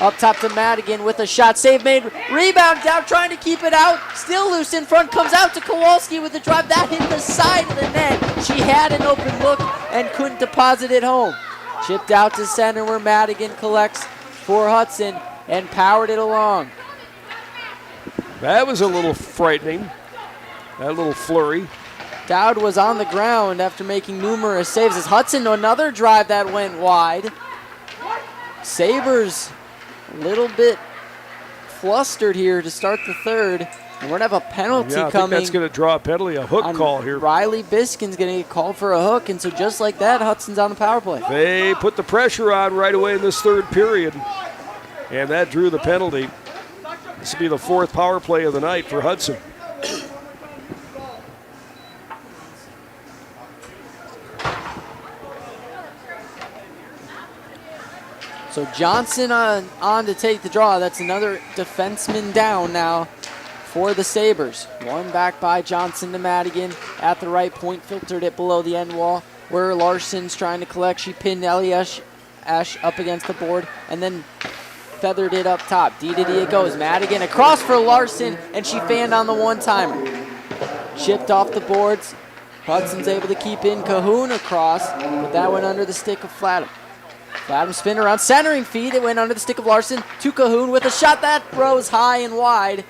Speaker 4: up top to Madigan with a shot. Save made. Rebound down, trying to keep it out. Still loose in front. Comes out to Kowalski with the drive. That hit the side of the net. She had an open look and couldn't deposit it home. Chipped out to center where Madigan collects for Hudson and powered it along.
Speaker 3: That was a little frightening. That little flurry.
Speaker 4: Dowd was on the ground after making numerous saves. As Hudson, another drive that went wide. Sabres a little bit flustered here to start the third. And we're going to have a penalty
Speaker 3: coming. I think that's going to draw a penalty, a hook call here.
Speaker 4: Riley Biskin's going to get called for a hook, and so just like that, Hudson's on the power play.
Speaker 3: They put the pressure on right away in this third period, and that drew the penalty. This will be the fourth power play of the night for Hudson.
Speaker 4: So Johnson on to take the draw. That's another defenseman down now for the Sabres. One back by Johnson to Madigan at the right point. Filtered it below the end wall where Larson's trying to collect. She pinned Ellie Ash up against the board and then feathered it up top. D to D it goes. Madigan across for Larson, and she fanned on the one-timer. Chipped off the boards. Hudson's able to keep in. Cahoon across, but that went under the stick of Flatham. Flatham spin around, centering feed. It went under the stick of Larson to Cahoon with a shot that rose high and wide.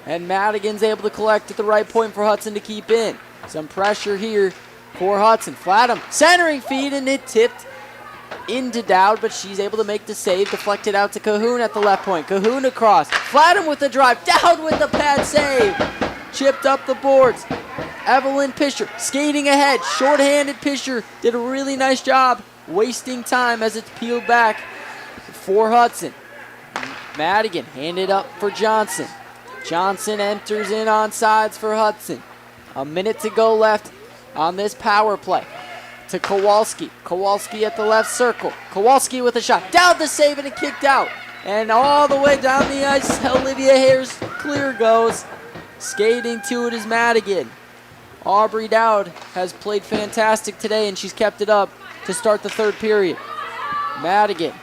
Speaker 4: And Madigan's able to collect at the right point for Hudson to keep in. Some pressure here for Hudson. Flatham centering feed, and it tipped into Dowd, but she's able to make the save. Deflected out to Cahoon at the left point. Cahoon across. Flatham with the drive. Dowd with the pad save. Chipped up the boards. Evelyn Pisher skating ahead. Short-handed Pisher did a really nice job wasting time as it's peeled back for Hudson. Madigan handed up for Johnson. Johnson enters in on sides for Hudson. A minute to go left on this power play. To Kowalski. Kowalski at the left circle. Kowalski with a shot. Down the save, and it kicked out. And all the way down the ice, Olivia Hare's clear goes. Skating to it is Madigan. Aubrey Dowd has played fantastic today, and she's kept it up to start the third period. Madigan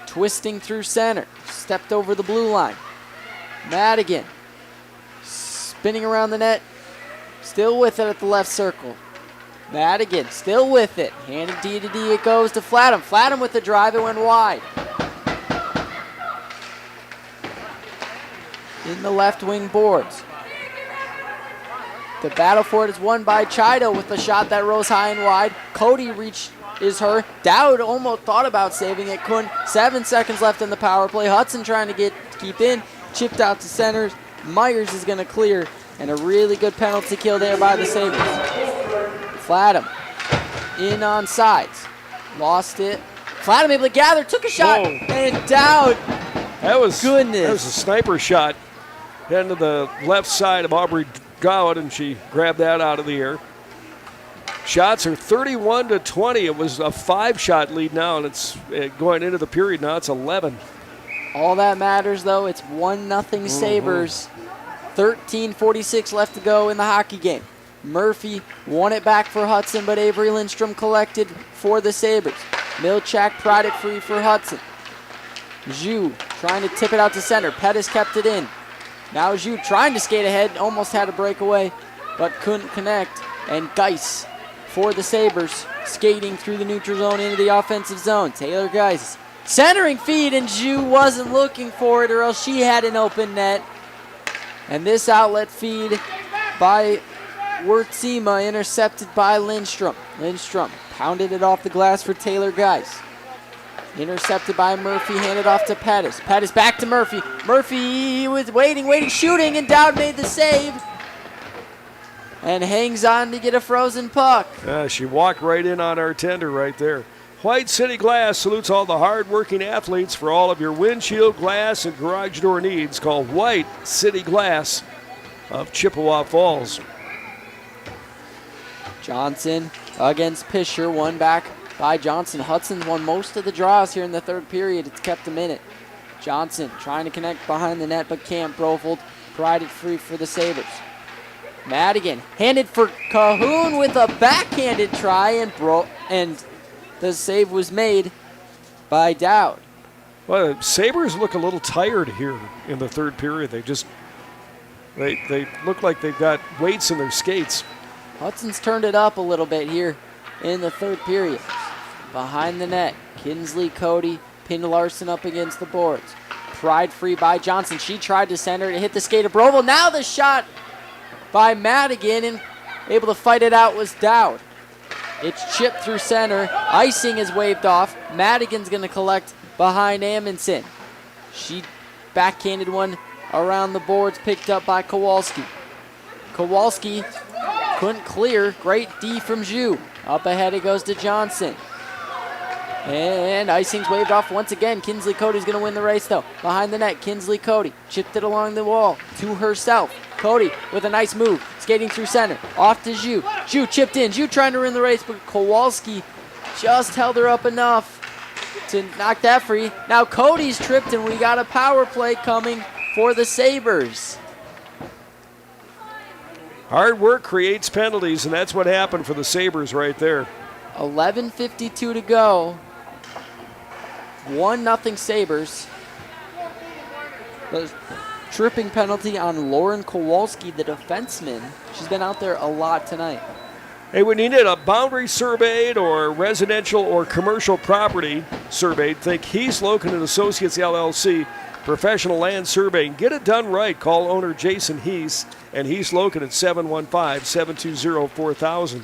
Speaker 4: twisting through center, stepped over the blue line. Madigan spinning around the net, still with it at the left circle. Madigan still with it, handing D to D, it goes to Flatham. Flatham with the drive, it went wide. In the left wing boards. The battle for it is won by Chido with a shot that rose high and wide. Cody reaches her. Dowd almost thought about saving it, couldn't. 7 seconds left in the power play. Hudson trying to keep in. Chipped out to centers. Myers is going to clear. And a really good penalty kill there by the Sabres. Flatham in on sides. Lost it. Flatham able to gather, took a shot, and Dowd.
Speaker 3: That was a sniper shot. Heading to the left side of Aubrey Dowd, and she grabbed that out of the air. Shots are 31-20. It was a 5-shot lead now, and it's going into the period now. It's 11.
Speaker 4: All that matters, though, it's 1-0 Sabres. 13:46 left to go in the hockey game. Murphy won it back for Hudson, but Avery Lindstrom collected for the Sabres. Milchak pried it free for Hudson. Zhu trying to tip it out to center. Pettis kept it in. Now Zhu trying to skate ahead, almost had a breakaway, but couldn't connect. And Geis for the Sabres, skating through the neutral zone into the offensive zone. Taylor Geis centering feed, and Zhu wasn't looking for it, or else she had an open net. And this outlet feed by Wurtzima intercepted by Lindstrom. Lindstrom pounded it off the glass for Taylor Geis. Intercepted by Murphy, handed off to Pettis. Pettis back to Murphy. Murphy was waiting, shooting, and Dowd made the save. And hangs on to get a frozen puck.
Speaker 3: She walked right in on our tender right there. White City Glass salutes all the hard-working athletes. For all of your windshield, glass, and garage door needs, call White City Glass of Chippewa Falls.
Speaker 4: Johnson against Pisher, one back by Johnson. Hudson won most of the draws here in the third period. It's kept a minute. Johnson trying to connect behind the net, but can't. Brofold pried it free for the Sabres. Madigan handed for Cahoon with a backhanded try, and the save was made by Dowd.
Speaker 3: Well, the Sabres look a little tired here in the third period. They look like they've got weights in their skates.
Speaker 4: Hudson's turned it up a little bit here in the third period. Behind the net, Kinsley Cody pinned Larson up against the boards. Pried free by Johnson. She tried to center to hit the skate of Brovel. Now the shot by Madigan, and able to fight it out was Dowd. It's chipped through center. Icing is waved off. Madigan's going to collect behind Amundsen. She backhanded one around the boards, picked up by Kowalski. Kowalski couldn't clear. Great D from Zhu. Up ahead it goes to Johnson. And icing's waved off once again. Kinsley Cody's going to win the race, though. Behind the net, Kinsley Cody chipped it along the wall to herself. Cody with a nice move, skating through center. Off to Zhu. Zhu chipped in. Zhu trying to win the race, but Kowalski just held her up enough to knock that free. Now Cody's tripped, and we got a power play coming for the Sabres.
Speaker 3: Hard work creates penalties, and that's what happened for the Sabres right there.
Speaker 4: 11:52 to go. 1-0 Sabres. The tripping penalty on Lauren Kowalski, the defenseman. She's been out there a lot tonight.
Speaker 3: Hey, when you need a boundary surveyed or residential or commercial property surveyed, think Heath Loken and Associates LLC, professional land surveying. Get it done right. Call owner Jason Heath and Heath Loken at 715-720-4000.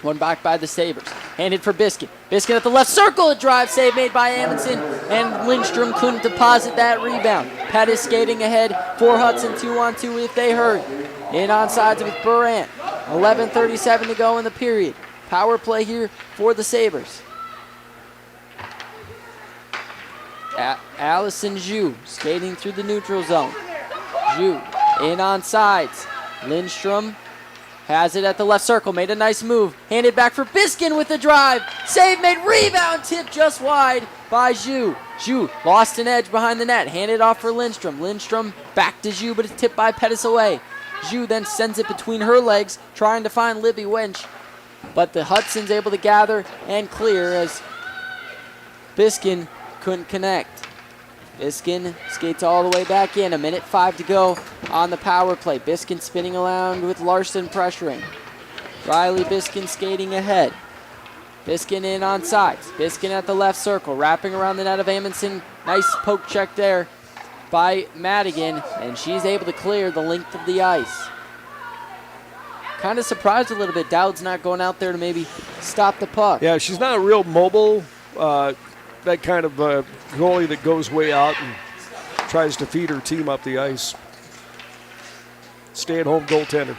Speaker 4: One back by the Sabres. Handed for Biscuit. Biscuit at the left circle. A drive save made by Amundsen. And Lindstrom couldn't deposit that rebound. Pettis skating ahead for Hudson. 2-on-2 if they hurry. In on sides with Burant. 11:37 to go in the period. Power play here for the Sabres. Allison Zhu skating through the neutral zone. Zhu in on sides. Lindstrom Has it at the left circle, made a nice move. Handed back for Biskin with the drive. Save made, rebound, tip just wide by Zhu. Zhu lost an edge behind the net, handed off for Lindstrom. Lindstrom back to Zhu, but it's tipped by Pettis away. Zhu then sends it between her legs, trying to find Libby Winch. But the Hudson's able to gather and clear as Biskin couldn't connect. Biskin skates all the way back in. 1:05 to go on the power play. Biskin spinning around with Larson pressuring. Riley Biskin skating ahead. Biskin in on sides. Biskin at the left circle, wrapping around the net of Amundsen. Nice poke check there by Madigan, and she's able to clear the length of the ice. Kind of surprised a little bit. Dowd's not going out there to maybe stop the puck.
Speaker 3: Yeah, she's not a real mobile, that kind of goalie that goes way out and tries to feed her team up the ice. Stay-at-home goaltender.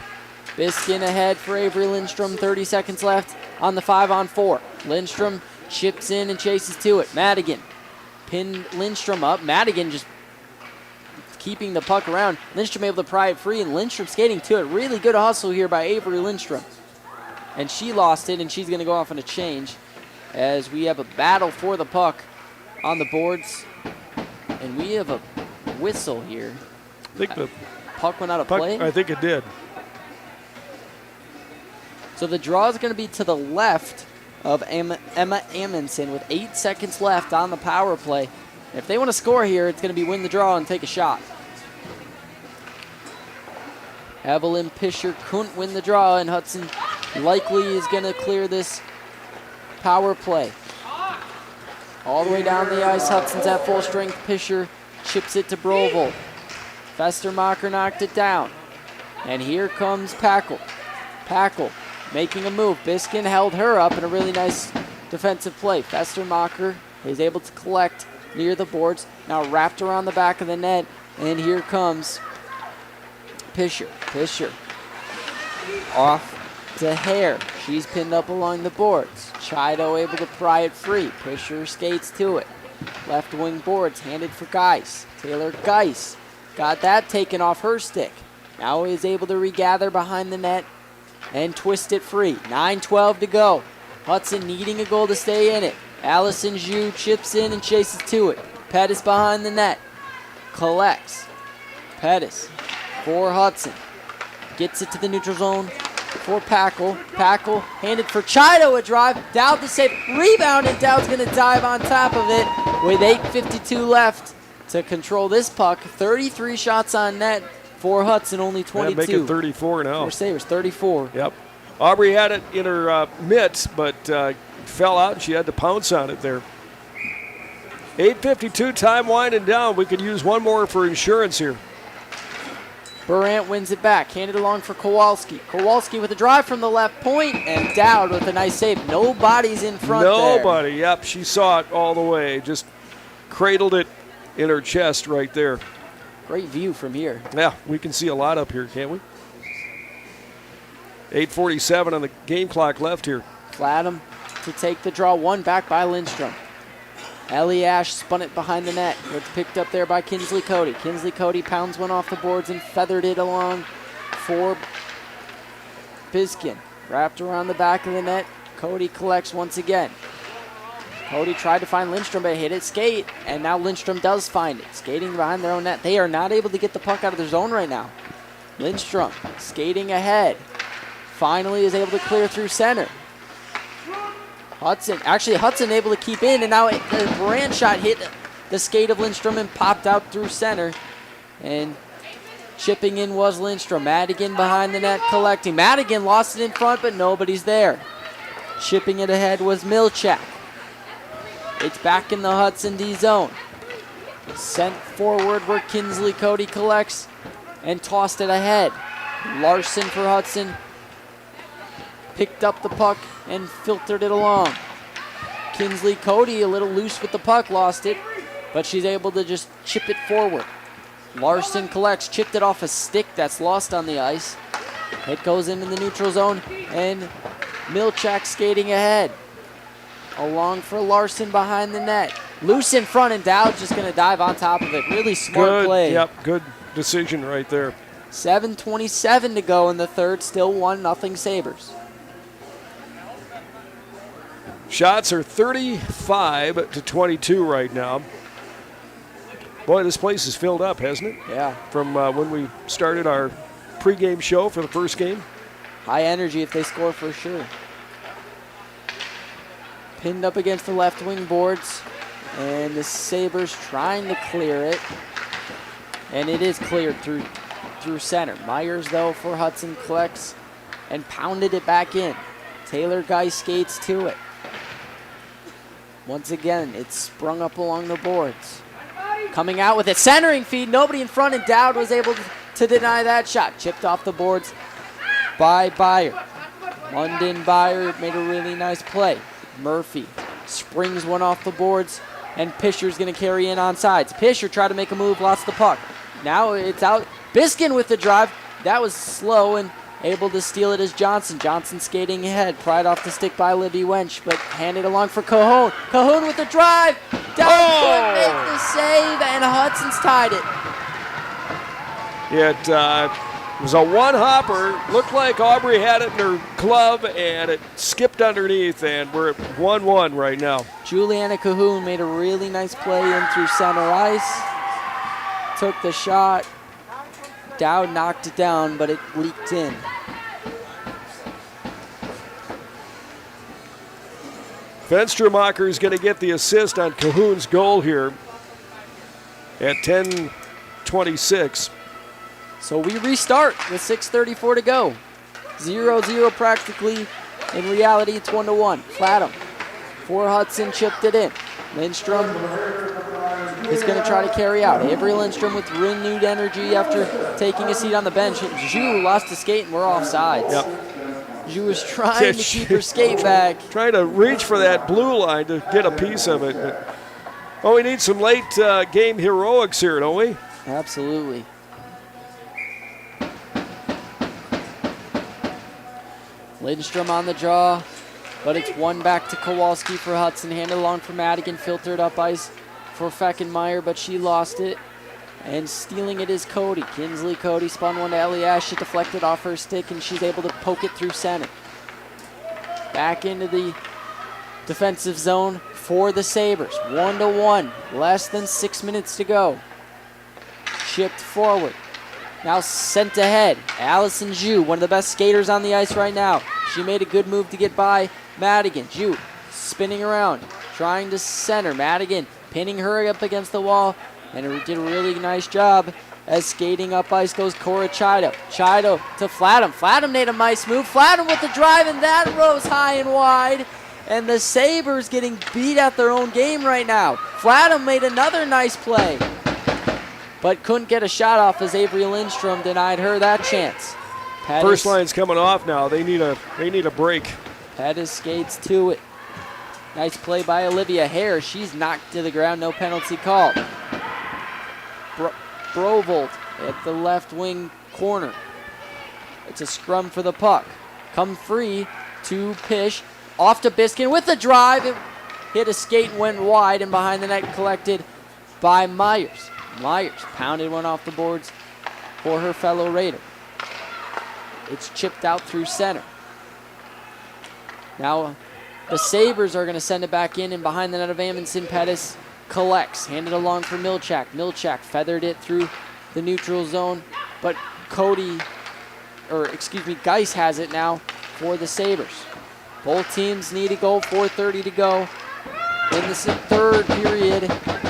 Speaker 4: Biskin ahead for Avery Lindstrom. 30 seconds left on the 5-on-4. Lindstrom chips in and chases to it. Madigan pinned Lindstrom up. Madigan just keeping the puck around. Lindstrom able to pry it free, and Lindstrom skating to it. Really good hustle here by Avery Lindstrom. And she lost it, and she's going to go off on a change as we have a battle for the puck on the boards. And we have a whistle here.
Speaker 3: I think the
Speaker 4: puck went out of play.
Speaker 3: I think it did.
Speaker 4: So the draw is going to be to the left of Emma Amundsen with 8 seconds left on the power play. If they want to score here, it's going to be win the draw and take a shot. Evelyn Pisher couldn't win the draw, and Hudson likely is going to clear this power play. All the way down the ice, Hudson's at full strength. Pisher chips it to Brovel. Festermacher knocked it down. And here comes Packel. Packel making a move. Biskin held her up in a really nice defensive play. Festermacher is able to collect near the boards. Now wrapped around the back of the net. And here comes Pisher. Pisher off to Hare. She's pinned up along the boards. Chido able to pry it free. Pisher skates to it. Left wing boards handed for Geis. Taylor Geis got that taken off her stick. Now is able to regather behind the net and twist it free. 9:12 to go. Hudson needing a goal to stay in it. Allison Zhu chips in and chases to it. Pettis behind the net. Collects. Pettis for Hudson. Gets it to the neutral zone for Packel. Packel handed for Chido, a drive. Dowd to save. Rebound, and Dowd's going to dive on top of it with 8:52 left to control this puck. 33 shots on net for Hudson, only 22.
Speaker 3: Make it 34 now.
Speaker 4: For Sabres, 34.
Speaker 3: Yep. Aubrey had it in her mitts, but fell out, and she had to pounce on it there. 8:52, time winding down. We could use one more for insurance here.
Speaker 4: Burant wins it back, handed along for Kowalski. Kowalski with a drive from the left point, and Dowd with a nice save. Nobody's in front there.
Speaker 3: Nobody, yep, she saw it all the way. Just cradled it in her chest right there.
Speaker 4: Great view from here.
Speaker 3: Yeah, we can see a lot up here, can't we? 8:47 on the game clock left here.
Speaker 4: Flatham to take the draw, one back by Lindstrom. Ellie Ash spun it behind the net. It's picked up there by Kinsley Cody. Kinsley Cody pounds one off the boards and feathered it along for Biskin. Wrapped around the back of the net. Cody collects once again. Cody tried to find Lindstrom, but hit it skate, and now Lindstrom does find it. Skating behind their own net. They are not able to get the puck out of their zone right now. Lindstrom skating ahead. Finally is able to clear through center. Hudson able to keep in, and now the Brand shot hit the skate of Lindstrom and popped out through center. And chipping in was Lindstrom. Madigan behind the net collecting. Madigan lost it in front, but nobody's there. Chipping it ahead was Milchak. It's back in the Hudson D zone. Sent forward where Kinsley Cody collects and tossed it ahead. Larson for Hudson. Picked up the puck and filtered it along. Kinsley Cody a little loose with the puck, lost it, but she's able to just chip it forward. Larson collects, chipped it off a stick that's lost on the ice. It goes into the neutral zone, and Milchak skating ahead. Along for Larson behind the net. Loose in front, and Dowd's just going to dive on top of it. Really smart play.
Speaker 3: Yep, good decision right there.
Speaker 4: 7:27 to go in the third. Still 1-0 Sabres.
Speaker 3: Shots are 35 to 22 right now. Boy, this place is filled up, hasn't it?
Speaker 4: Yeah.
Speaker 3: From when we started our pregame show for the first game.
Speaker 4: High energy if they score for sure. Pinned up against the left wing boards. And the Sabres trying to clear it. And it is cleared through center. Myers, though, for Hudson collects and pounded it back in. Taylor Geis skates to it. Once again, it's sprung up along the boards. Coming out with a centering feed. Nobody in front, and Dowd was able to deny that shot. Chipped off the boards by Byer. London Byer made a really nice play. Murphy springs one off the boards, and Pischer's going to carry in on sides. Pischer tried to make a move, lost the puck. Now it's out. Biskin with the drive. That was slow and able to steal it as Johnson. Johnson skating ahead. Pried off the stick by Libby Wench, but handed along for Cahoon. Cahoon with the drive. Down couldn't make the save, and Hudson's tied it.
Speaker 3: It was a one-hopper. Looked like Aubrey had it in her glove, and it skipped underneath, and we're at 1-1 right now.
Speaker 4: Juliana Cahoon made a really nice play in through center ice. Took the shot. Dowd knocked it down, but it leaked in.
Speaker 3: Fenstermacher is going to get the assist on Cahoon's goal here at 10:26.
Speaker 4: So we restart with 6:34 to go. 0-0 practically. In reality, it's 1-1. Flatham for Hudson chipped it in. Lindstrom is going to try to carry out. Avery Lindstrom with renewed energy after taking a seat on the bench. Zhu lost the skate and we're offsides.
Speaker 3: Yep.
Speaker 4: Zhu was trying to keep her skate back.
Speaker 3: Trying to reach for that blue line to get a piece of it. But, we need some late game heroics here, don't we?
Speaker 4: Absolutely. Lindstrom on the draw, but it's one back to Kowalski for Hudson. Handed along for Madigan, filtered up ice for Feckenmeyer, but she lost it. And stealing it is Cody. Kinsley Cody spun one to Ellie Ash. It deflected off her stick, and she's able to poke it through center. Back into the defensive zone for the Sabres. 1-1. Less than 6 minutes to go. Chipped forward. Now sent ahead. Allison Zhu, one of the best skaters on the ice right now. She made a good move to get by Madigan. Zhu spinning around, trying to center. Madigan pinning her up against the wall, and it did a really nice job as skating up ice goes Cora Chido. Chido to Flatham. Flatham made a nice move. Flatham with the drive, and that rose high and wide. And the Sabres getting beat at their own game right now. Flatham made another nice play, but couldn't get a shot off as Avery Lindstrom denied her that chance. Pettis,
Speaker 3: first line's coming off now. They need a break.
Speaker 4: Pettis skates to it. Nice play by Olivia Hare. She's knocked to the ground. No penalty called. Brovold at the left wing corner. It's a scrum for the puck. Come free to Pish. Off to Biskin with the drive. It hit a skate and went wide, and behind the net collected by Myers. Myers pounded one off the boards for her fellow Raider. It's chipped out through center. Now the Sabres are going to send it back in, and behind the net of Amundsen, Pettis collects. Handed along for Milchak. Milchak feathered it through the neutral zone, but Geis has it now for the Sabres. Both teams need a goal, 4:30 to go. In the third period,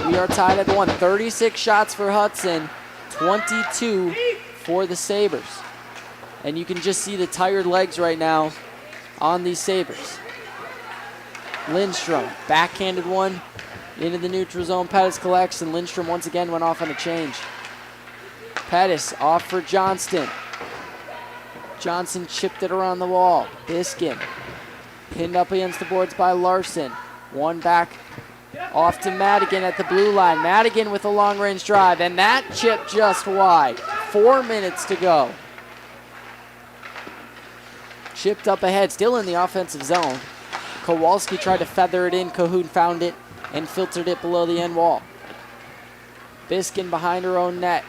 Speaker 4: we are tied at 1. 36 shots for Hudson, 22 for the Sabres. And you can just see the tired legs right now on these Sabres. Lindstrom, backhanded one into the neutral zone. Pettis collects, and Lindstrom once again went off on a change. Pettis off for Johnston. Johnson chipped it around the wall. Biskin pinned up against the boards by Larson. One back off to Madigan at the blue line. Madigan with a long-range drive, and that chip just wide. 4 minutes to go. Chipped up ahead, still in the offensive zone. Kowalski tried to feather it in. Cahoon found it and filtered it below the end wall. Biskin behind her own net.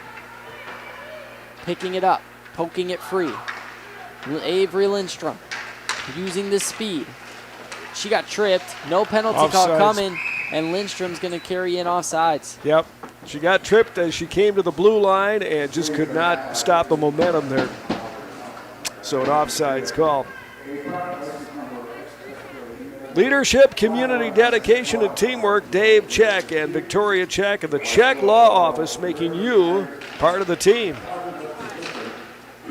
Speaker 4: picking it up, poking it free. Avery Lindstrom using the speed. She got tripped. No penalty call coming, and Lindstrom's going to carry in offsides.
Speaker 3: Yep. She got tripped as she came to the blue line and just could not stop the momentum there. So an offsides call. Leadership, community dedication, and teamwork. Dave Check and Victoria Check of the Check Law Office making you part of the team.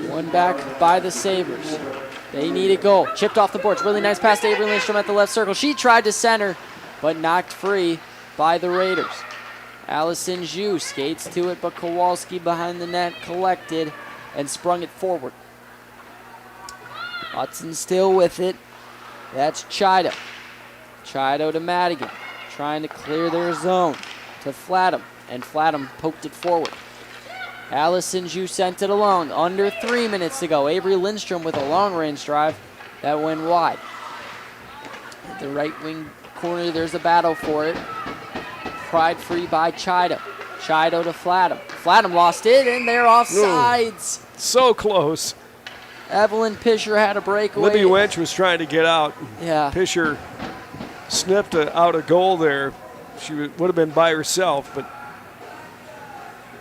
Speaker 4: One back by the Sabres. They need a goal. Chipped off the boards. Really nice pass to Avery Lindstrom at the left circle. She tried to center, but knocked free by the Raiders. Allison Zhu skates to it, but Kowalski behind the net collected and sprung it forward. Hudson still with it. That's Chido. Chido to Madigan. Trying to clear their zone to Flatham, and Flatham poked it forward. Allison Zhu sent it alone. Under 3 minutes to go. Avery Lindstrom with a long-range drive that went wide. At the right wing corner, there's a battle for it. Pried free by Chido. Chido to Flatham. Flatham lost it, and they're offsides.
Speaker 3: So close.
Speaker 4: Evelyn Pisher had a breakaway.
Speaker 3: Libby Wench was trying to get out.
Speaker 4: Yeah.
Speaker 3: Pisher snipped out a goal there. She would have been by herself, but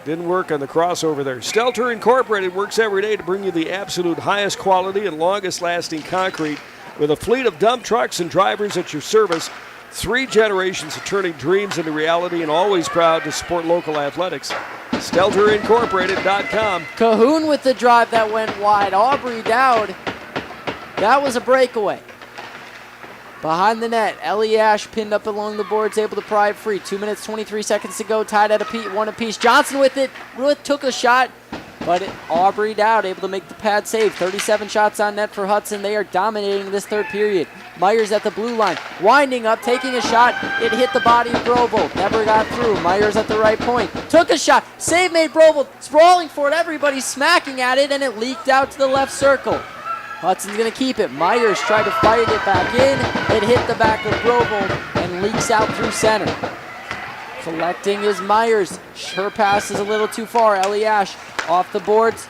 Speaker 3: didn't work on the crossover there. Stelter Incorporated works every day to bring you the absolute highest quality and longest lasting concrete with a fleet of dump trucks and drivers at your service. 3 generations of turning dreams into reality, and always proud to support local athletics. StelterIncorporated.com.
Speaker 4: Cahoon with the drive that went wide. Aubrey Dowd. That was a breakaway. Behind the net, Ellie Ash pinned up along the boards, able to pry it free. 2 minutes, 23 seconds to go, tied at one apiece. Johnson with it, took a shot, but Aubrey Dowd able to make the pad save. 37 shots on net for Hudson. They are dominating this third period. Myers at the blue line, winding up, taking a shot. It hit the body of Brovold, never got through. Myers at the right point, took a shot. Save made Brovold, sprawling for it. Everybody smacking at it, and it leaked out to the left circle. Hudson's going to keep it. Myers tried to fight it back in. It hit the back of Brovold and leaks out through center. Collecting is Myers. Her pass is a little too far. Ellie Ash off the boards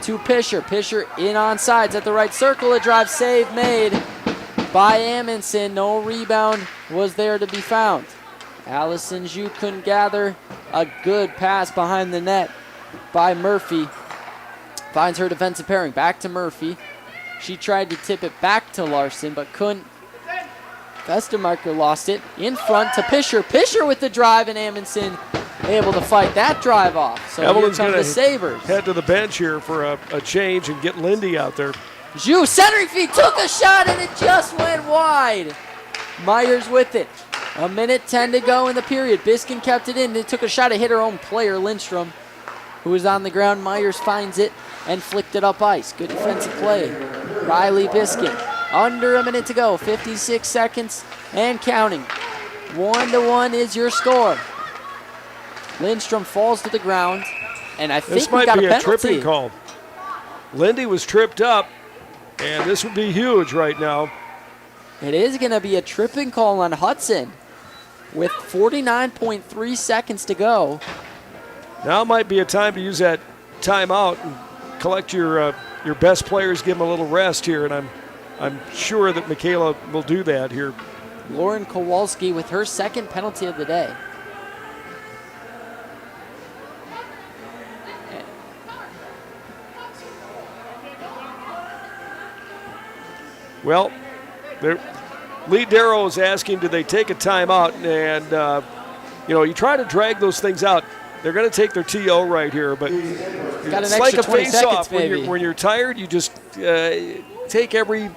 Speaker 4: to Pisher. Pisher in on sides at the right circle. A drive save made by Amundsen. No rebound was there to be found. Allison Zhu couldn't gather. A good pass behind the net by Murphy. Finds her defensive pairing. Back to Murphy. She tried to tip it back to Larson, but couldn't. Vestermarker lost it. In front to Pisher. Pisher with the drive, and Amundsen able to fight that drive off. So
Speaker 3: Evelyn's
Speaker 4: here come the Sabres.
Speaker 3: Head to the bench here for a change and get Lindy out there.
Speaker 4: Zhu, centering feet, took a shot, and it just went wide. Myers with it. 1:10 to go in the period. Biskin kept it in. They took a shot to hit her own player, Lindstrom, who was on the ground. Myers finds it and flicked it up ice. Good defensive play. Riley Biskin. Under 1 minute to go. 56 seconds and counting. 1-1 is your score. Lindstrom falls to the ground, and I think we got a penalty.
Speaker 3: This might be a tripping call. Lindy was tripped up, and this would be huge right now.
Speaker 4: It is going to be a tripping call on Hudson with 49.3 seconds to go.
Speaker 3: Now might be a time to use that timeout and collect your best players, give them a little rest here, and I'm sure that Michaela will do that here.
Speaker 4: Lauren Kowalski with her second penalty of the day.
Speaker 3: Well, Lee Darrow is asking, did they take a timeout? And, you try to drag those things out. They're going to take their TO right here, but it's like a face-off. When you're tired, you just take every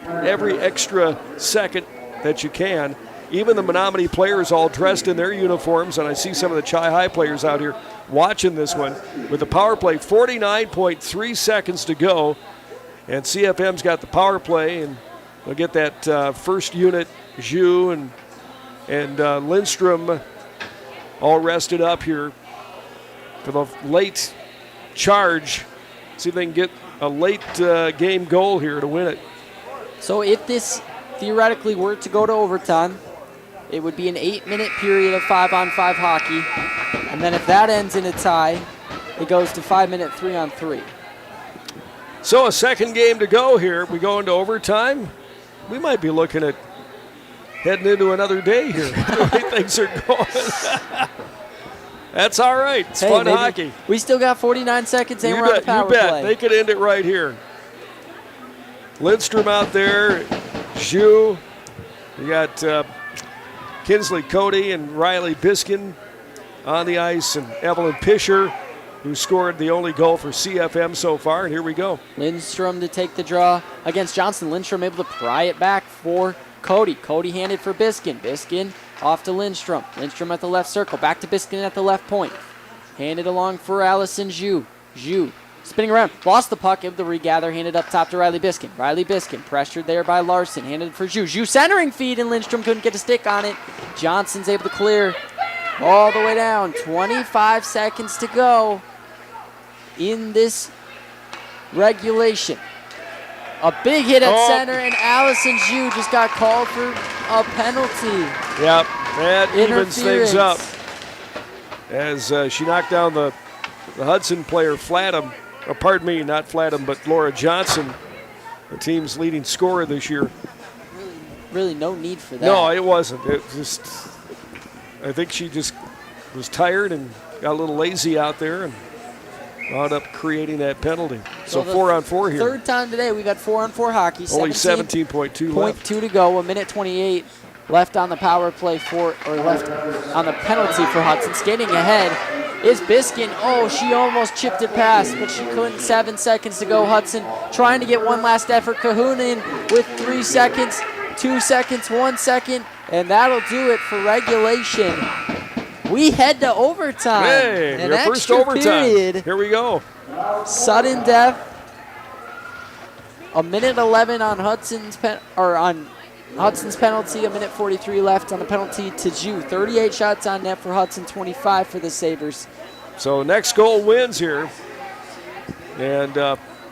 Speaker 3: extra second that you can. Even the Menomonie players all dressed in their uniforms, and I see some of the Chi-High players out here watching this one. With the power play, 49.3 seconds to go, and CFM's got the power play, and they'll get that first unit, Zhu and Lindstrom, all rested up here for the late charge. See if they can get a late game goal here to win it.
Speaker 4: So if this theoretically were to go to overtime, it would be an 8-minute period of 5-on-5 hockey. And then if that ends in a tie, it goes to 5-minute 3-on-3.
Speaker 3: So a second game to go here. We go into overtime. We might be looking at heading into another day here. The way things are going. That's all right. It's fun hockey.
Speaker 4: We still got 49 seconds and we're on the power play.
Speaker 3: They could end it right here. Lindstrom out there. Zhu. You got Kinsley Cody and Riley Biskin on the ice, and Evelyn Pisher, who scored the only goal for CFM so far. And here we go.
Speaker 4: Lindstrom to take the draw against Johnson. Lindstrom able to pry it back for Cody. Cody handed for Biskin. Biskin off to Lindstrom. Lindstrom at the left circle. Back to Biskin at the left point. Handed along for Allison Zhu. Zhu spinning around. Lost the puck. Able to regather. Handed up top to Riley Biskin. Riley Biskin pressured there by Larson. Handed for Zhu. Zhu centering feed, and Lindstrom couldn't get a stick on it. Johnson's able to clear all the way down. 25 seconds to go in this regulation. A big hit at center, and Allison Zhu just got called for a penalty.
Speaker 3: Yep, that evens things up as she knocked down the Hudson player, Flatham. Or pardon me, not Flatham, but Laura Johnson, the team's leading scorer this year.
Speaker 4: Really no need for that.
Speaker 3: No, it wasn't. It just, I think she just was tired and got a little lazy out there and wound up creating that penalty. So 4-on-4 here.
Speaker 4: Third time today we've got 4-on-4 hockey.
Speaker 3: Only 17.2 left.
Speaker 4: 0.2 to go. 1:28 left on the power play left on the penalty for Hudson. Skating ahead is Biskin. Oh, she almost chipped it past, but she couldn't. 7 seconds to go. Hudson trying to get one last effort. Kahunin with 3 seconds, 2 seconds, 1 second, and that'll do it for regulation. We head to overtime.
Speaker 3: Hey, your first overtime.
Speaker 4: Period.
Speaker 3: Here we go.
Speaker 4: Sudden death. 1:11 on Hudson's penalty. 1:43 left on the penalty to Zhu. 38 shots on net for Hudson, 25 for the Sabres.
Speaker 3: So next goal wins here. And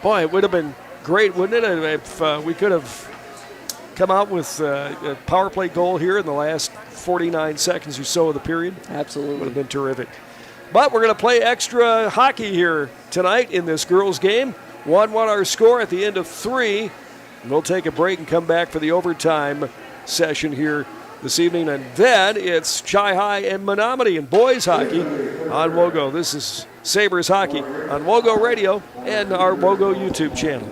Speaker 3: boy, it would have been great, wouldn't it, if we could have come out with a power play goal here in the last 49 seconds or so of the period.
Speaker 4: Absolutely.
Speaker 3: Would have been terrific. But we're going to play extra hockey here tonight in this girls' game. 1-1 our score at the end of 3. And we'll take a break and come back for the overtime session here this evening. And then it's Chi-Hi and Menomonie in boys hockey on WOGO. This is Sabres hockey on WOGO Radio and our WOGO YouTube channel.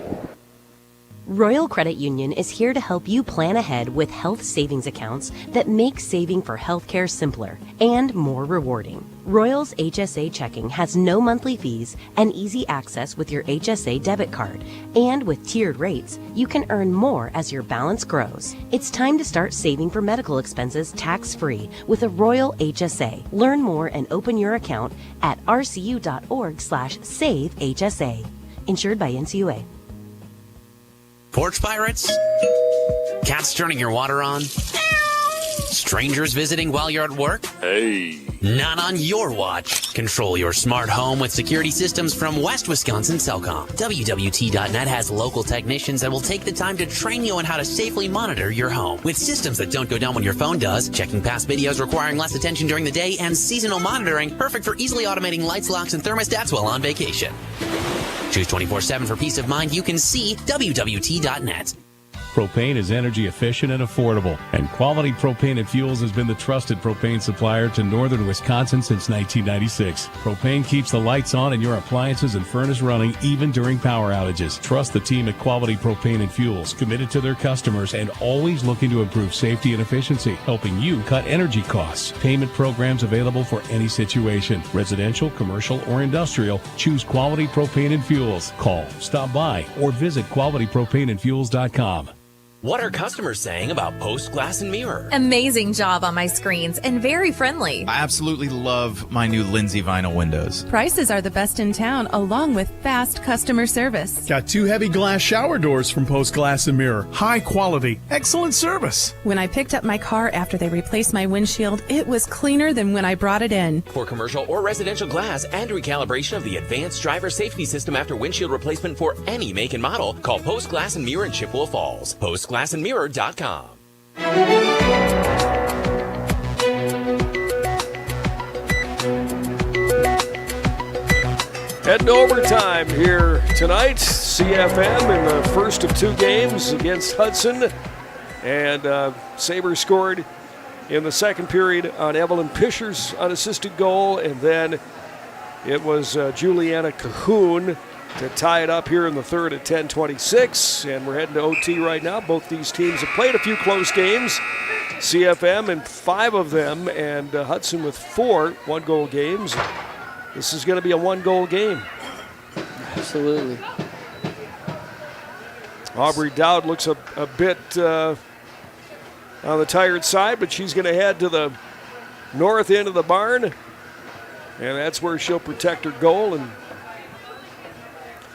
Speaker 11: Royal Credit Union is here to help you plan ahead with health savings accounts that make saving for healthcare simpler and more rewarding. Royal's HSA checking has no monthly fees and easy access with your HSA debit card. And with tiered rates, you can earn more as your balance grows. It's time to start saving for medical expenses tax-free with a Royal HSA. Learn more and open your account at rcu.org/savehsa. Insured by NCUA.
Speaker 1: Porch pirates? Cats turning your water on? Strangers visiting while you're at work?
Speaker 24: Hey.
Speaker 1: Not on your watch. Control your smart home with security systems from West Wisconsin Cellcom. WWT.net has local technicians that will take the time to train you on how to safely monitor your home. With systems that don't go down when your phone does, checking past videos requiring less attention during the day, and seasonal monitoring, perfect for easily automating lights, locks, and thermostats while on vacation. Choose 24/7 for peace of mind. You can see WWT.net.
Speaker 13: Propane is energy efficient and affordable, and Quality Propane and Fuels has been the trusted propane supplier to northern Wisconsin since 1996. Propane keeps the lights on and your appliances and furnace running even during power outages. Trust the team at Quality Propane and Fuels, committed to their customers and always looking to improve safety and efficiency, helping you cut energy costs. Payment programs available for any situation, residential, commercial, or industrial. Choose Quality Propane and Fuels. Call, stop by, or visit qualitypropaneandfuels.com.
Speaker 8: What are customers saying about Post Glass and Mirror?
Speaker 14: Amazing job on my screens and very friendly.
Speaker 7: I absolutely love my new Lindsay vinyl windows.
Speaker 17: Prices are the best in town, along with fast customer service.
Speaker 18: Got 2 heavy glass shower doors from Post Glass and Mirror. High quality, excellent service.
Speaker 17: When I picked up my car after they replaced my windshield, it was cleaner than when I brought it in.
Speaker 8: For commercial or residential glass and recalibration of the advanced driver safety system after windshield replacement for any make and model, call Post Glass and Mirror in Chippewa Falls. PostGlassandMirror.com.
Speaker 3: Heading to overtime here tonight. CFM in the first of 2 games against Hudson. And Sabres scored in the second period on Evelyn Pischer's unassisted goal. And then it was Juliana Cahoon to tie it up here in the third at 10:26. And we're heading to OT right now. Both these teams have played a few close games. CFM in 5 of them, and Hudson with 4 one-goal games. This is going to be a one-goal game.
Speaker 4: Absolutely.
Speaker 3: Aubrey Dowd looks a bit on the tired side, but she's going to head to the north end of the barn, and that's where she'll protect her goal. And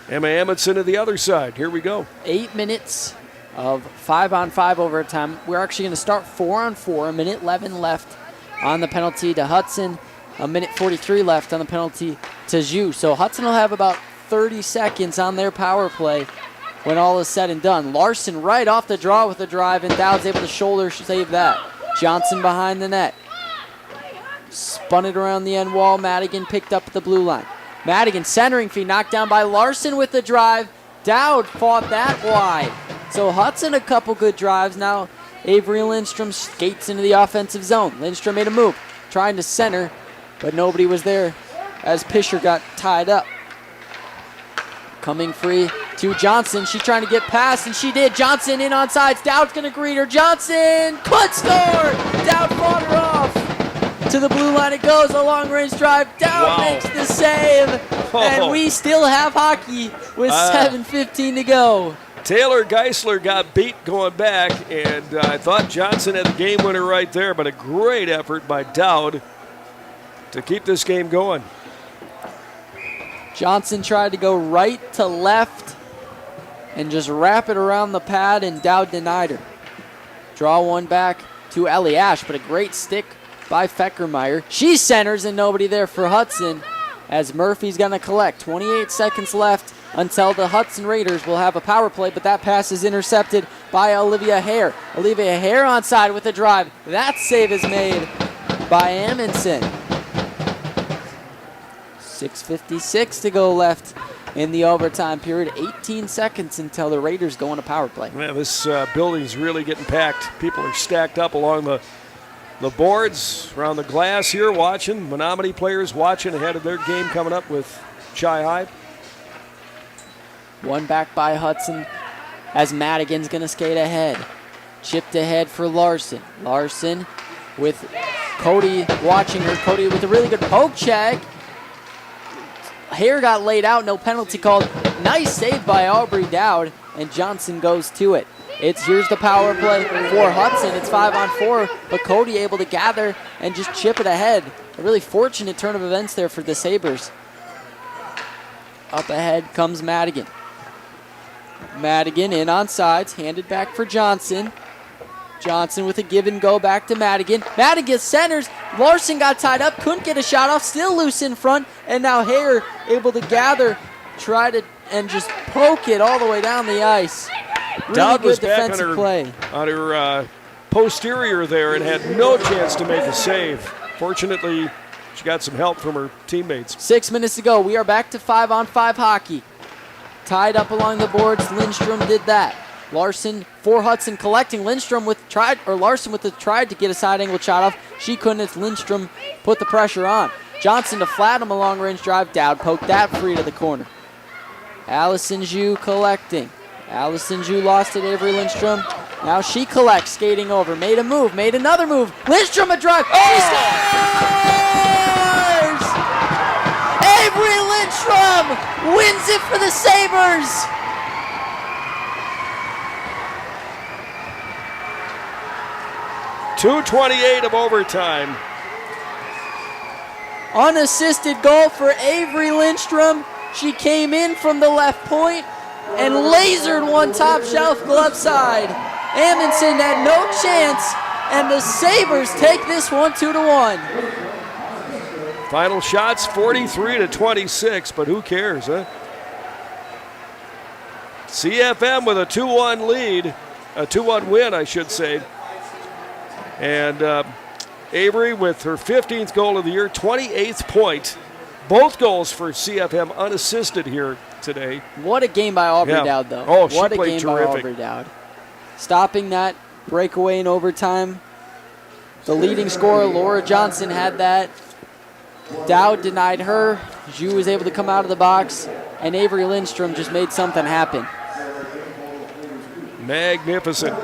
Speaker 3: Emma Amundsen to the other side. Here we go.
Speaker 4: 8 minutes of 5-on-5 overtime. We're actually going to start 4-on-4. A minute 11 left on the penalty to Hudson. A minute 43 left on the penalty to Zhu. So Hudson will have about 30 seconds on their power play when all is said and done. Larson right off the draw with a drive, and Dowd's able to shoulder save that. Johnson behind the net. Spun it around the end wall. Madigan picked up at the blue line. Madigan centering feed knocked down by Larson with the drive. Dowd fought that wide. So Hudson a couple good drives. Now Avery Lindstrom skates into the offensive zone. Lindstrom made a move, trying to center, but nobody was there as Pischer got tied up. Coming free to Johnson. She's trying to get past, and she did. Johnson in on sides. Dowd's going to greet her. Johnson could score. Dowd fought her off. To the blue line it goes. A long-range drive. Dowd makes the save. And we still have hockey with 7:15 to go.
Speaker 3: Taylor Geisler got beat going back, and I thought Johnson had the game winner right there, but a great effort by Dowd to keep this game going.
Speaker 4: Johnson tried to go right to left and just wrap it around the pad, and Dowd denied her. Draw one back to Ellie Ash, but a great stick by Feckermeyer. She centers, and nobody there for Hudson as Murphy's going to collect. 28 seconds left until the Hudson Raiders will have a power play, but that pass is intercepted by Olivia Hare. Olivia Hare onside with a drive. That save is made by Amundsen. 6:56 to go left in the overtime period. 18 seconds until the Raiders go on a power play.
Speaker 3: Man, this building's really getting packed. People are stacked up along the boards, around the glass here watching. Menomonie players watching ahead of their game coming up with Chi High.
Speaker 4: One back by Hudson as Madigan's going to skate ahead. Chipped ahead for Larson. Larson with Cody watching her. Cody with a really good poke check. Hare got laid out, no penalty called. Nice save by Aubrey Dowd, and Johnson goes to it. Here's the power play for Hudson. It's 5-on-4, but Cody able to gather and just chip it ahead. A really fortunate turn of events there for the Sabres. Up ahead comes Madigan. Madigan in on sides, handed back for Johnson. Johnson with a give and go back to Madigan. Madigan centers. Larson got tied up, couldn't get a shot off, still loose in front, and now Hare able to gather, try to, and just poke it all the way down the ice. Really
Speaker 3: Dowd was
Speaker 4: good
Speaker 3: back
Speaker 4: defensive play.
Speaker 3: on her posterior there and had no chance to make a save. Fortunately, she got some help from her teammates.
Speaker 4: 6 minutes to go. We are back to 5-on-5 hockey. Tied up along the boards. Lindstrom did that. Larson for Hudson collecting. Larson with the tried to get a side angle shot off. She couldn't as Lindstrom put the pressure on. Johnson to flat him a long range drive. Dowd poked that free to the corner. Allison Zhu collecting. Allison Zhu lost it. Avery Lindstrom. Now she collects, skating over. Made a move, made another move. Lindstrom a drive. She scores! Avery Lindstrom wins it for the Sabres.
Speaker 3: .228 of overtime.
Speaker 4: Unassisted goal for Avery Lindstrom. She came in from the left point and lasered one top shelf glove side. Amundsen had no chance, and the Sabres take this one 2-1.
Speaker 3: Final shots 43-26, but who cares, huh? CFM with a 2-1 lead, a 2-1 win, I should say. And Avery with her 15th goal of the year, 28th point Both goals for CFM unassisted here today.
Speaker 4: What a game by Aubrey Dowd, though.
Speaker 3: Oh, she
Speaker 4: what a
Speaker 3: played
Speaker 4: game by
Speaker 3: terrific.
Speaker 4: Aubrey Dowd. Stopping that breakaway in overtime. The leading scorer, Laura Johnson, had that. Dowd denied her. Zhu was able to come out of the box, and Avery Lindstrom just made something happen.
Speaker 3: Magnificent.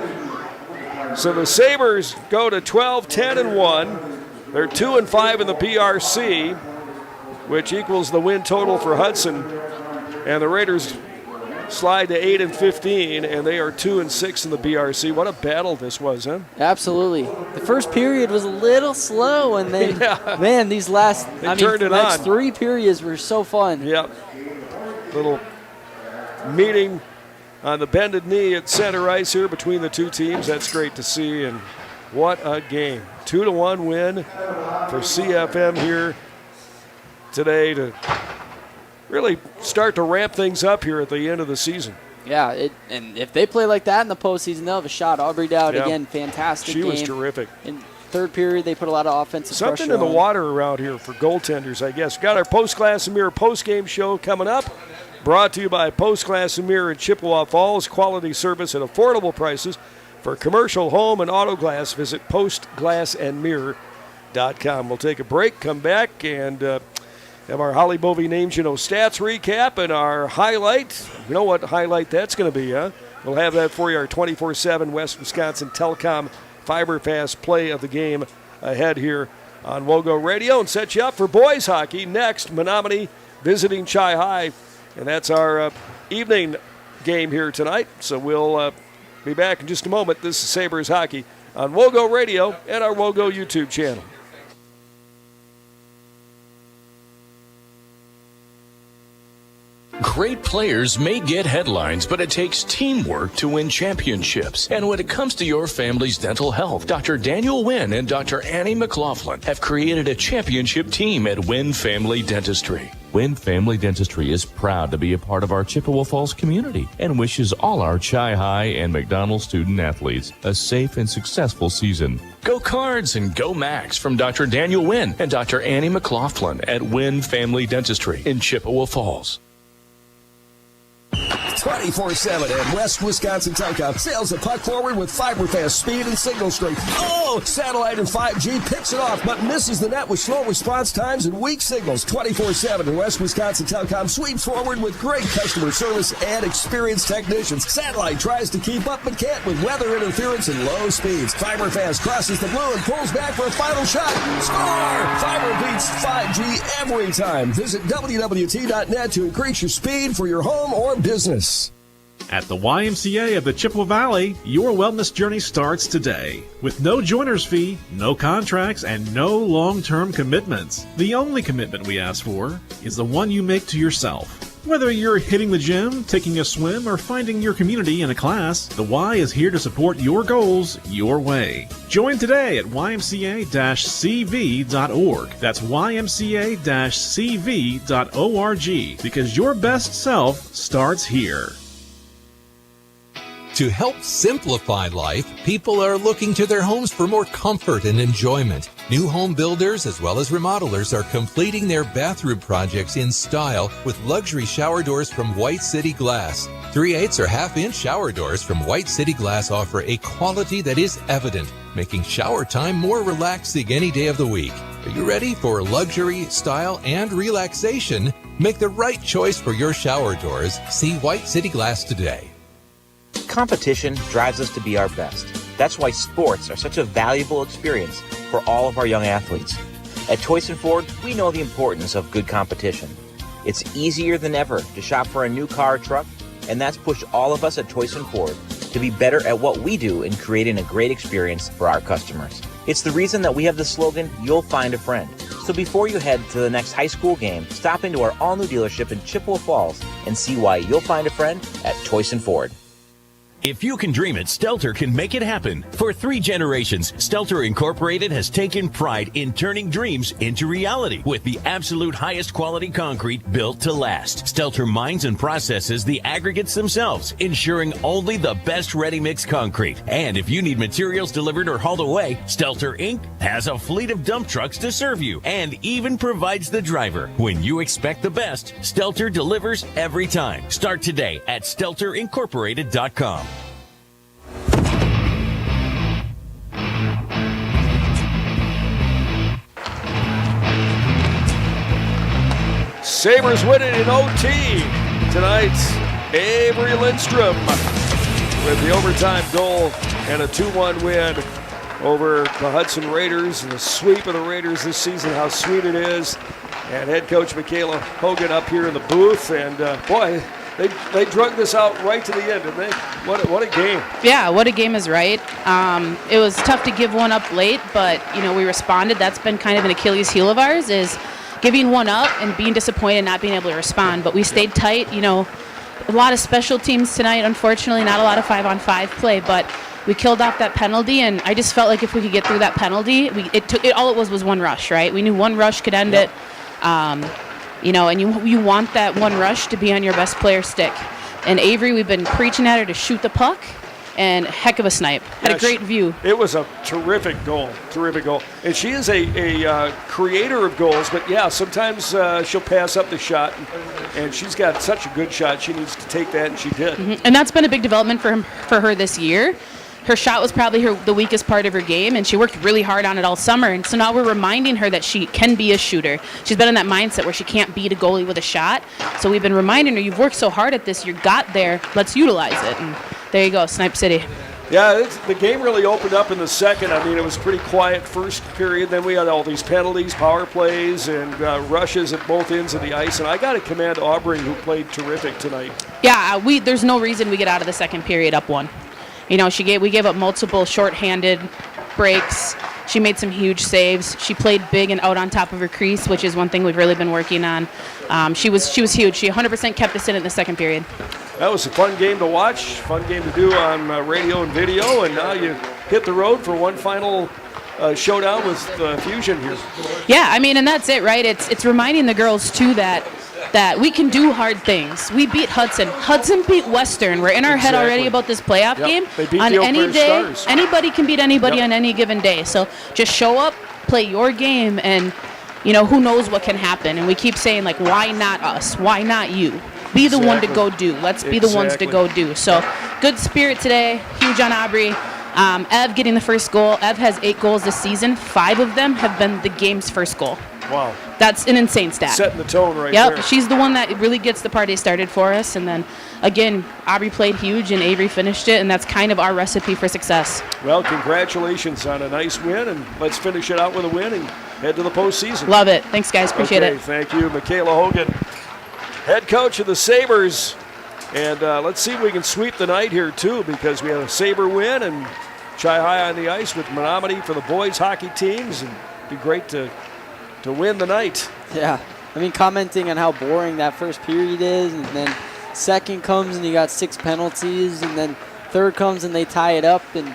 Speaker 3: So the Sabres go to 12-10-1. They're 2-5 in the PRC, which equals the win total for Hudson. And the Raiders slide to 8-15, and they are 2-6 in the BRC. What a battle this was, huh?
Speaker 4: Absolutely. The first period was a little slow, and then, man, these last, next 3 periods were so fun.
Speaker 3: Yep. Little meeting on the bended knee at center ice here between the two teams. That's great to see, and what a game. 2-1 win for CFM here today to really start to ramp things up here at the end of the season.
Speaker 4: Yeah, and if they play like that in the postseason, they'll have a shot. Aubrey Dowd, again, fantastic game.
Speaker 3: She was terrific.
Speaker 4: In third period, they put a lot of offensive pressure
Speaker 3: Something in the
Speaker 4: on.
Speaker 3: water around here for goaltenders, I guess. Got our Post-Glass and Mirror post-game show coming up. Brought to you by Post-Glass and Mirror in Chippewa Falls. Quality service at affordable prices. For commercial, home, and auto glass, visit postglassandmirror.com. We'll take a break, come back, and have our Holly Bovey Names You Know stats recap and our highlight. You know what highlight that's going to be, huh? We'll have that for you, our 24/7 West Wisconsin Telecom FiberFast play of the game ahead here on WOGO Radio, and set you up for boys hockey. Next, Menomonie visiting Chi High, and that's our evening game here tonight. So we'll be back in just a moment. This is Sabres Hockey on WOGO Radio and our WOGO YouTube channel.
Speaker 24: Great players may get headlines, but it takes teamwork to win championships. And when it comes to your family's dental health, Dr. Daniel Wynn and Dr. Annie McLaughlin have created a championship team at Wynn Family Dentistry. Wynn Family Dentistry is proud to be a part of our Chippewa Falls community and wishes all our Chi High and McDonald student athletes a safe and successful season. Go Cards and Go Max from Dr. Daniel Wynn and Dr. Annie McLaughlin at Wynn Family Dentistry in Chippewa Falls.
Speaker 12: 24/7 at West Wisconsin Telecom. Sails the puck forward with fiber-fast speed and signal strength. Oh, satellite and 5G picks it off, but misses the net with slow response times and weak signals. 24/7 at West Wisconsin Telecom sweeps forward with great customer service and experienced technicians. Satellite tries to keep up but can't with weather interference and low speeds. Fiber-fast crosses the blue and pulls back for a final shot. Score! Fiber beats 5G every time. Visit WWT.net to increase your speed for your home or business.
Speaker 15: At the YMCA of the Chippewa Valley, your wellness journey starts today. With no joiner's fee, no contracts, and no long-term commitments. The only commitment we ask for is the one you make to yourself. Whether you're hitting the gym, taking a swim, or finding your community in a class, the Y is here to support your goals your way. Join today at ymca-cv.org. That's ymca-cv.org, because your best self starts here.
Speaker 19: To help simplify life, people are looking to their homes for more comfort and enjoyment. New home builders as well as remodelers are completing their bathroom projects in style with luxury shower doors from White City Glass. 3/8 or half-inch shower doors from White City Glass offer a quality that is evident, making shower time more relaxing any day of the week. Are you ready for luxury, style, and relaxation? Make the right choice for your shower doors. See White City Glass today.
Speaker 6: Competition drives us to be our best. That's why sports are such a valuable experience for all of our young athletes. At Toyson Ford, we know the importance of good competition. It's easier than ever to shop for a new car or truck, and that's pushed all of us at Toyson Ford to be better at what we do in creating a great experience for our customers. It's the reason that we have the slogan, "You'll find a friend." So before you head to the next high school game, stop into our all-new dealership in Chippewa Falls and see why you'll find a friend at Toyson Ford.
Speaker 10: If you can dream it, Stelter can make it happen. For 3 generations, Stelter Incorporated has taken pride in turning dreams into reality with the absolute highest quality concrete built to last. Stelter mines and processes the aggregates themselves, ensuring only the best ready-mix concrete. And if you need materials delivered or hauled away, Stelter Inc. has a fleet of dump trucks to serve you and even provides the driver. When you expect the best, Stelter delivers every time. Start today at StelterIncorporated.com.
Speaker 3: Sabres win it in OT tonight. Avery Lindstrom with the overtime goal and a 2-1 win over the Hudson Raiders, and the sweep of the Raiders this season, how sweet it is. And head coach Michaela Hogan up here in the booth, and boy, they drug this out right to the end, didn't they? What a game.
Speaker 9: Yeah, what a game is right. It was tough to give one up late, but we responded. That's been kind of an Achilles heel of ours, is giving one up and being disappointed and not being able to respond. But we stayed tight. A lot of special teams tonight, unfortunately, not a lot of 5-on-5 play, but we killed off that penalty, and I just felt like if we could get through that penalty, all it was one rush, right? We knew one rush could end it. And you want that one rush to be on your best player stick. And Avery, we've been preaching at her to shoot the puck, and heck of a snipe. Had a great view.
Speaker 3: It was a terrific goal. And she is a creator of goals, but sometimes she'll pass up the shot, and she's got such a good shot. She needs to take that, and she did.
Speaker 9: Mm-hmm. And that's been a big development for her this year. Her shot was probably the weakest part of her game, and she worked really hard on it all summer. And so now we're reminding her that she can be a shooter. She's been in that mindset where she can't beat a goalie with a shot. So we've been reminding her, you've worked so hard at this, you got there, let's utilize it. And there you go, Snipe City.
Speaker 3: Yeah, the game really opened up in the second. I mean, it was pretty quiet first period. Then we had all these penalties, power plays, and rushes at both ends of the ice. And I got to commend Aubrey, who played terrific tonight.
Speaker 9: Yeah, there's no reason we get out of the second period up 1. We gave up multiple shorthanded breaks. She made some huge saves. She played big and out on top of her crease, which is one thing we've really been working on. She was huge. She 100% kept us in the second period.
Speaker 3: That was a fun game to watch, fun game to do on radio and video, and now you hit the road for one final showdown with Fusion here.
Speaker 9: Yeah, and that's it, right? It's reminding the girls, too, that we can do hard things. We beat Hudson. Hudson beat Western. We're in our head already about this playoff game.
Speaker 3: They beat
Speaker 9: on
Speaker 3: the
Speaker 9: any day,
Speaker 3: Stars.
Speaker 9: Anybody can beat anybody on any given day. So just show up, play your game, and who knows what can happen. And we keep saying, why not us? Why not you? Be the one to go do. Let's be the ones to go do. So good spirit today. Huge on Aubrey. Ev getting the first goal. Ev has 8 goals this season. 5 of them have been the game's first goal.
Speaker 3: Wow.
Speaker 9: That's an insane stat.
Speaker 3: Setting the tone right there.
Speaker 9: Yep, she's the one that really gets the party started for us. And then, again, Aubrey played huge and Avery finished it, and that's kind of our recipe for success.
Speaker 3: Well, congratulations on a nice win, and let's finish it out with a win and head to the postseason.
Speaker 9: Love it. Thanks, guys. Appreciate it.
Speaker 3: Thank you, Michaela Hogan, head coach of the Sabres. And let's see if we can sweep the night here, too, because we had a Sabre win and Chi High on the ice with Menomonie for the boys hockey teams, and it'd be great to win the night.
Speaker 4: Yeah, commenting on how boring that first period is, and then second comes and you got 6 penalties, and then third comes and they tie it up, and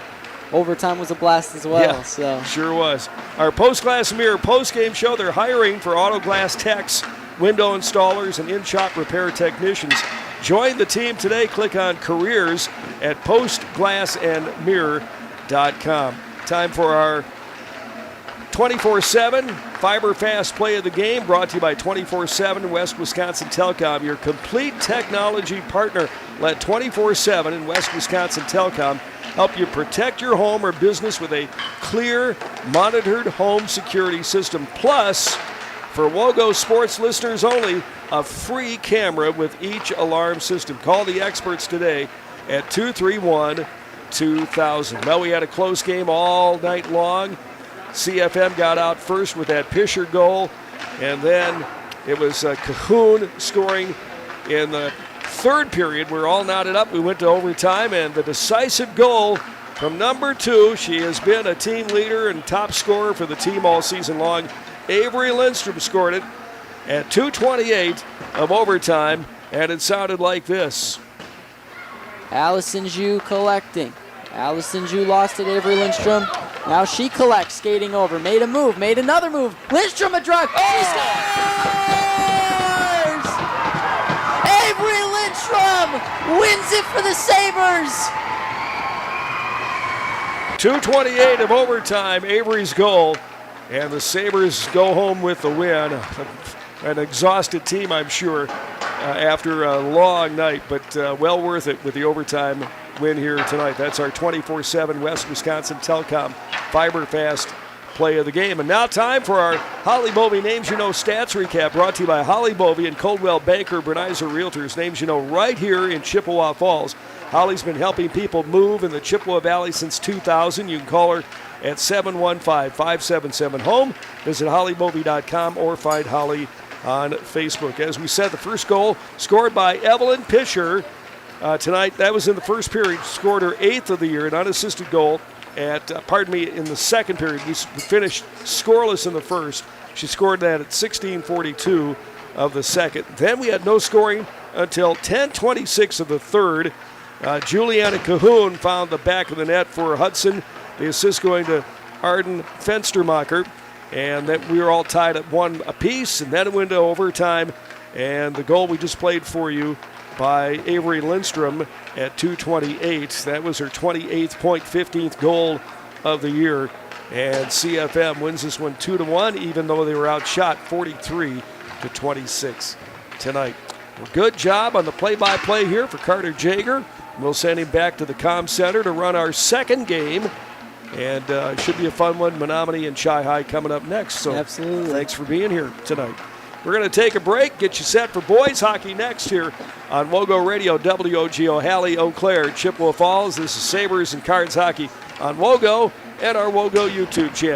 Speaker 4: overtime was a blast as well.
Speaker 3: Yeah,
Speaker 4: so
Speaker 3: sure was. Our Post Glass Mirror post-game show, they're hiring for auto glass techs, window installers, and in-shop repair technicians. Join the team today. Click on careers at postglassandmirror.com. Time for our 24/7 Fiber Fast Play of the Game, brought to you by 24/7 West Wisconsin Telecom, your complete technology partner. Let 24/7 and West Wisconsin Telecom help you protect your home or business with a clear, monitored home security system. Plus, for WOGO Sports listeners only, a free camera with each alarm system. Call the experts today at 231-2000. Well, we had a close game all night long. CFM got out first with that Pisher goal, and then it was Cahoon scoring in the third period. We're all knotted up. We went to overtime, and the decisive goal from number 2. She has been a team leader and top scorer for the team all season long. Avery Lindstrom scored it at 2:28 of overtime, and it sounded like this.
Speaker 4: Allison Zhu collecting. Allison Zhu lost it, Avery Lindstrom. Now she collects, skating over. Made a move, made another move. Lindstrom a drive. She scores! Avery Lindstrom wins it for the Sabres.
Speaker 3: 2:28 of overtime, Avery's goal, and the Sabres go home with the win. An exhausted team, I'm sure, after a long night, but well worth it with the overtime win here tonight. That's our 24/7 West Wisconsin Telecom Fiber Fast play of the game. And now time for our Holly Bovey Names You Know Stats Recap, brought to you by Holly Bovey and Coldwell Banker Bernizer Realtors. Names you know right here in Chippewa Falls. Holly's been helping people move in the Chippewa Valley since 2000. You can call her at 715-577-HOME. Visit hollybovey.com or find Holly on Facebook. As we said, the first goal scored by Evelyn Pischer tonight. That was in the first period. Scored her 8th of the year, an unassisted goal in the second period. We finished scoreless in the first. She scored that at 16:42 of the second. Then we had no scoring until 10:26 of the third. Juliana Cahoon found the back of the net for Hudson. The assist going to Arden Fenstermacher. And that we were all tied at 1 apiece, and then it went to overtime. And the goal we just played for you by Avery Lindstrom at 2:28. That was her 28th point, 15th goal of the year. And CFM wins this one 2-1, even though they were outshot 43-26 tonight. Well, good job on the play-by-play here for Carter Jager. We'll send him back to the comm center to run our second game. And it should be a fun one. Menomonie and Chi High coming up next. So
Speaker 4: absolutely.
Speaker 3: Thanks for being here tonight. We're going to take a break, get you set for boys hockey next here on WOGO Radio, WOGO, Halley, Eau Claire, Chippewa Falls. This is Sabres and Cards Hockey on WOGO and our WOGO YouTube channel.